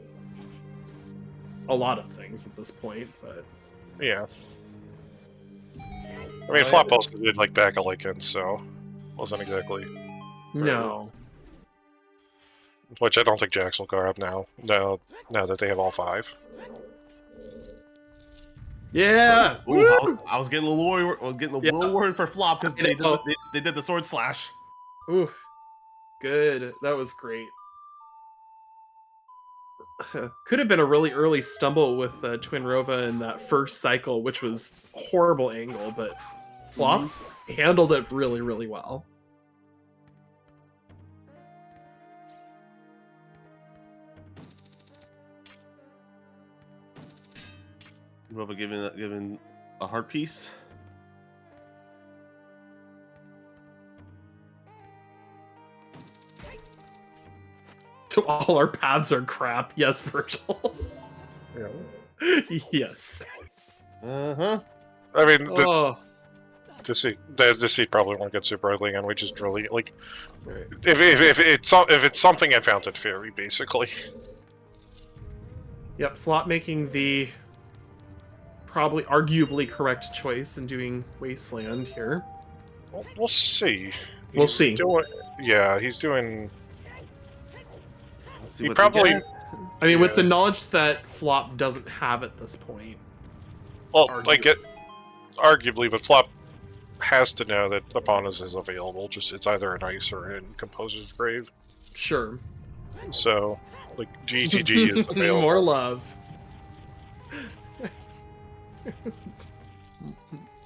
a lot of things at this point, but... Yeah. I mean, Flop also did like back a Lycan, so wasn't exactly. No. Which I don't think Jax will grab now. Now that they have all 5. Yeah. Ooh, I was getting a little worried for Flop because I know. they did the sword slash. Ooh, good. That was great. Could have been a really early stumble with Twin Rova in that first cycle, which was a horrible angle, but Flop handled it really, really well. Rova giving a heart piece. So all our paths are crap. Yes, Virgil. Yes. Uh-huh. I mean, Oh. the seed probably won't get super ugly, and we just really like Right. if it's something, I found it fairy basically. Yep, Flop making the probably arguably correct choice in doing Wasteland here. Well, we'll see. We'll see. He's doing. Let's see He what probably. they get. I mean, with Yeah. the knowledge that Flop doesn't have at this point. Well, I get arguably, but Flop has to know that the bonus is available. Just it's either in ice or in Composer's Grave. Sure. So, like GTG is available. More love.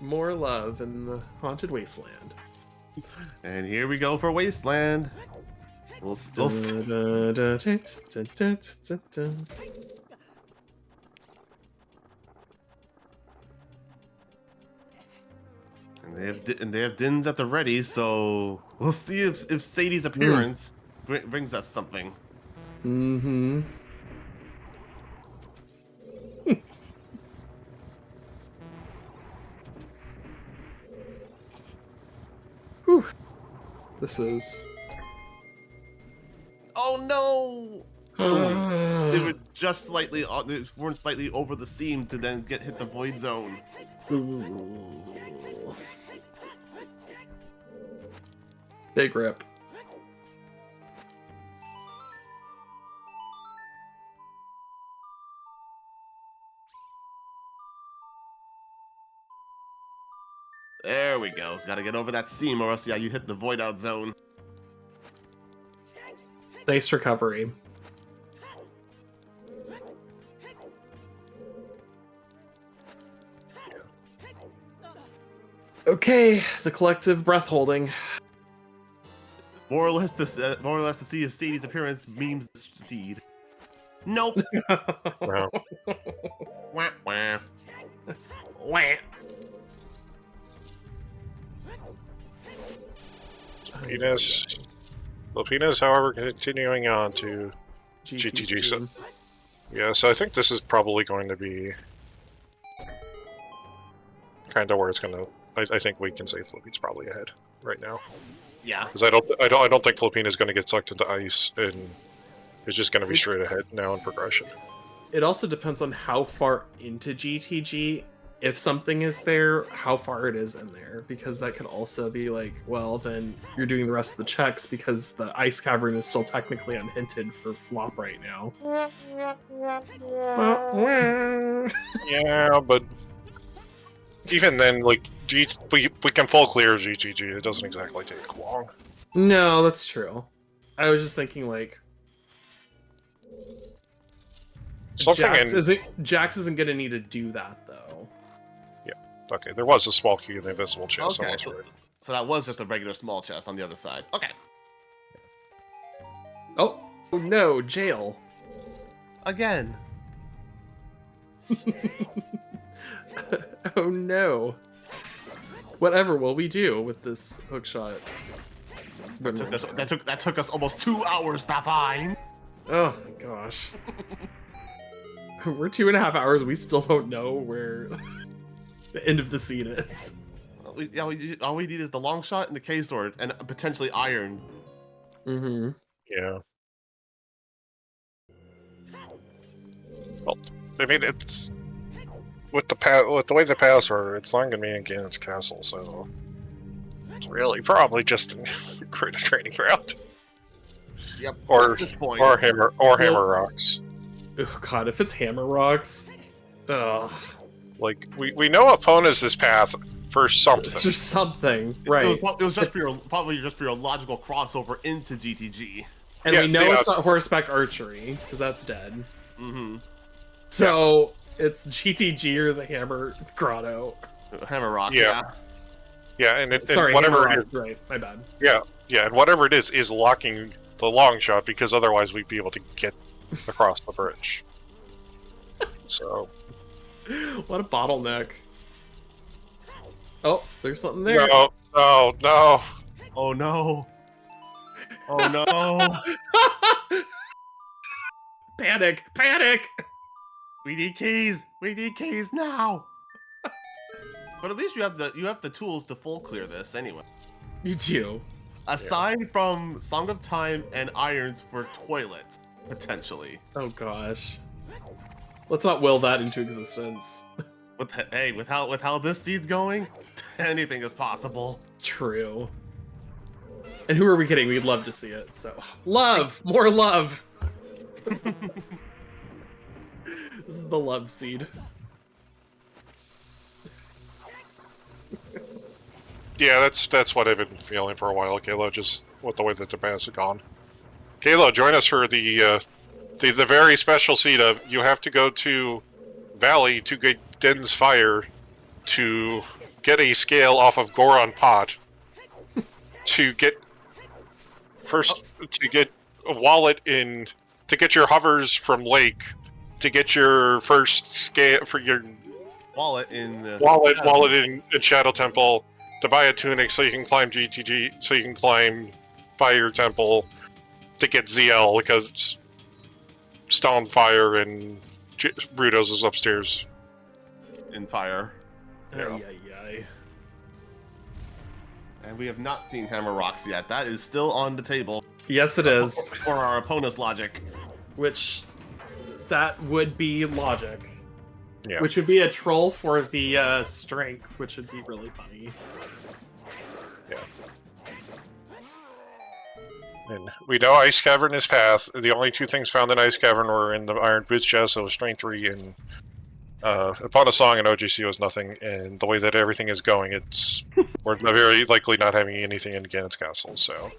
More love in the Haunted Wasteland. And here we go for Wasteland. We'll still. And they have Dins at the ready, so we'll see if Sadie's appearance brings us something. Mm-hmm. Whew. This is. Oh no! Boom. They were just slightly, they weren't slightly over the seam to then hit the void zone. Big rip. There we go. Got to get over that seam, or else you hit the void out zone. Nice recovery. Okay, the collective breath holding. More or less to see if Sadie's appearance means the seed. Nope. Wow. Wah, wah. Wah. Flopine, however, continuing on to GTG. So, yeah, so I think this is probably going to be kind of where it's going to. I think we can say Flopine's probably ahead right now. Yeah. Because I don't think Flopine is going to get sucked into ice, and it's just going to be straight ahead now in progression. It also depends on how far into GTG, if something is there, how far it is in there, because that could also be like, well, then you're doing the rest of the checks because the ice cavern is still technically unhinted for Flop right now. Yeah, but even then, like, we can full clear GTG. It doesn't exactly take long. No, that's true. I was just thinking like Jax isn't gonna need to do that though. Yeah. Okay, there was a small key in the invisible chest. Okay, so that was just a regular small chest on the other side. Okay. Oh no, jail. Again. Oh no. Whatever will we do with this hookshot? That took us almost 2 hours, Toffile. Oh my gosh. We're 2.5 hours. We still don't know where the end of the scene is. All we need is the long shot and the K sword, and potentially iron. Mm-hmm. Yeah. Well, I mean, it's with the way the paths are, it's not gonna be in Ganon's castle, so it's really probably just a training ground. Yep. Or at this point. hammer rocks. Oh god, if it's Hammer Rocks, ugh. Like, we know Epona's path for something. It's just something, right? It was just for probably just for your logical crossover into GTG. And Yeah, we know yeah. it's not horseback archery because that's dead. Mm-hmm. So it's GTG or the Hammer Grotto. Hammer Rock. Yeah. Yeah, and Sorry, whatever Hammer it is, Rock's right. My bad. yeah, and whatever it is locking the long shot, because otherwise we'd be able to get across the bridge. So What a bottleneck. Oh, there's something there. no. Oh no. Oh no. Panic! Panic! We need keys. We need keys now. But at least you have the tools to full clear this anyway. You do. Aside from Song of Time and Irons for Toilet, potentially. Oh gosh. Let's not will that into existence. With how this seed's going, anything is possible. True. And who are we kidding? We'd love to see it. So love, more love. This is the love seed. Yeah, that's what I've been feeling for a while, Kalo, just with the way that the paths have gone. Kalo, join us for the very special seed of you have to go to Valley to get Den's Fire to get a scale off of Goron Pot to get to get a wallet to get your hovers from Lake to get your first scale for your Wallet in wallet in Shadow Temple, to buy a tunic so you can climb GTG, so you can climb Fire Temple, to get ZL because Stone Fire and Brutos is upstairs. in Fire. Yeah. Ay, ay, ay. And we have not seen Hammer Rocks yet. That is still on the table. Yes, it is. For our opponent's logic. Which, that would be logic. Yeah. Which would be a troll for the strength, which would be really funny. Yeah. And we know Ice Cavern is path. The only two things found in Ice Cavern were in the Iron Boots chest, so Strength 3 and upon a song and OGC was nothing. And the way that everything is going, we're very likely not having anything in Ganon's Castle, so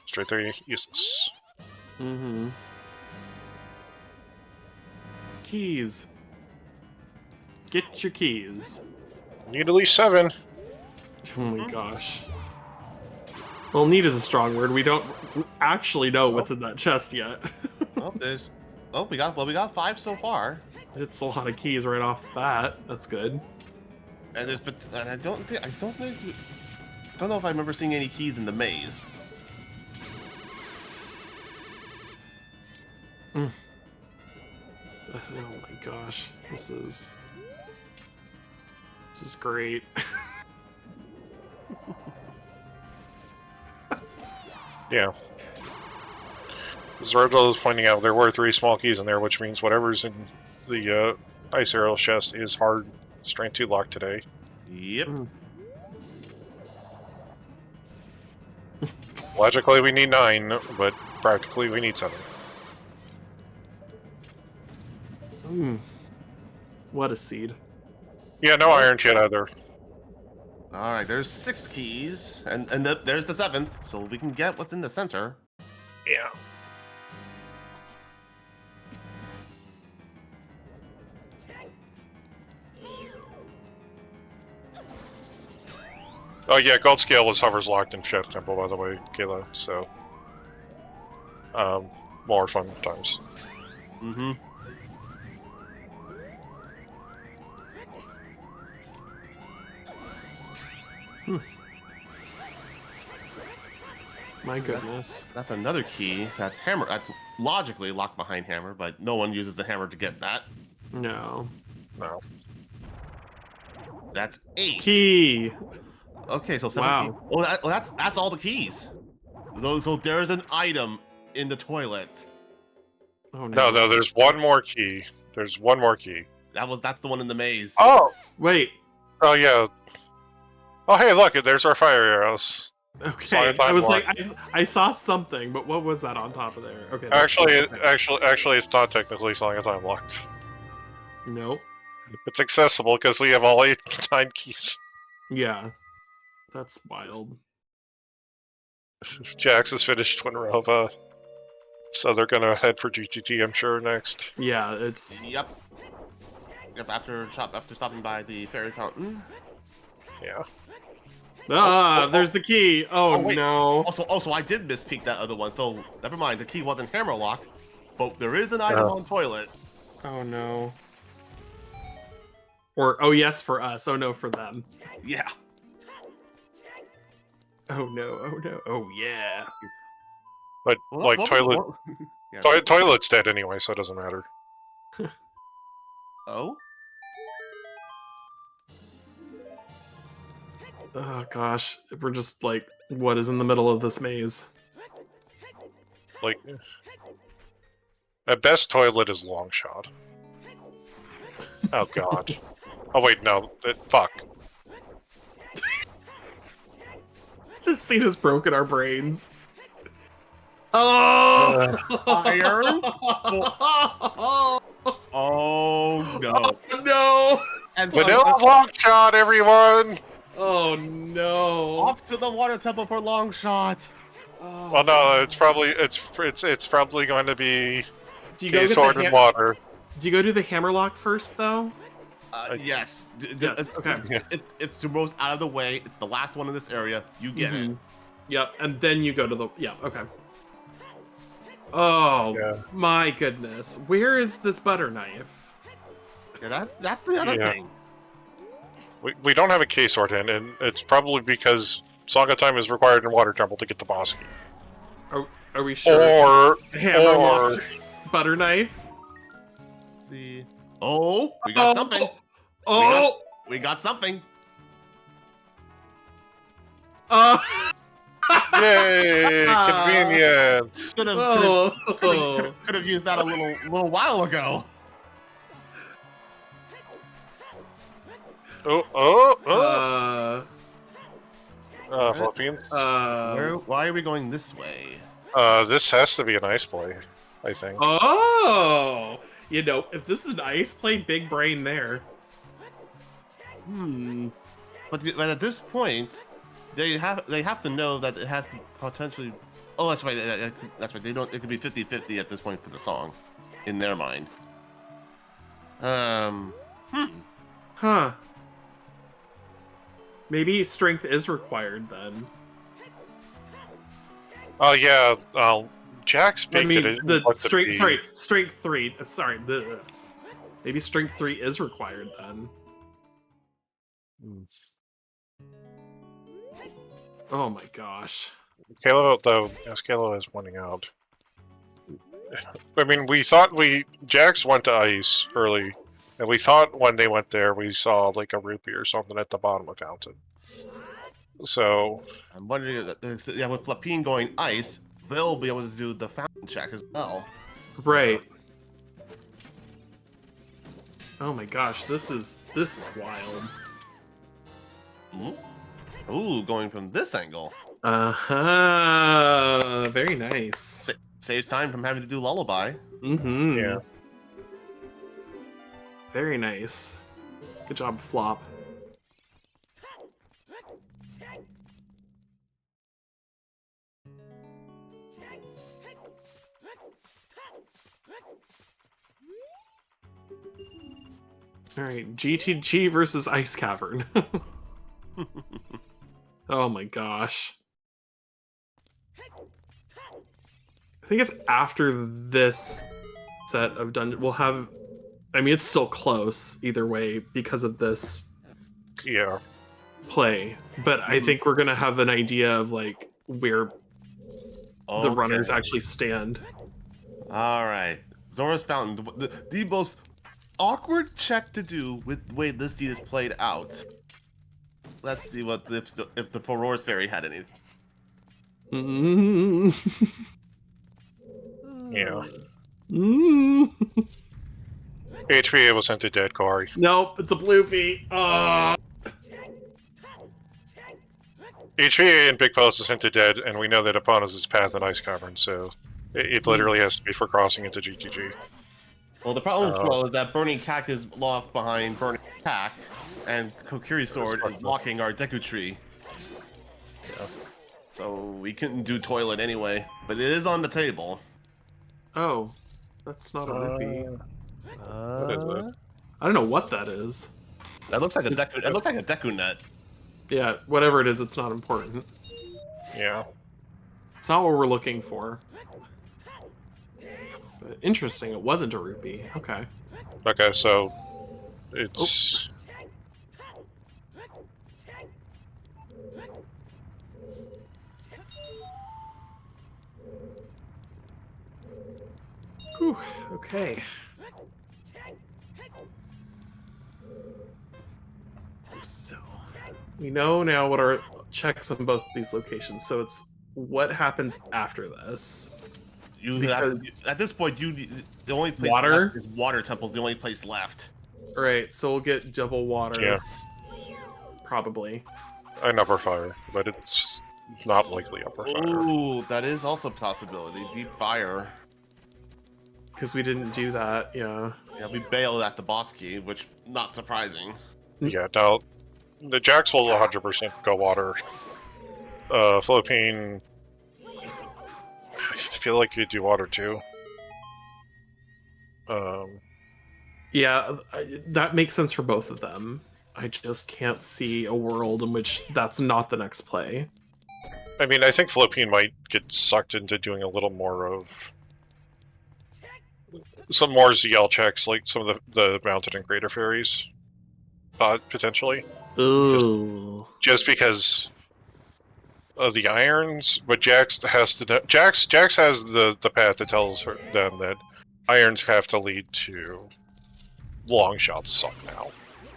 Strength 3 useless. Mm-hmm. Keys. Get your keys. Need at least 7. Oh my gosh. Well, need is a strong word. We don't actually know what's in that chest yet. We got 5 so far. It's a lot of keys right off the bat. That's good. And I don't know if I remember seeing any keys in the maze. Oh my gosh. This is great. Yeah. As Rojo was pointing out, there were 3 small keys in there, which means whatever's in the Ice Arrow chest is hard Strength 2 locked today. Yep. Logically, we need 9, but practically, we need 7. What a seed. Yeah, no iron yet either. All right, there's 6 keys, and there's the 7th, so we can get what's in the center. Yeah. Oh yeah, Gold Scale is hovers locked in Shadow Temple, by the way, Kayla, so more fun times. Mm-hmm. My goodness. That's another key. That's hammer. That's logically locked behind hammer, but no one uses the hammer to get that. No. No. That's 8. Key. Okay, so 7 Wow. keys. Oh, that's all the keys. So there's an item in the toilet. Oh No, there's one more key. There's one more key. That's the one in the maze. Oh! Wait. Oh yeah. Oh hey, look, there's our fire arrows. Okay. Sorry, I was time like, I saw something, but what was that on top of there? Okay. Actually, it's not technically Song of Time locked. Nope. It's accessible because we have all 9 keys. Yeah. That's wild. Jax has finished Twin Rova, so they're gonna head for GTT, I'm sure, next. Yeah, it's... Yep. Yep, after stopping by the fairy fountain. Yeah. There's the key! Oh, wait. no. Also, I did mispeak that other one, so never mind. The key wasn't hammer locked, but there is an item on toilet. Oh, no. Or, oh, yes, for us. Oh, no, for them. Yeah. Oh, no. Oh, no. Oh, yeah. But, like, toilet... Yeah. Toilet's dead anyway, so it doesn't matter. Oh? Oh, gosh. We're just, like, what is in the middle of this maze? Like... At best, toilet is long shot. Oh, God. Oh, wait, no. Fuck. This scene has broken our brains. Oh! Irons? Oh, no. No! And so, Vanilla long shot, everyone! Oh, no. off to the water temple for long shot. Oh. Well, no, it's probably going to be Do you go key, get sword, the and water. Do you go do the hammerlock first, though? Yes. Yes, okay. It's the most out of the way. It's the last one in this area. You get it. Yep, and then you go to the... Yeah, okay. Oh, Yeah. my goodness. Where is this butter knife? Yeah, that's the other thing. We don't have a key sword in, and it's probably because Saga time is required in Water Temple to get the boss key. Are we sure? Or Hammerlock butter knife? Let's see. Oh, we got something. Oh! We got something. Yay! Convenience. Could have used that a little while ago. Flopine. Why are we going this way? This has to be an ice play, I think. Oh! You know, if this is an ice play, big brain there. But at this point, they have to know that it has to potentially. Oh, that's right. That's right. They don't. It could be 50-50 at this point for the song, in their mind. Huh. Maybe strength is required then. Oh yeah. Jax I baked it mean, in. the strength. Sorry, strength 3. I'm sorry. Maybe strength 3 is required then. Oh my gosh. Kalo, though, as Kalo is pointing out. I mean, we thought Jax went to ice early, and we thought when they went there we saw like a rupee or something at the bottom of the fountain. So I'm wondering, yeah, with Flopine going ice, they'll be able to do the fountain check as well. Right. Oh my gosh, this is wild. Ooh, going from this angle. Very nice. Saves time from having to do lullaby. yeah. Very nice. Good job, Flop. Alright, GTG versus Ice Cavern. Oh my gosh. I think it's after this set of dungeon. We'll have... I mean, it's still close either way because of this play. But I think we're going to have an idea of, like, where the runners actually stand. Alright. Zora's Fountain. The most awkward check to do with the way this scene is played out. Let's see what if the Furor's Fairy had any. Yeah. HPA was sent to dead, Corey. Nope, it's a bloopy. HPA and Big Post is sent to dead, and we know that Epona's path in Ice Cavern, so it literally has to be for crossing into GTG. Well, the problem, Flo, is that Burning Cack is locked behind Burning Cack, and Kokiri's sword is blocking our Deku Tree. Yeah. So we couldn't do Toilet anyway, but it is on the table. Oh, that's not a rupee. What is it? I don't know what that is. That looks like a Deku. It looks like a Deku net. Yeah, whatever it is, it's not important. Yeah. It's not what we're looking for. But interesting, it wasn't a rupee. Okay. Okay, so it's. Whew, okay. So, we know now what our checks on both these locations. So it's what happens after this. At this point, the only place Water? left is Water Temple's the only place left. Right, so we'll get double water. Yeah. Probably. I never fire, but it's not likely upper fire. Ooh, that is also a possibility. Deep fire. Because we didn't do that, yeah. Yeah, we bailed at the boss key, which not surprising. Yeah, now the Jax will 100% go water. Flopine, I feel like you do water too. Yeah, that makes sense for both of them. I just can't see a world in which that's not the next play. I mean, I think Flopine might get sucked into doing a little more of some more ZL checks, like some of the Mountain and Crater Fairies, potentially. Ooh. Just because of the irons, but Jax has to. Jax has the path that tells them that irons have to lead to long shots somehow.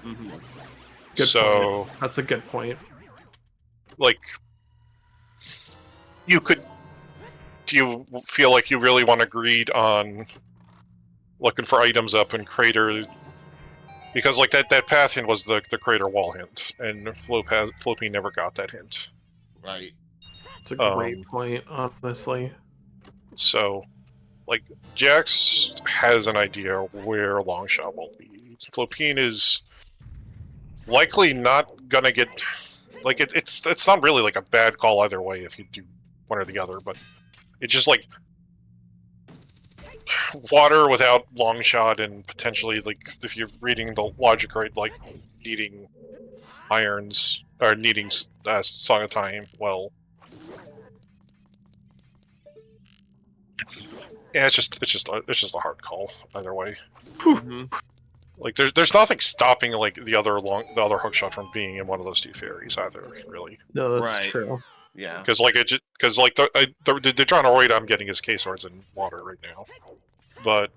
Mm-hmm. Good so point. That's a good point. Like, you could. Do you feel like you really want to greed on looking for items up in crater? Because like that path hint was the crater wall hint, and Flopine never got that hint. Right. It's a great point, honestly. So, like, Jax has an idea where Longshot will be. Flopine is likely not gonna get. Like, it's not really like a bad call either way if you do one or the other, but it's just like water without Longshot and potentially, like, if you're reading the logic right, like needing irons or needing Song of Time. Well, yeah, it's just a hard call either way. Mm-hmm. Like there's nothing stopping like the other hookshot from being in one of those two fairies either, really. No, that's Right. true. Yeah. Because like they're trying to avoid I'm getting his K swords in water right now, but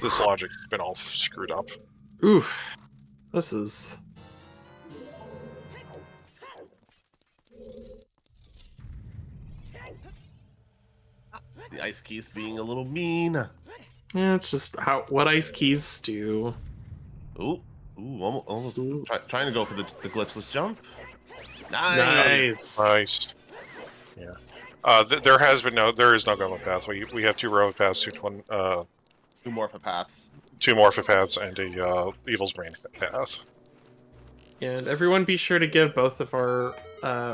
this logic's been all screwed up. Ooh, this is. The ice keys being a little mean. Yeah, it's just what ice keys do. Ooh, almost trying to go for the glitchless jump. Nice. Nice. Yeah. There is no government path. We have two road paths, two Morphopaths. two morphopaths, and a Evil's Brain path. And everyone be sure to give both of our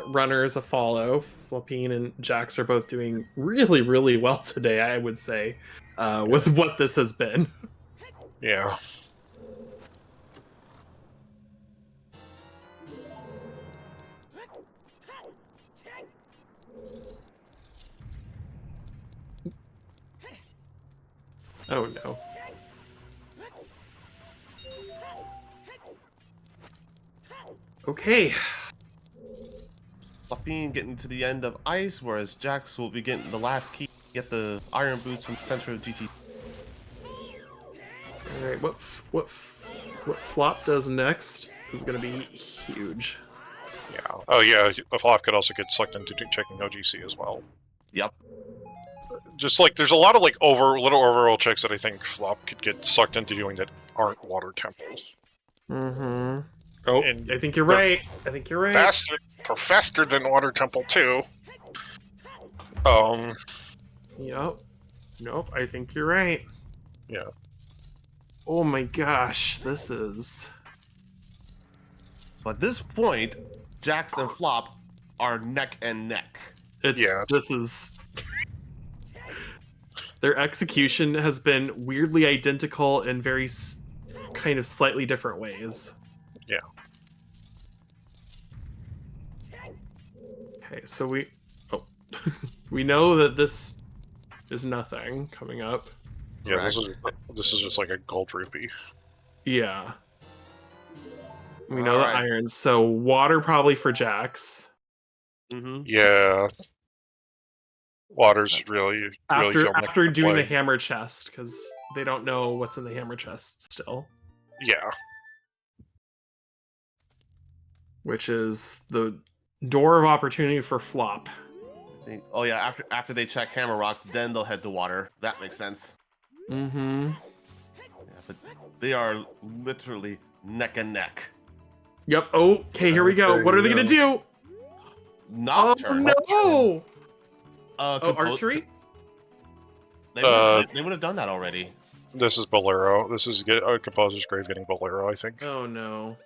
runners a follow. Flopine and Jax are both doing really, really well today, I would say, with what this has been. Yeah. Oh no. Okay. Flopine getting to the end of ice, whereas Jax will be getting the last key, get the iron boots from the center of GT. All right. What Flop does next is going to be huge. Yeah. Oh yeah. A Flop could also get sucked into checking OGC as well. Yep. Just like there's a lot of like little overall checks that I think Flop could get sucked into doing that aren't water temples. Mm-hmm. Oh, And I think you're right. I think you're right. Faster than water temple too. Yep. Nope, I think you're right. Yeah. Oh my gosh, this is... So at this point, Jax and Flop are neck and neck. This is... Their execution has been weirdly identical in very kind of slightly different ways. Yeah. Okay, so we... Oh. We know that this is nothing coming up. Yeah, Correct. this is just like a gold rupee. Yeah. We know the Alright. irons, so water probably for Jax. Mm-hmm. Yeah. Water's really After feel like after the doing the play. hammer chest, because they don't know what's in the hammer chest still. Yeah. Which is the door of opportunity for Flop. Oh yeah, after they check hammer rocks, then they'll head to water. That makes sense. Mm-hmm. Yeah, but they are literally neck and neck. Yep. Oh, okay, here we go. There What are you they gonna do? Nocturne. Oh no! Compose- Archery? They Uh, would have done that already. This is Bolero. This is Composer's Grave getting Bolero, I think. Oh no.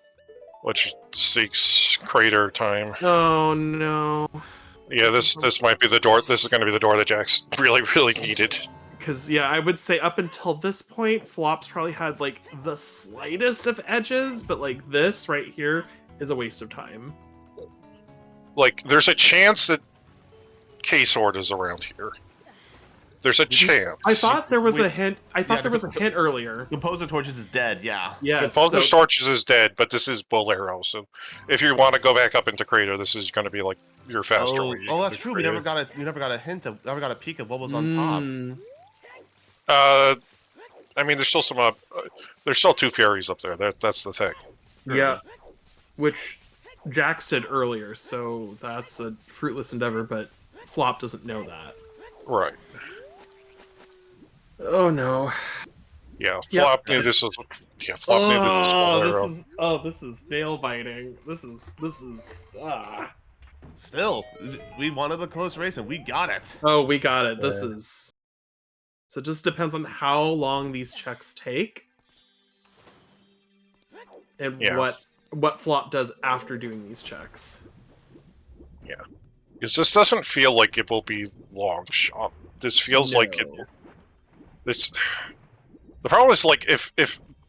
Which seeks crater time. Oh no. Yeah, this might be the door. This is going to be the door that Jax really needed. Because, yeah, I would say up until this point, Flop's probably had, like, the slightest of edges, but, like, this right here is a waste of time. Like, there's a chance that K-Sword is around here. There's a chance. I thought there was Wait. a hint. I thought there was a hint earlier. Composer Torches is dead. Yeah. Yes. Composer so- Torches is dead, but this is Bolero. So, if you want to go back up into crater, this is going to be like your faster way. Oh, that's to true. We crater. never got a hint of, never got a peek of what was on top. Mm, I mean, there's still some. There's still two fairies up there. That's the thing. yeah. Which Jax did earlier, so that's a fruitless endeavor, but Flop doesn't know that. Right. Oh no. Yeah. Yep. Flop knew this was. Yeah. Flop knew this was Bolero. This is nail biting. This is Still, we wanted a close race and we got it. Oh, we got it. This Yeah. is... So it just depends on how long these checks take. And Yeah. what Flop does after doing these checks. Because this doesn't feel like it will be long shot. This feels like it. No. This. The problem is like if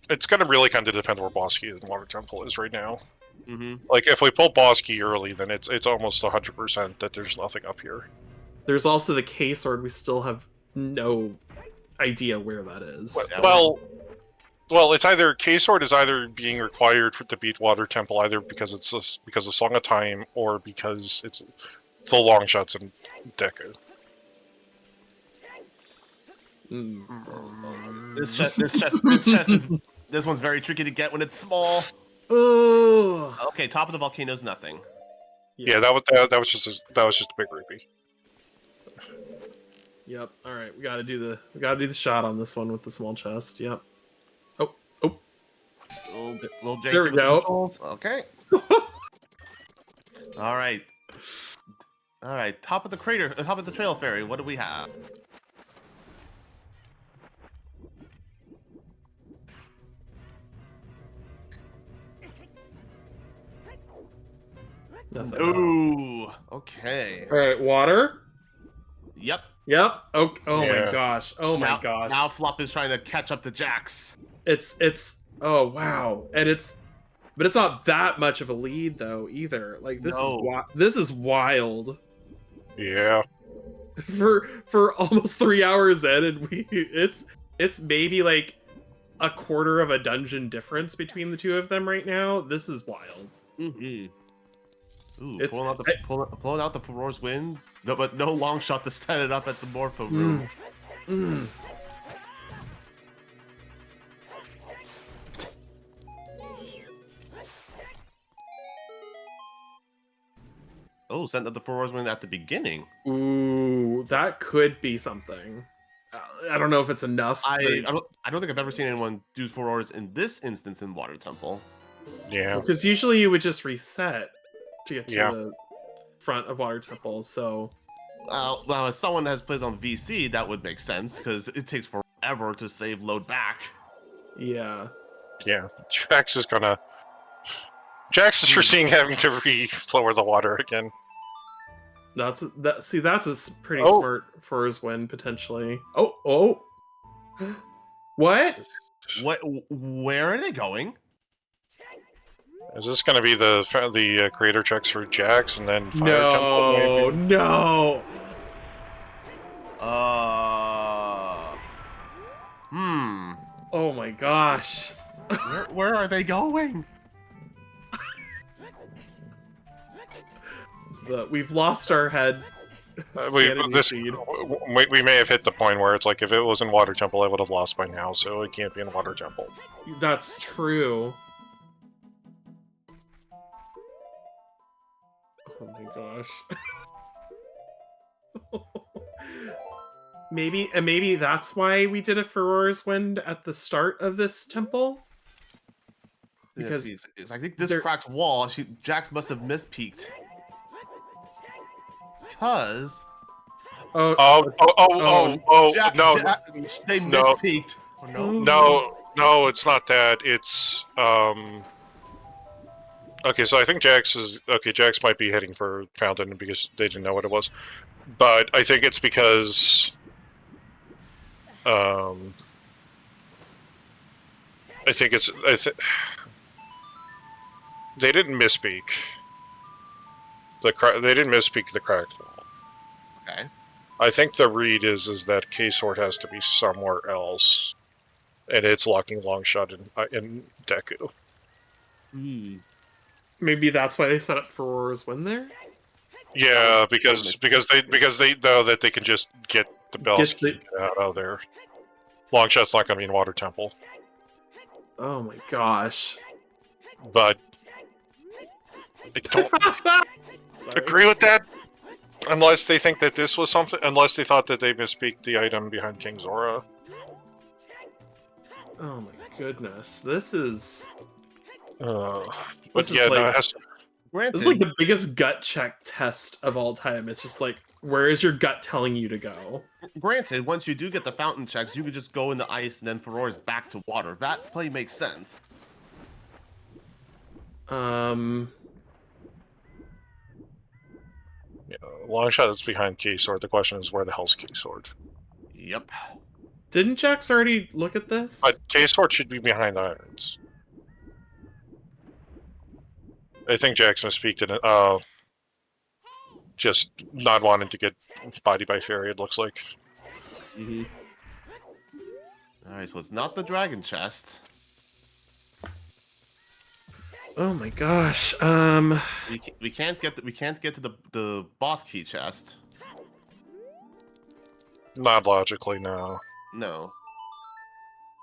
it's gonna really kind of depend where Bosky and Water Temple is right now. Mm-hmm. Like if we pull Bosky early, then it's almost 100% that there's nothing up here. There's also the K-Sword. We still have no idea where that is. Well, Well, it's either K-Sword is either being required to beat Water Temple either because because of Song of Time or because it's the long shots in Deku. This one's very tricky to get when it's small. Oh. Okay, top of the volcano is nothing. Yeah, that was just a big rupee. Yep. All right, we gotta do the shot on this one with the small chest. Yep. Oh. Little Jake There we with the go. controls. Okay. All right. Top of the crater, top of the trail fairy. What do we have? Nothing. Ooh. Okay. All right, water. Yep. Yep. Oh my Yeah. gosh. Oh my now, gosh. Now Flop is trying to catch up to Jax. It's oh wow. And it's not that much of a lead though either. Like this No. this is wild. Yeah. For almost 3 hours in, and it's maybe like a quarter of a dungeon difference between the two of them right now. This is wild. Mm-hmm. Ooh, It's- pulling out the Furor's Wind, no, but no long shot to set it up at the Morpho room. Mm. Oh, sent up the Furor's Wind at the beginning. Ooh, that could be something. I don't know if it's enough. I don't think I've ever seen anyone do Furor's in this instance in Water Temple. Yeah. Because usually you would just reset to get to Yeah. the front of Water Temple. So Well, as someone that has plays on VC, that would make sense because it takes forever to save load back. Yeah. Yeah, Jax is foreseeing having to re-flower the water again. That's a pretty Oh. smart for his win potentially. Oh. What? What? Where are they going? Is this going to be the creator checks for Jax and then Fire Temple? No, Maybe? no. Hmm. Oh my gosh. Where are they going? We've lost our head. We Sanity seed. may have hit the point where it's like, if it was in Water Temple, I would have lost by now, so it can't be in Water Temple. That's true. Oh my gosh. Maybe that's why we did a Furor's Wind at the start of this temple. Because I think this cracked wall. Jax must have mispeaked. Because No. They mispeaked. Oh, no. No, it's not that. It's okay, so I think Jax might be heading for Fountain because they didn't know what it was. But I think it's because they didn't misspeak. They didn't misspeak the cracked wall. Okay. I think the read is that K-Sword has to be somewhere else, and it's locking Longshot in Deku. maybe that's why they set up Furor's Wind there. Yeah, because they know that they can just get the bells out of there. Longshot's not going to be in Water Temple. Oh my gosh. But I don't agree with that. Unless they think that this was something, unless they thought that they misspeaked the item behind King Zora. Oh my goodness. This is But this yeah, is like, no, it has to, this is like the biggest gut check test of all time. It's just like, where is your gut telling you to go? Granted, once you do get the fountain checks, you could just go in the ice and then Furor's back to water. That play makes sense. yeah, Longshot is behind K-Sword. The question is, where the hell's K-Sword? Yep. Didn't Jax already look at this? But K-Sword should be behind the irons. I think Jax misspeaked it. Just not wanting to get bodied by Fairy, it looks like. Alright, so it's not the dragon chest. Oh my gosh. We can't get to the boss key chest. Not logically, no. No.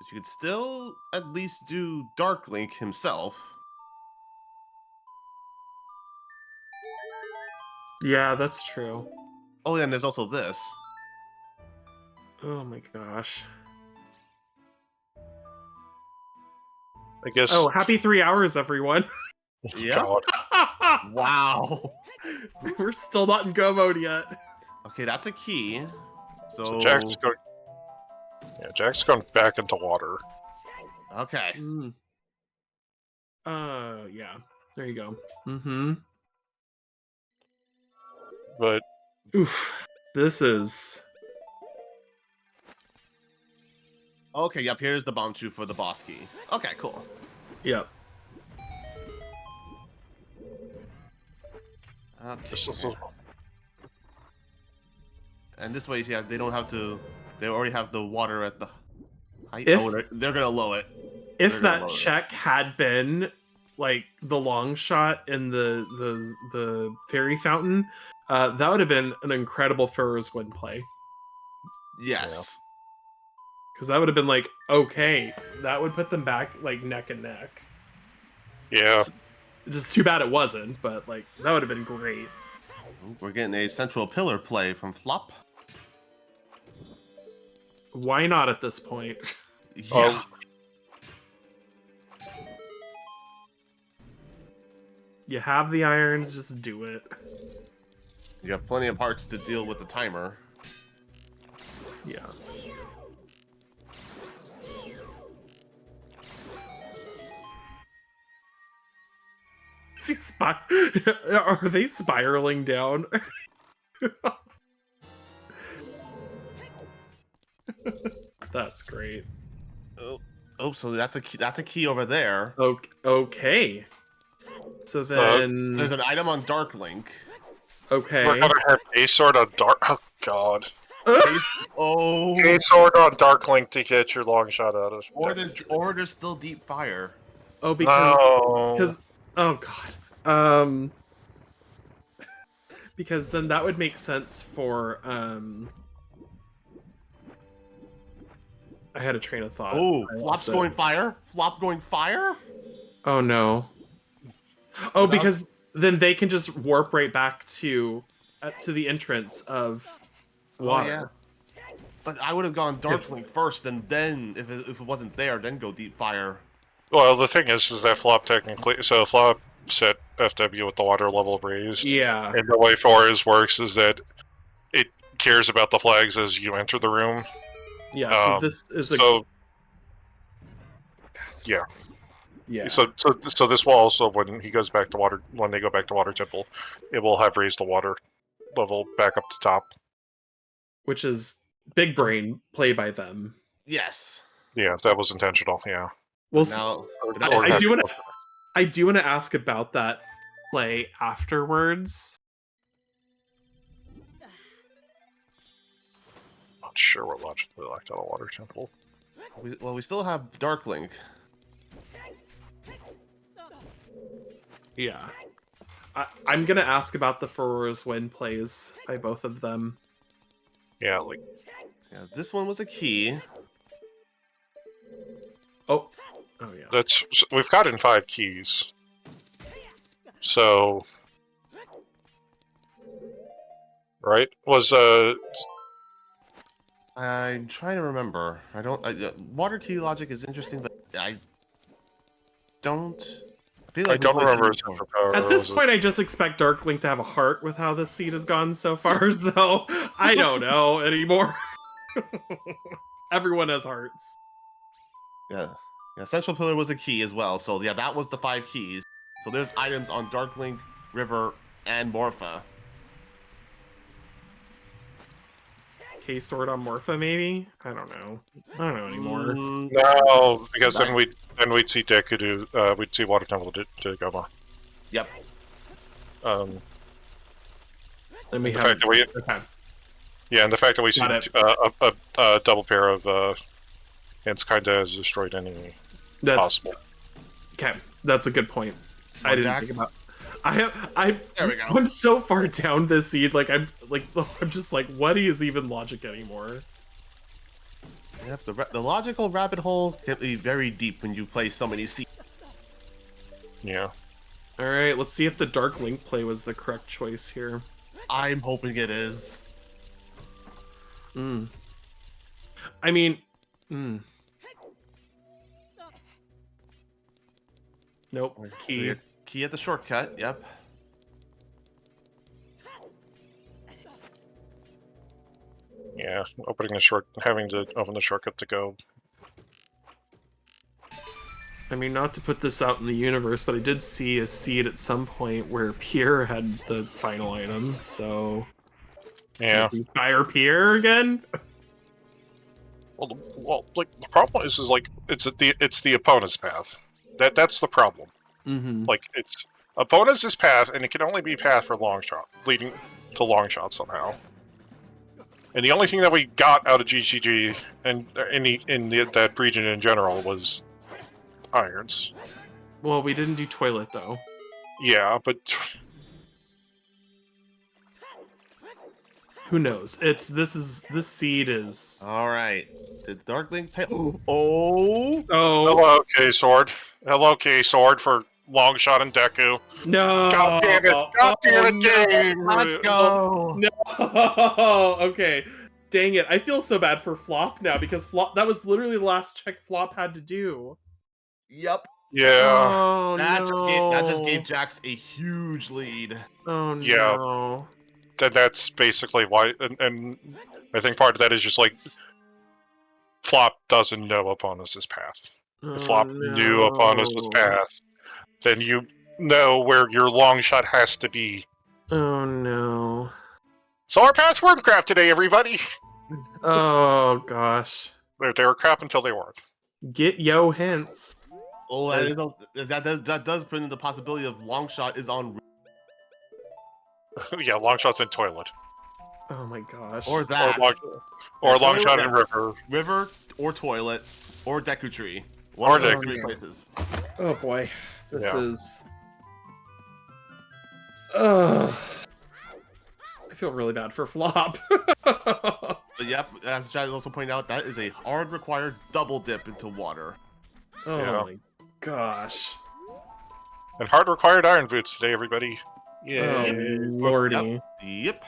But you could still at least do Dark Link himself. Yeah, that's true. Oh, yeah, and there's also this. Oh my gosh. I guess. Oh, happy 3 hours, everyone. Yeah. Wow. We're still not in go mode yet. Okay, that's a key. So Jack's going. Yeah, Jack's going back into water. Okay. Yeah. There you go. Mm-hmm. But Oof. This is... Okay, yep, here's the Bombchu for the boss key. Okay, cool. Yep. Okay. And this way, yeah, they don't have to. They already have the water at the height. They're gonna low it. If that check had been like the long shot in the fairy fountain, that would have been an incredible Furor's Wind play. Yes. Because that would have been like, okay, that would put them back like neck and neck. Yeah. Just too bad it wasn't, but like that would have been great. We're getting a central pillar play from Flop. Why not at this point? Yeah. You have the irons, just do it. You have plenty of parts to deal with the timer. Yeah. Are they spiraling down? That's great. Oh, so that's a key. That's a key over there. Okay. So So, then, There's an item on Dark Link. okay. We're gonna have a sword on dark. Oh god. Oh. A sword on Dark Link to get your long shot out of. Or there's still deep fire. Oh, because No. oh god. Because then that would make sense for I had a train of thought. Oh, I Flop's lost it. going fire. Flop going fire. Oh no. Oh, Without- because then they can just warp right back to the entrance of water. Oh, yeah. But I would have gone Dark Link first, and then if it wasn't there, then go deep fire. Well, the thing is that Flop technically. So Flop set FW with the water level raised. Yeah. And the way Forest works is that it cares about the flags as you enter the room. Yeah. So this is a So yeah. So this will also, when he goes back to water, when they go back to Water Temple, it will have raised the water level back up to top. Which is big brain play by them. Yes. Yeah, that was intentional. Yeah. Well, Now, I do want to ask about that play afterwards. Not sure what logically locked out a Water Temple. we still have Dark Link. Yeah. I'm gonna ask about the Furor's Wind plays by both of them. Yeah, like Yeah, this one was a key. Oh yeah. we've gotten 5 keys. So, right? I'm trying to remember. Water key logic is interesting, but I don't. Feel I like don't we've played remember some his before. superpower. At this point, I just expect Darklink to have a heart with how this seed has gone so far, so I don't know anymore. Everyone has hearts. Yeah. Central Pillar was a key as well. So yeah, that was the 5 keys. So there's items on Dark Link, River, and Morpha. K sword on Morpha, maybe? I don't know anymore. No, because then we'd see Deku do we'd see Water Temple to Goma. Yep. And we the have fact that we okay. Yeah, and the fact that we see Got it. a double pair of hints kind of has destroyed any possible. Okay, that's a good point. I didn't think about. There we go. I'm so far down this seed. Like I'm just like, what is even logic anymore? Yep. The logical rabbit hole can be very deep when you play so many seeds. Yeah. All right, let's see if the Dark Link play was the correct choice here. I'm hoping it is. I mean, nope. Key. So key at the shortcut. Yep. Yeah, having to open the shortcut to go. I mean, not to put this out in the universe, but I did see a seed at some point where Pierre had the final item, so... Yeah. Fire Pierre again? Well, like the problem is like it's the opponent's path. That's the problem. Mm-hmm. Like it's opponent's path, and it can only be path for long shot, leading to long shot somehow. And the only thing that we got out of GGG and that region in general was irons. Well, we didn't do toilet though. Yeah, but who knows? This seed is. All right. The Dark Link pay. Oh. Hello, K Sword. Hello, K Sword for long shot and Deku. No. God damn it! God damn it, game! Let's go. No. Okay. Dang it! I feel so bad for Flop now because Flop. That was literally the last check Flop had to do. Yep. Yeah. Oh, That no. just gave Jax a huge lead. Oh no. Yeah. that's basically why, and I think part of that is just like Flop doesn't know Eponus's path. If Flop knew Eponus's path, then you know where your long shot has to be. Oh no. So our paths weren't crap today, everybody. Oh gosh. They were crap until they weren't. Get yo hints. Oh, that does bring in the possibility of long shot is on Yeah, long shots in toilet. Oh my gosh. or that Or long toilet, shot in river. or toilet or Deku Tree. Or One of those Deku three Tree. places. Oh boy. This Yeah. is. Ugh. I feel really bad for Flop. But yep, as Chad also pointed out, that is a hard required double dip into water. Oh Yeah. my gosh. And hard required iron boots today, everybody. Oh Yeah. lordy. Yep.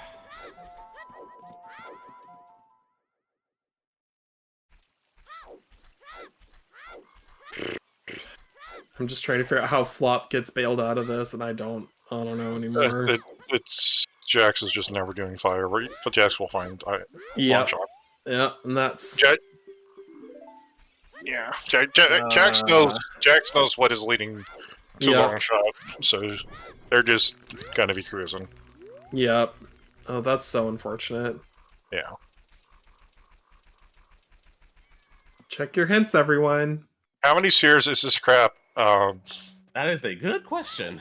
I'm just trying to figure out how Flop gets bailed out of this, and I don't know anymore. It's Jax is just never doing fire, but Jax will find long Yeah, shot. yeah, and that's Yeah, Jax knows what is leading to Yeah. long shot, so they're just gonna be cruising. Yep. Oh, that's so unfortunate. Yeah. Check your hints, everyone. How many spheres is this crap? That is a good question.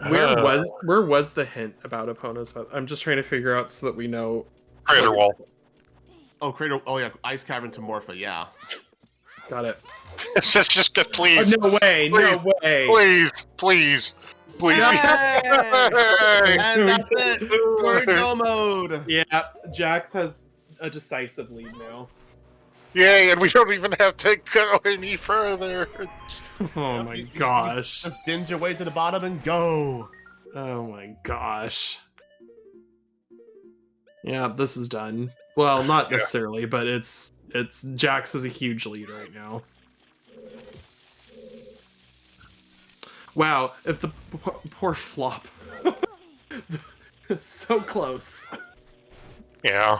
Where was the hint about Epona's? I'm just trying to figure out so that we know. Crater wall. Oh, crater. Oh yeah, ice cavern to Morpha. Yeah. Got it. just please. Oh, no way! Please. No way! Please. Yay! Yay! And that's it. We're in go mode. Yeah, Jax has a decisive lead now. Yay, and we don't even have to go any further. Oh my gosh. Just dinge your way to the bottom and go. Oh my gosh. Yeah, this is done. Well, not necessarily, but it's Jax is a huge lead right now. Wow, if the poor Flop. So close. Yeah.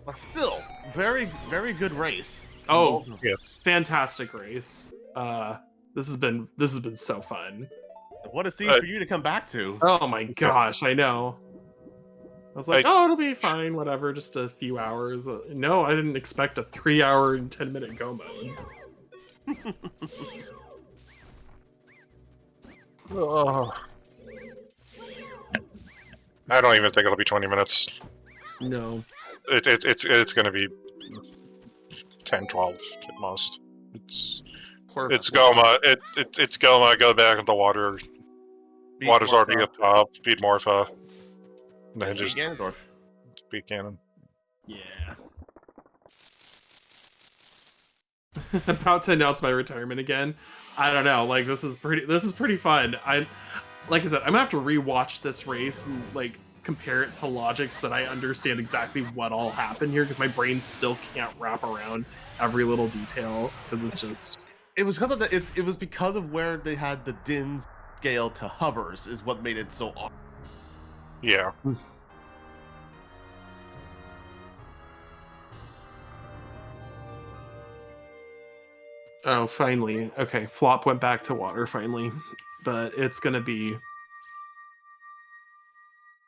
But still, very, very good race. Oh, Yeah. fantastic race. This has been so fun. What a scene for you to come back to. Oh my gosh, I know. I was like, oh, it'll be fine, whatever, just a few hours. No, I didn't expect a 3-hour and 10-minute go mode. Oh. I don't even think it'll be 20 minutes. No. It's gonna be 10, 12 at most. It's Goma. It's Goma. Go back in the water. Beat Water's Morpha. already up top. Beat Morpha. And then Beat just Ganondorf. beat Ganon. Yeah. About to announce my retirement again. I don't know. Like this is pretty fun. Like I said, I'm gonna have to rewatch this race and like compare it to logic so that I understand exactly what all happened here because my brain still can't wrap around every little detail because it's just. It was because of it was because of where they had the Din scale to hovers is what made it so awesome. Yeah. Oh, finally. Okay, Flop went back to water finally, but it's gonna be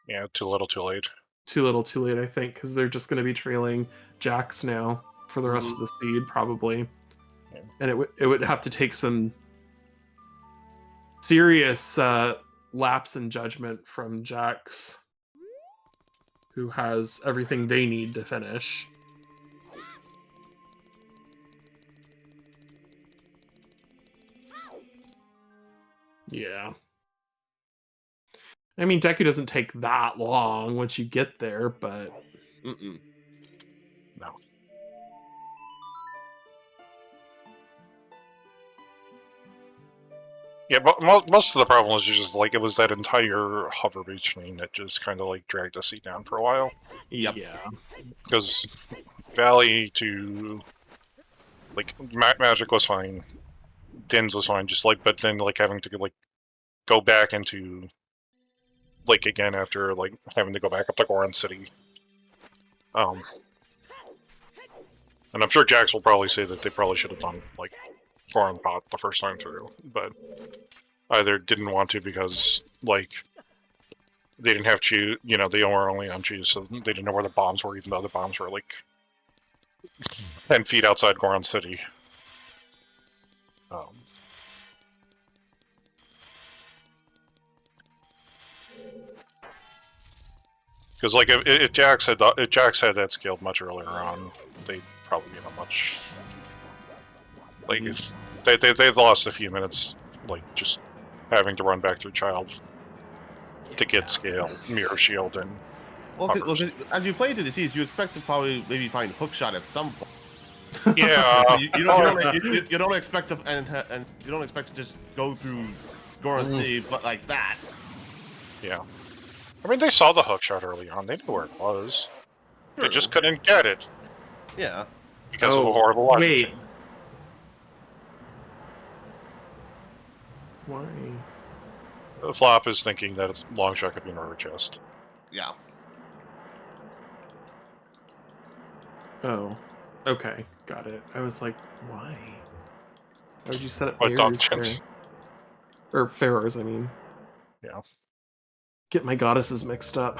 Yeah. Too little, too late. too little, too late. I think because they're just gonna be trailing Jax now for the rest of the seed probably, Yeah. and it would have to take some serious lapse in judgment from Jax, who has everything they need to finish. Yeah. I mean, Deku doesn't take that long once you get there, but... Mm-mm. No. Yeah, but most of the problem was just like it was that entire hover chain that just kind of like dragged the seat down for a while. Yep. Yeah. Because Valley to like Magic was fine, Din's was fine, just like but then like having to like go back into like again after like having to go back up to Goron City. And I'm sure Jax will probably say that they probably should have done like Goron Pot the first time through, but either didn't want to because like they didn't have choose, you know, they were only on choose, so they didn't know where the bombs were, even though the bombs were like 10 feet outside Goron City. Because like if Jax had that scaled much earlier on, they'd probably be in a much like if they've lost a few minutes, like just having to run back through Child to get scale, Mirror Shield, and Well, as you play into the seas, you expect to probably maybe find Hookshot at some point. yeah. You don't expect to and you don't expect to just go through Goron City, but like that. Yeah. I mean, they saw the hookshot early on. They knew where it was. True. They just couldn't get it. Yeah. Because of a horrible logic wait. change. Why? Flop is thinking that it's long shot could be an river chest. Yeah. Oh. Okay. Got it. I was like, why? Why would you set up But mirrors Dog there? Or pharaohs, I mean. Yeah. Get my goddesses mixed up.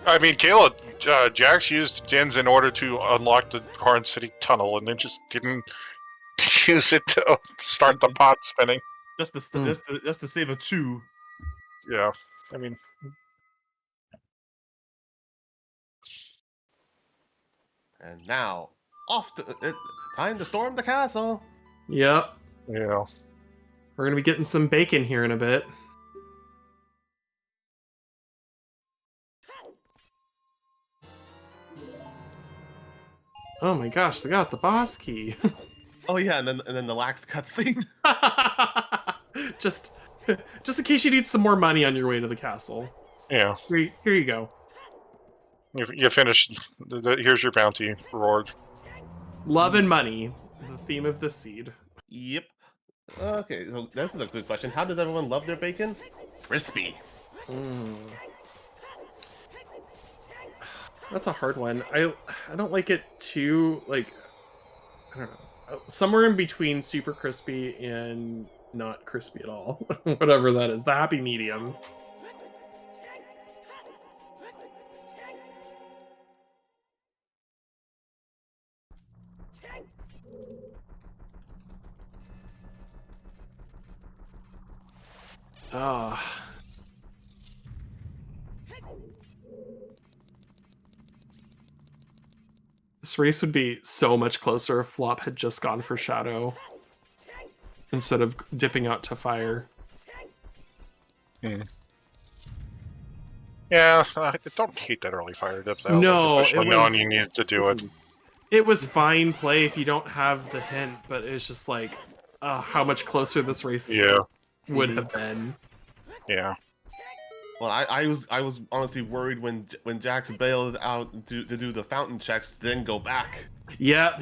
I mean, Kayla, Jax used Dins in order to unlock the Goron City tunnel, and then just didn't use it to start the pot spinning. Just to save a chew. Yeah. I mean, And now, time to storm the castle. Yep. yeah. We're gonna be getting some bacon here in a bit. Oh my gosh, they got the boss key. Oh yeah, and then the lax cutscene. just in case you need some more money on your way to the castle. Yeah. Here you go. You finished. Here's your bounty reward. Love and money, the theme of this seed. Yep. Okay, so this is a good question. How does everyone love their bacon? Crispy. That's a hard one. I don't like it too, like, I don't know. Somewhere in between super crispy and not crispy at all. Whatever that is. The happy medium. Ah. This race would be so much closer if Flop had just gone for Shadow instead of dipping out to fire. Yeah, I don't hate that early fire dip though. No, like, especially it was- knowing you needed to do it. It was fine play if you don't have the hint, but it's just like how much closer this race would have been. Yeah. Well, I was honestly worried when Jax bailed out to do the fountain checks, then go back. Yeah,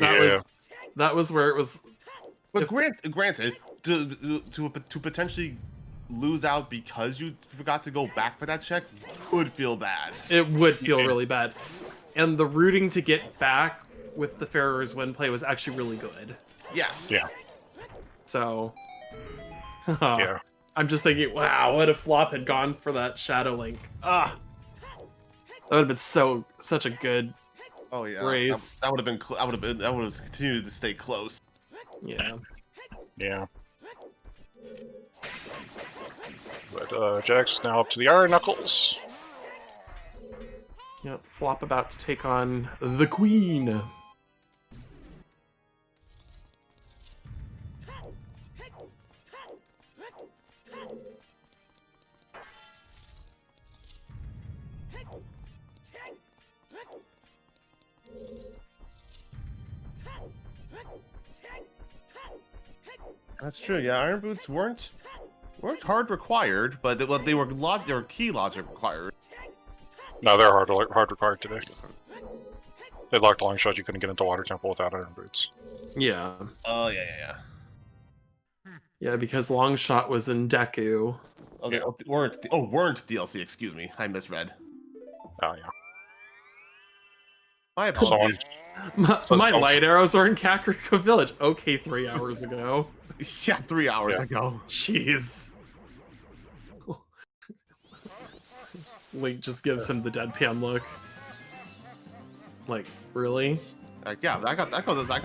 that was where it was. But granted, to potentially lose out because you forgot to go back for that check would feel bad. It would feel really bad, and the rooting to get back with the Pharaoh's win play was actually really good. Yes. Yeah. So, Yeah. I'm just thinking, wow, what if Flop had gone for that Shadow Link? That would have been such a good Oh yeah. race. That would have been. That would have continued to stay close. Yeah. Yeah. But Jax now up to the Iron Knuckles. Yep, Flop about to take on the Queen. That's true. Yeah, Iron Boots weren't hard required, but they were key logic required. No, they're hard required today. They locked long shot. You couldn't get into Water Temple without Iron Boots. Yeah. Oh yeah. Yeah, because Longshot was in Deku. Okay, weren't DLC. Excuse me, I misread. Oh yeah. My Someone, apologies. My light arrows are in Kakariko Village. Okay, 3 hours ago. Yeah, 3 hours Yeah. ago. Jeez. Link just gives him the deadpan look. Like, really? Yeah, I got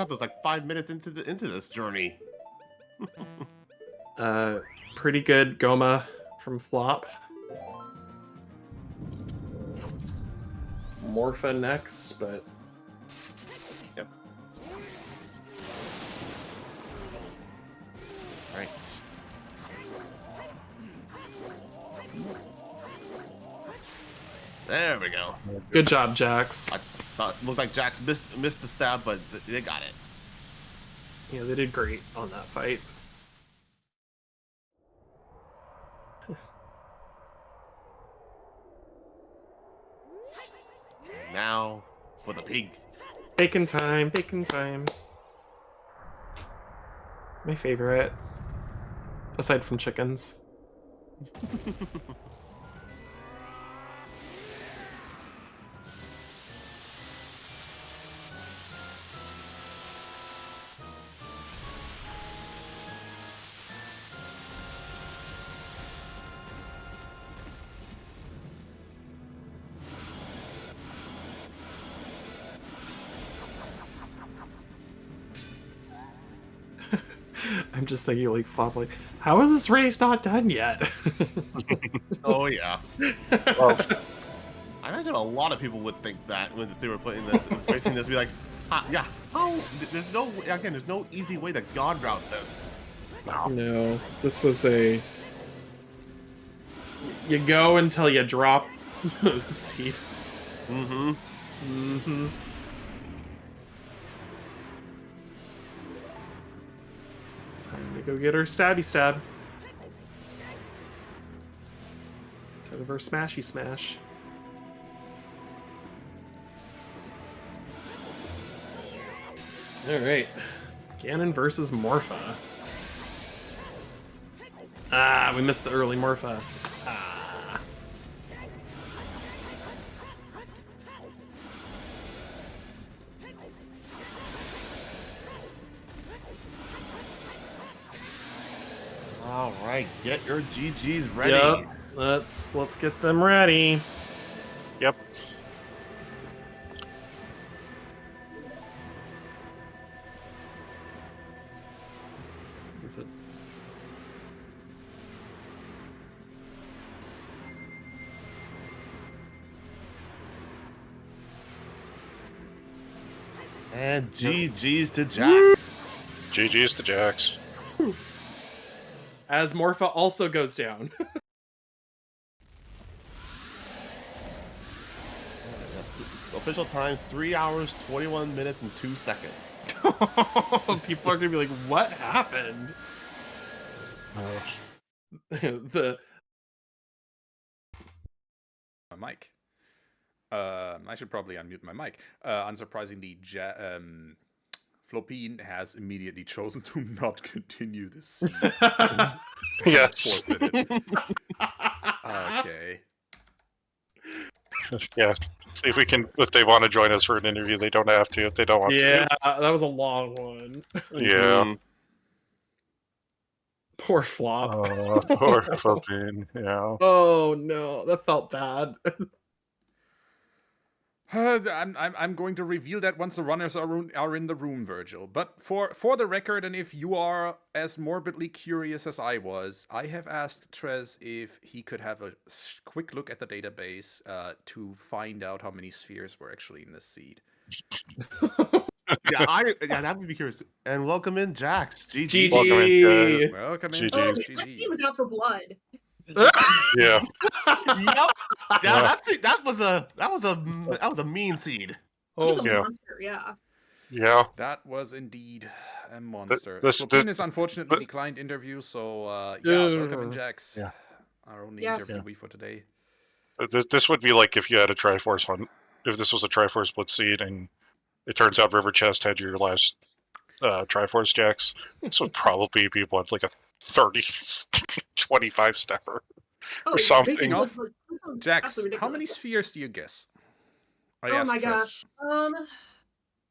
those like 5 minutes into this journey. Pretty good Goma from Flop. Morpha next, but Yep. Right. There we go. good job, Jax. Looked like Jax missed the stab, but they got it. Yeah, they did great on that fight. Now for the pig. Bacon time, bacon time. My favorite. Aside from chickens. I'm just thinking, like, Flop, like, how is this race not done yet? Oh yeah. well, I imagine a lot of people would think that when they were putting this, racing this, be like, yeah, how? There's no easy way to god route this. No, this was a. You go until you drop the seed. Mm-hmm. Mm-hmm. Time to go get her stabby stab. Instead of her smashy smash. Alright. Ganon versus Morpha. Ah, we missed the early Morpha. Ah. All right, get your GGs ready. Yep. Let's get them ready. yep. Is it? And GGs to Jax. GG's to Jax. As Morpha also goes down. Official time 3 hours, 21 minutes, and 2 seconds. People are gonna be like, what happened? The My mic. I should probably unmute my mic. Unsurprisingly, Flopine has immediately chosen to not continue this scene. Yes. Forfeited. Okay. Yeah. See if we can. If they want to join us for an interview, they don't have to. If they don't want yeah, that was a long one. to. Yeah. Mhm. Poor Flop. Or Flopine. Yeah. Oh no, that felt bad. I'm going to reveal that once the runners are in the room, Virgil. But for the record, and if you are as morbidly curious as I was, I have asked Trez if he could have a quick look at the database to find out how many spheres were actually in this seed. Yeah, that would be curious. And welcome in, Jax. GG. Welcome in, Welcome in, GG's. GG. was out for blood. Yeah. Yep. That was a mean seed. He's a yeah. monster, yeah. Yeah. That was indeed a monster. this- Flopine is unfortunately but- declined interview, so yeah, welcome in, Jax. Yeah. Our only Yeah. interviewee for today. This would be like if you had a Triforce hunt. If this was a Triforce split seed and it turns out River Chest had your last Triforce Jax, this would probably be what, like a 30, 25 stepper or something. Speaking of, Jax, absolutely how many ridiculous. spheres do you guess? I Oh asked my Tress. gosh.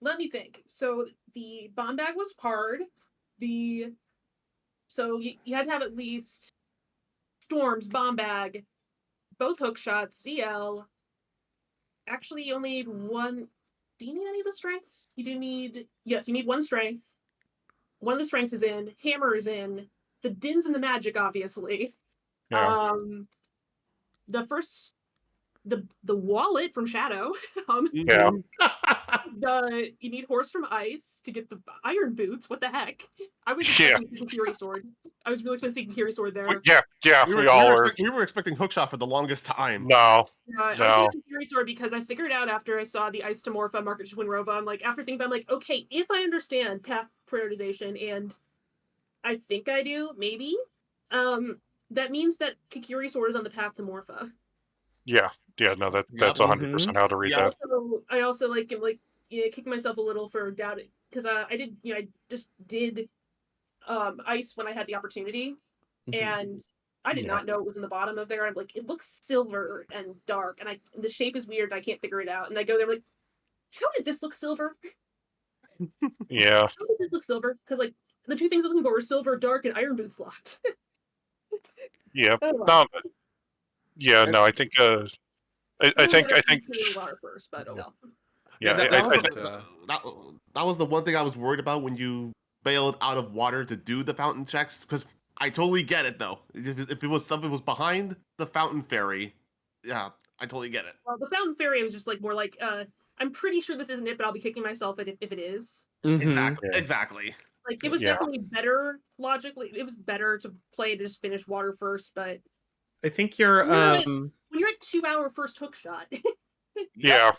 Let me think. So the bomb bag was hard. So you had to have at least storms, bomb bag, both hook shots, CL. Actually, you only need one. Do you need any of the strengths? You do need. Yes, you need one strength. One of the strengths is in. Hammer is in. The Dins and the magic, obviously. Yeah. The first, the wallet from Shadow. Yeah. You need horse from ice to get the iron boots. What the heck? I was Yeah. expecting the Fury sword. I was really expecting Fury sword there. Yeah, we all were. We were expecting hookshot for the longest time. No. I was expecting Fury sword because I figured out after I saw the Ice to Morpha, Market to Winrova, I'm like, after thinking about it, I'm like, okay, if I understand path prioritization, and I think I do, maybe, that means that Kikiri sword is on the path to Morpha. Yeah. No, that's 100% how to read Yep. that. I also like kicking myself a little for doubting because I just did ice when I had the opportunity, and I did not know it was in the bottom of there. I'm like, it looks silver and dark, and the shape is weird. And I can't figure it out, and I go there, I'm like, how did this look silver? Yeah. How did this look silver? Because like the two things I'm looking for were silver, dark, and iron boots locked. Yeah. Oh, well. No. Yeah. No. I think. I think. Water first, but oh well. Yeah. That was the one thing I was worried about when you bailed out of water to do the fountain checks, because I totally get it though. If it was something was behind the fountain fairy, yeah, I totally get it. Well, the fountain fairy was just like more like I'm pretty sure this isn't it, but I'll be kicking myself if it is. Exactly. Like it was definitely better logically. It was better to play to just finish water first, but I think you're when you're at 2-hour first hook shot. Yeah.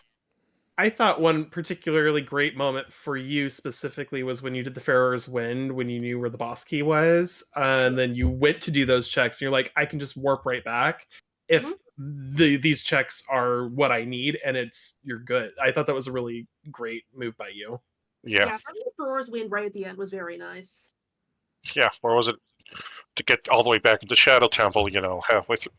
I thought one particularly great moment for you specifically was when you did the Pharaoh's Wind, when you knew where the boss key was, and then you went to do those checks, and you're like, I can just warp right back if these checks are what I need, and you're good. I thought that was a really great move by you. Yeah. Having the Pharaoh's Wind right at the end was very nice. Yeah. Where was it? To get all the way back into Shadow Temple, halfway through.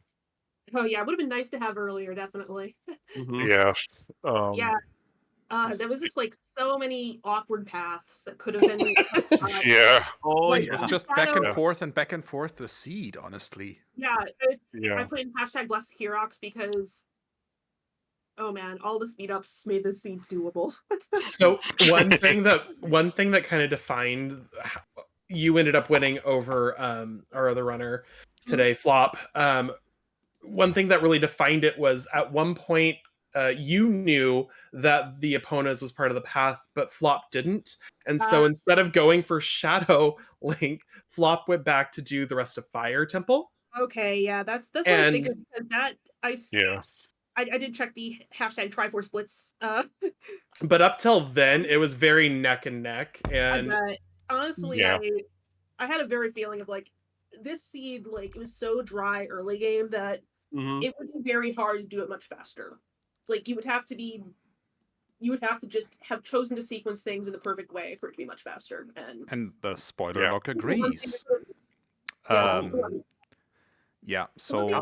Oh yeah, it would have been nice to have earlier, definitely. Yeah. There was just like so many awkward paths that could have been. Yeah. It was just back and forth the seed, honestly. Yeah. I put in hashtag bless Herox because, oh man, all the speed ups made the seed doable. So one thing that kind of defined how you ended up winning over our other runner today, Flop. One thing that really defined it was at one point you knew that the Eponas was part of the path, but Flop didn't. And so instead of going for Shadow Link, Flop went back to do the rest of Fire Temple. Okay, yeah, that's what I figured, because that I did check the hashtag Triforce Blitz. But up till then, it was very neck and neck. And honestly, I had a very feeling of like this seed, like it was so dry early game that it would be very hard to do it much faster. Like you would have to just have chosen to sequence things in the perfect way for it to be much faster. And the spoiler log agrees. So one thing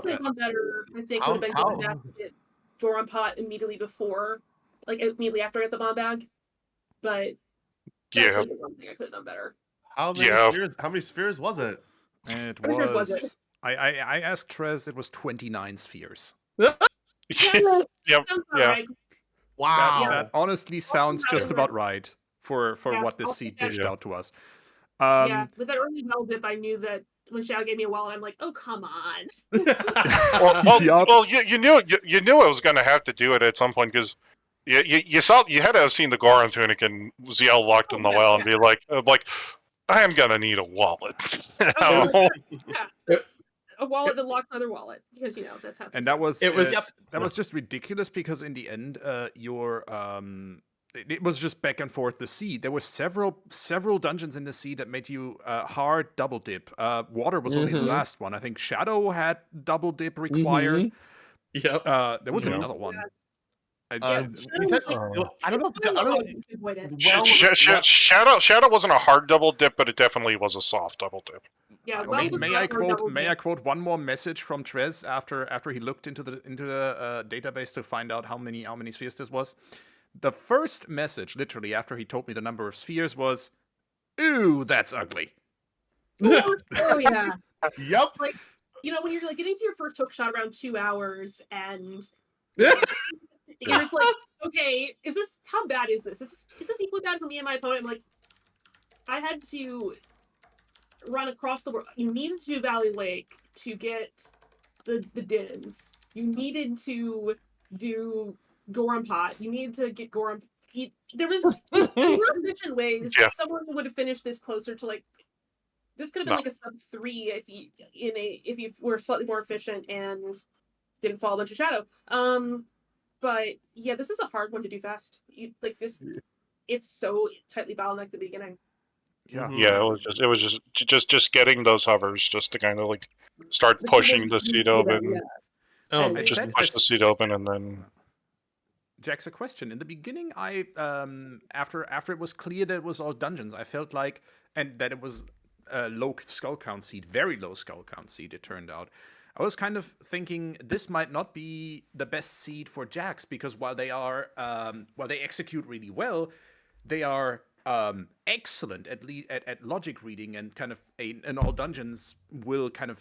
could have done better, I think, would have been going back to get Joran Pot immediately before, like immediately after I got the bomb bag. But that's like one thing I could have done better. How many spheres was it? It How many spheres was it? I asked Trez, it was 29 spheres. Right. Wow. That honestly sounds just about right for what this seed dished out to us. With that early well dip, I knew that when Shadow gave me a wallet, I'm like, oh come on. Well, you knew I was going to have to do it at some point, because you had to have seen the Goron tunic and ZL locked in the well and be like, I am going to need a wallet. A wallet that locks another wallet, because that's how. And that was just ridiculous, because in the end, it was just back and forth the seed. There were several dungeons in the seed that made you hard double dip. Water was only the last one. I think Shadow had double dip required. Yep. There was another one. We Shadow's, like, I don't know. I don't know. you can avoid it. Shadow wasn't a hard double dip, but it definitely was a soft double dip. Yeah, May, well, was may not I our quote? double May I dip. quote one more message from Trez after he looked into the database to find out how many spheres this was? The first message, literally after he told me the number of spheres, was, "Ooh, that's ugly." Oh yeah. Yep. Like, you know, when you're like getting to your first hook shot around 2 hours and you're just like, okay, how bad is this? Is this equally bad for me and my opponent? I'm like, I had to run across the world. You needed to do Valley Lake to get the dins. You needed to do Gorham Pot. You needed to get Gorham. There was more efficient ways. Yeah. Someone would have finished this closer to like. This could have been like a sub 3 if you were slightly more efficient and didn't fall a bunch of shadow. But yeah, this is a hard one to do fast. It's so tightly bottlenecked at the beginning. Yeah. Yeah, it was just getting those hovers just to kind of like start pushing the seat open. Yeah. Oh, I Just said- push the seat open and then. Jax, a question. In the beginning, I after it was clear that it was all dungeons, I felt like, and that it was a low skull count seed, very low skull count seed. It turned out, I was kind of thinking this might not be the best seed for Jax because while they execute really well, they are excellent at logic reading and kind of in all dungeons will kind of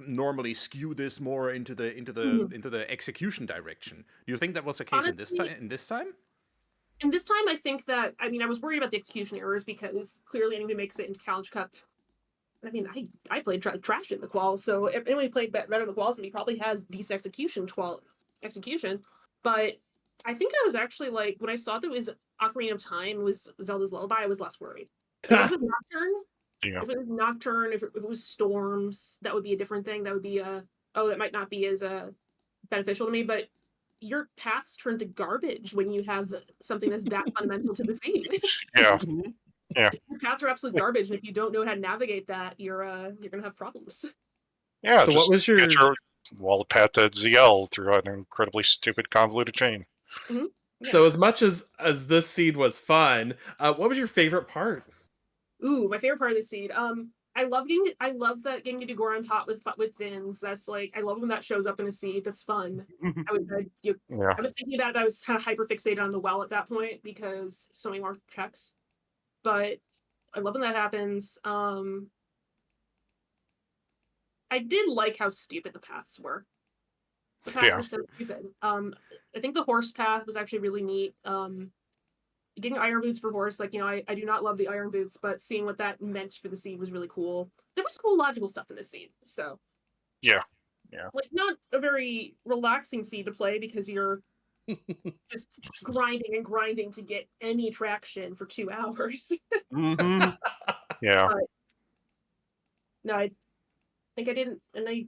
normally skew this more into the execution direction. Do you think that was the case Honestly, in this time? And this time, I think that I was worried about the execution errors because clearly anyone who makes it into Challenge Cup. I mean, I played trash in the qual, so if anyone who played better in the quals than me probably has decent execution. But I think I was actually like when I saw that it was Ocarina of Time was Zelda's Lullaby, I was less worried. If it was Nocturne, Yeah. if it was Nocturne, if it was Storms, that would be a different thing. That would be that might not be as beneficial to me, but your paths turn to garbage when you have something that's that fundamental to the scene. Yeah. Your paths are absolute garbage, and if you don't know how to navigate that, you're gonna have problems. Yeah. So just what was your- get your path to ZL through an incredibly stupid convoluted chain? Yeah. So as much as this seed was fun, what was your favorite part? Ooh, my favorite part of the seed. I love that getting to do Goron Pot with Dins. That's like I love when that shows up in a seed. That's fun. I was thinking about it. I was kind of hyper fixated on the well at that point because so many more checks. But I love when that happens. I did like how stupid the paths were. The paths were so stupid. I think the horse path was actually really neat. Getting iron boots for horse, like, I do not love the iron boots, but seeing what that meant for the seed was really cool. There was cool logical stuff in this seed, so. Yeah. Like, not a very relaxing seed to play because you're just grinding and grinding to get any traction for 2 hours. Mm-hmm. Yeah. No, I think I didn't, and I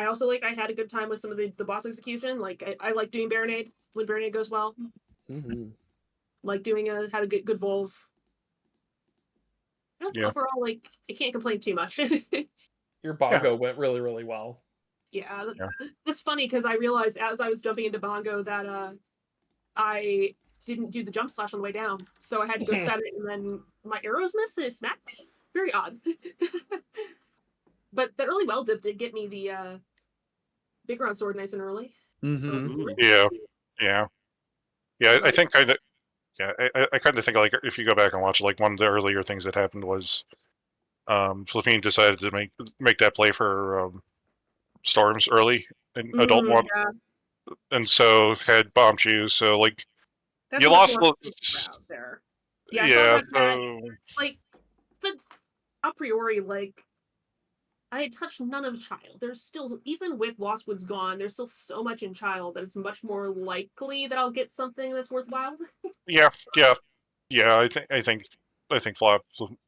also I had a good time with some of the boss execution. Like I like doing Baronade when Baronade goes well. Mm-hmm. Like doing had a good Volv. Yeah. Overall, I can't complain too much. Your bongo went really, really well. Yeah, that's funny because I realized as I was jumping into bongo that I didn't do the jump slash on the way down, so I had to go set it, and then my arrows missed and it smacked me. Very odd. But the early well dip did get me the big round sword nice and early. Mm-hmm. Yeah. I think kind of. Yeah, I kind of think like if you go back and watch like one of the earlier things that happened was, Flopine decided to make that play for Storms early in adult one, and so had bombed you. So like That's you lost out there. Yeah, yeah. But a priori, I had touched none of Child. There's still, even with Lost Woods gone, there's still so much in Child that it's much more likely that I'll get something that's worthwhile. Yeah. I think Flop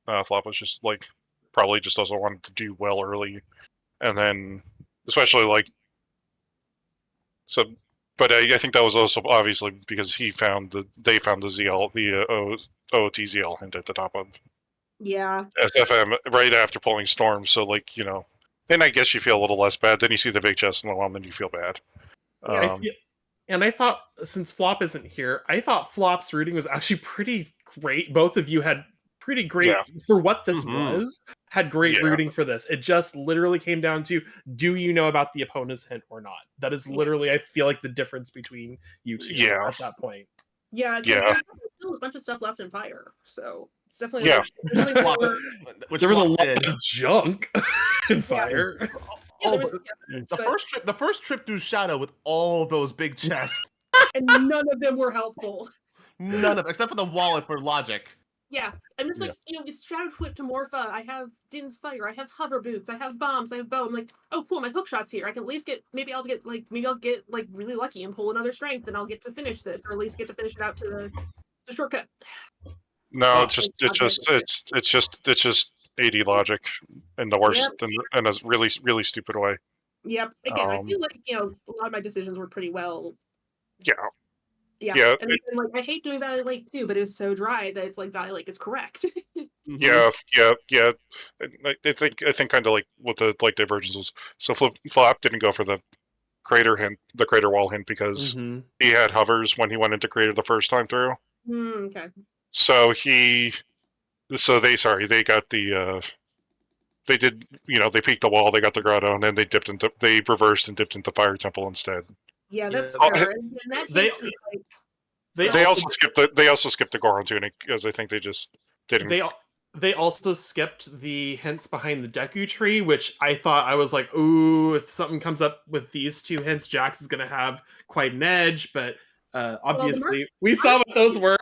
was just like probably just also wanted to do well early, and then especially so. But I think that was also obviously because they found the ZL, the OOTZL hint at the top of Yeah. SFM right after pulling Storm. So then I guess you feel a little less bad. Then you see the big chest in the wall, and then you feel bad. Yeah. And I thought, since Flop isn't here, I thought Flop's rooting was actually pretty great. Both of you had pretty great, Yeah. for what this Mhm. was, had great Yeah. rooting for this. It just literally came down to, do you know about the opponent's hint or not? That is literally, I feel like, the difference between you two Yeah. at that point. Yeah, because Yeah. there's still a bunch of stuff left in fire, so it's definitely Yeah. like, there's definitely Flop- more- which There was a Flop lot did. of junk in fire. yeah, Oh, there was, but yeah, the but- first trip through Shadow with all those big chests. and none of them were helpful. None of, except for the wallet for logic. Yeah, I'm just like, it's Shadow Whip to Morpha. I have Din's Fire. I have Hover Boots. I have Bombs. I have Bow. I'm like, oh, cool, my hook shot's here. I can at least get, maybe I'll get really lucky and pull another strength, and I'll get to finish this, or at least get to finish it out to the shortcut. No, Oh, it's just 80 logic in the worst, in a really really stupid way. Yep. Again, I feel like a lot of my decisions were pretty well. Yeah. Yeah. Yeah. And like, I hate doing Valley Lake too, but it's so dry that it's like Valley Lake is correct. Yeah. I think kind of like what the divergence was. So Flop didn't go for the crater hint, the crater wall hint, because he had hovers when he went into crater the first time through. Okay. So they got the they did, they peeked the wall, they got the grotto, and then they reversed and dipped into Fire Temple instead. Yeah, that's Yeah. fair. And that They- hint is like, They also skipped the Goron tunic, because I think they just didn't. They also skipped the hints behind the Deku tree, which I thought, I was like, ooh, if something comes up with these two hints, Jax is going to have quite an edge. But obviously, we saw what those were.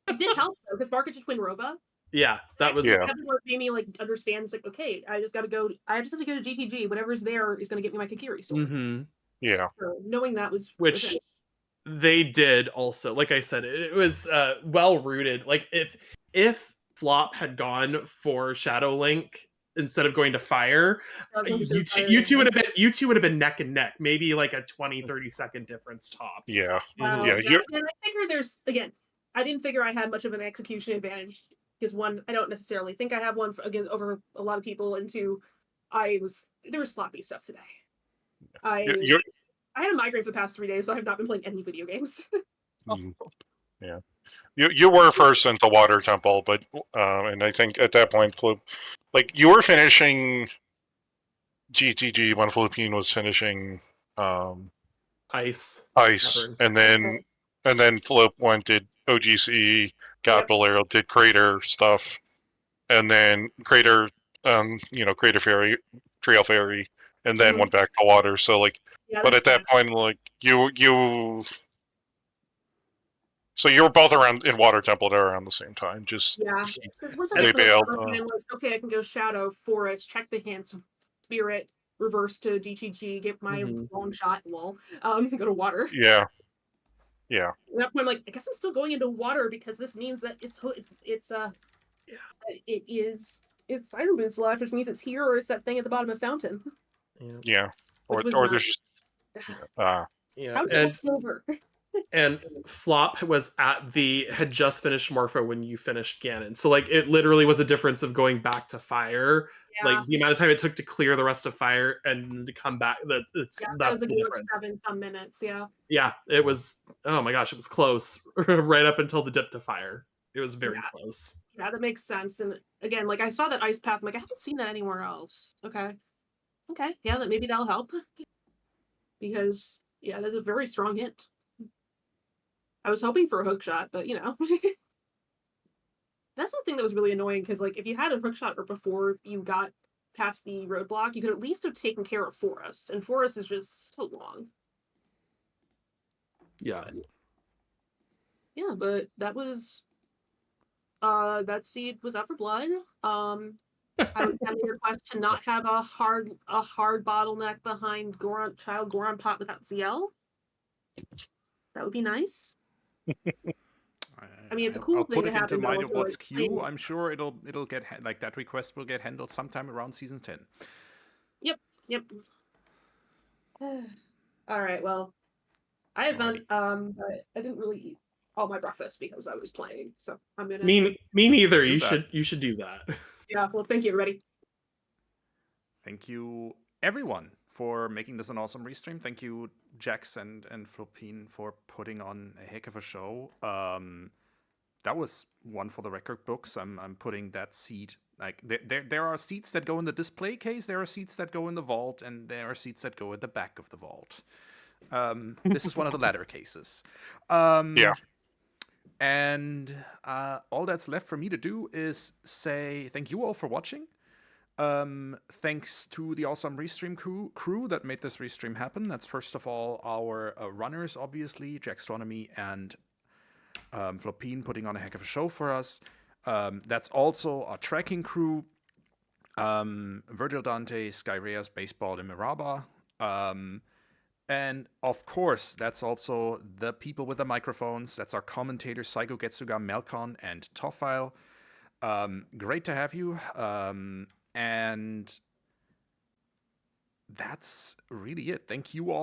It did help though, because Market to Twin Roba. Yeah, that was. Yeah. That made me like understand. It's like, okay, I just have to go to GTG. Whatever's there is going to get me my Kakiri sword. Yeah. So knowing that was Which they did also. Like I said, it was well rooted. Like if Flop had gone for Shadow Link instead of going to Fire, you two would have been neck and neck, maybe like a 20-30 second difference tops. Yeah. Wow. Yeah. And I figure there's, again, I didn't figure I had much of an execution advantage, because one, I don't necessarily think I have one again over a lot of people, and two, there was sloppy stuff today. I had a migraine for the past 3 days, so I have not been playing any video games. Yeah. You were first into Water Temple, but and I think at that point, like you were finishing GTG when Flopine was finishing Ice, and then Flip went, did OGC, got Bolero, did Crater stuff, and then Crater, Crater Fairy, Trail Fairy, and then went back to Water. So like, but at that point, like so you were both around in Water Temple there around the same time. Just once I bailed. Okay, I can go Shadow, Forest, check the hints, Spirit, reverse to DTG, get my long shot, go to Water. Yeah. At that point, I'm like, I guess I'm still going into Water, because this means that it's Cyber Boots left, which means it's here, or it's that thing at the bottom of Fountain. Yeah. Or there's just How did Silver? And Flop had just finished Morpho when you finished Ganon. So like it literally was a difference of going back to Fire. Yeah. Like the amount of time it took to clear the rest of Fire and to come back. That's the difference. 7 some minutes, yeah. Yeah, it was, oh my gosh, it was close. Right up until the dip to Fire. It was very close. Yeah, that makes sense. And again, like I saw that ice path, I'm like, I haven't seen that anywhere else. Okay. Yeah, maybe that'll help. Because that's a very strong hint. I was hoping for a hook shot, but that's the thing that was really annoying, because like if you had a hook shot before you got past the roadblock, you could at least have taken care of Forest, and Forest is just so long. Yeah. But that was that seed was out for blood. I would have a request to not have a hard bottleneck behind Child Goron Pot without ZL. That would be nice. I mean, it's a cool I'll thing put to it happen. into What's queue. I'm sure it'll get like that request will get handled sometime around season 10. Yep. All right. Well, I had fun. But I didn't really eat all my breakfast because I was playing. So I'm gonna. Me neither. You should do that. Yeah. Well, thank you, everybody. Thank you, everyone, for making this an awesome restream. Thank you, Jax and Flopine, for putting on a heck of a show. That was one for the record books. I'm putting that seat. Like there are seats that go in the display case, there are seats that go in the vault, and there are seats that go at the back of the vault. This is one of the latter cases. Yeah. And all that's left for me to do is say thank you all for watching. Thanks to the awesome restream crew that made this restream happen. That's first of all our runners, obviously, jaxstronomy and Flopine putting on a heck of a show for us. That's also our tracking crew, Virgil Dante, Skyreas, Baseball, and Miraba. And of course, that's also the people with the microphones. That's our commentators, SaigoGetsuga, Malkon, and Toffile. Great to have you. And that's really it. Thank you all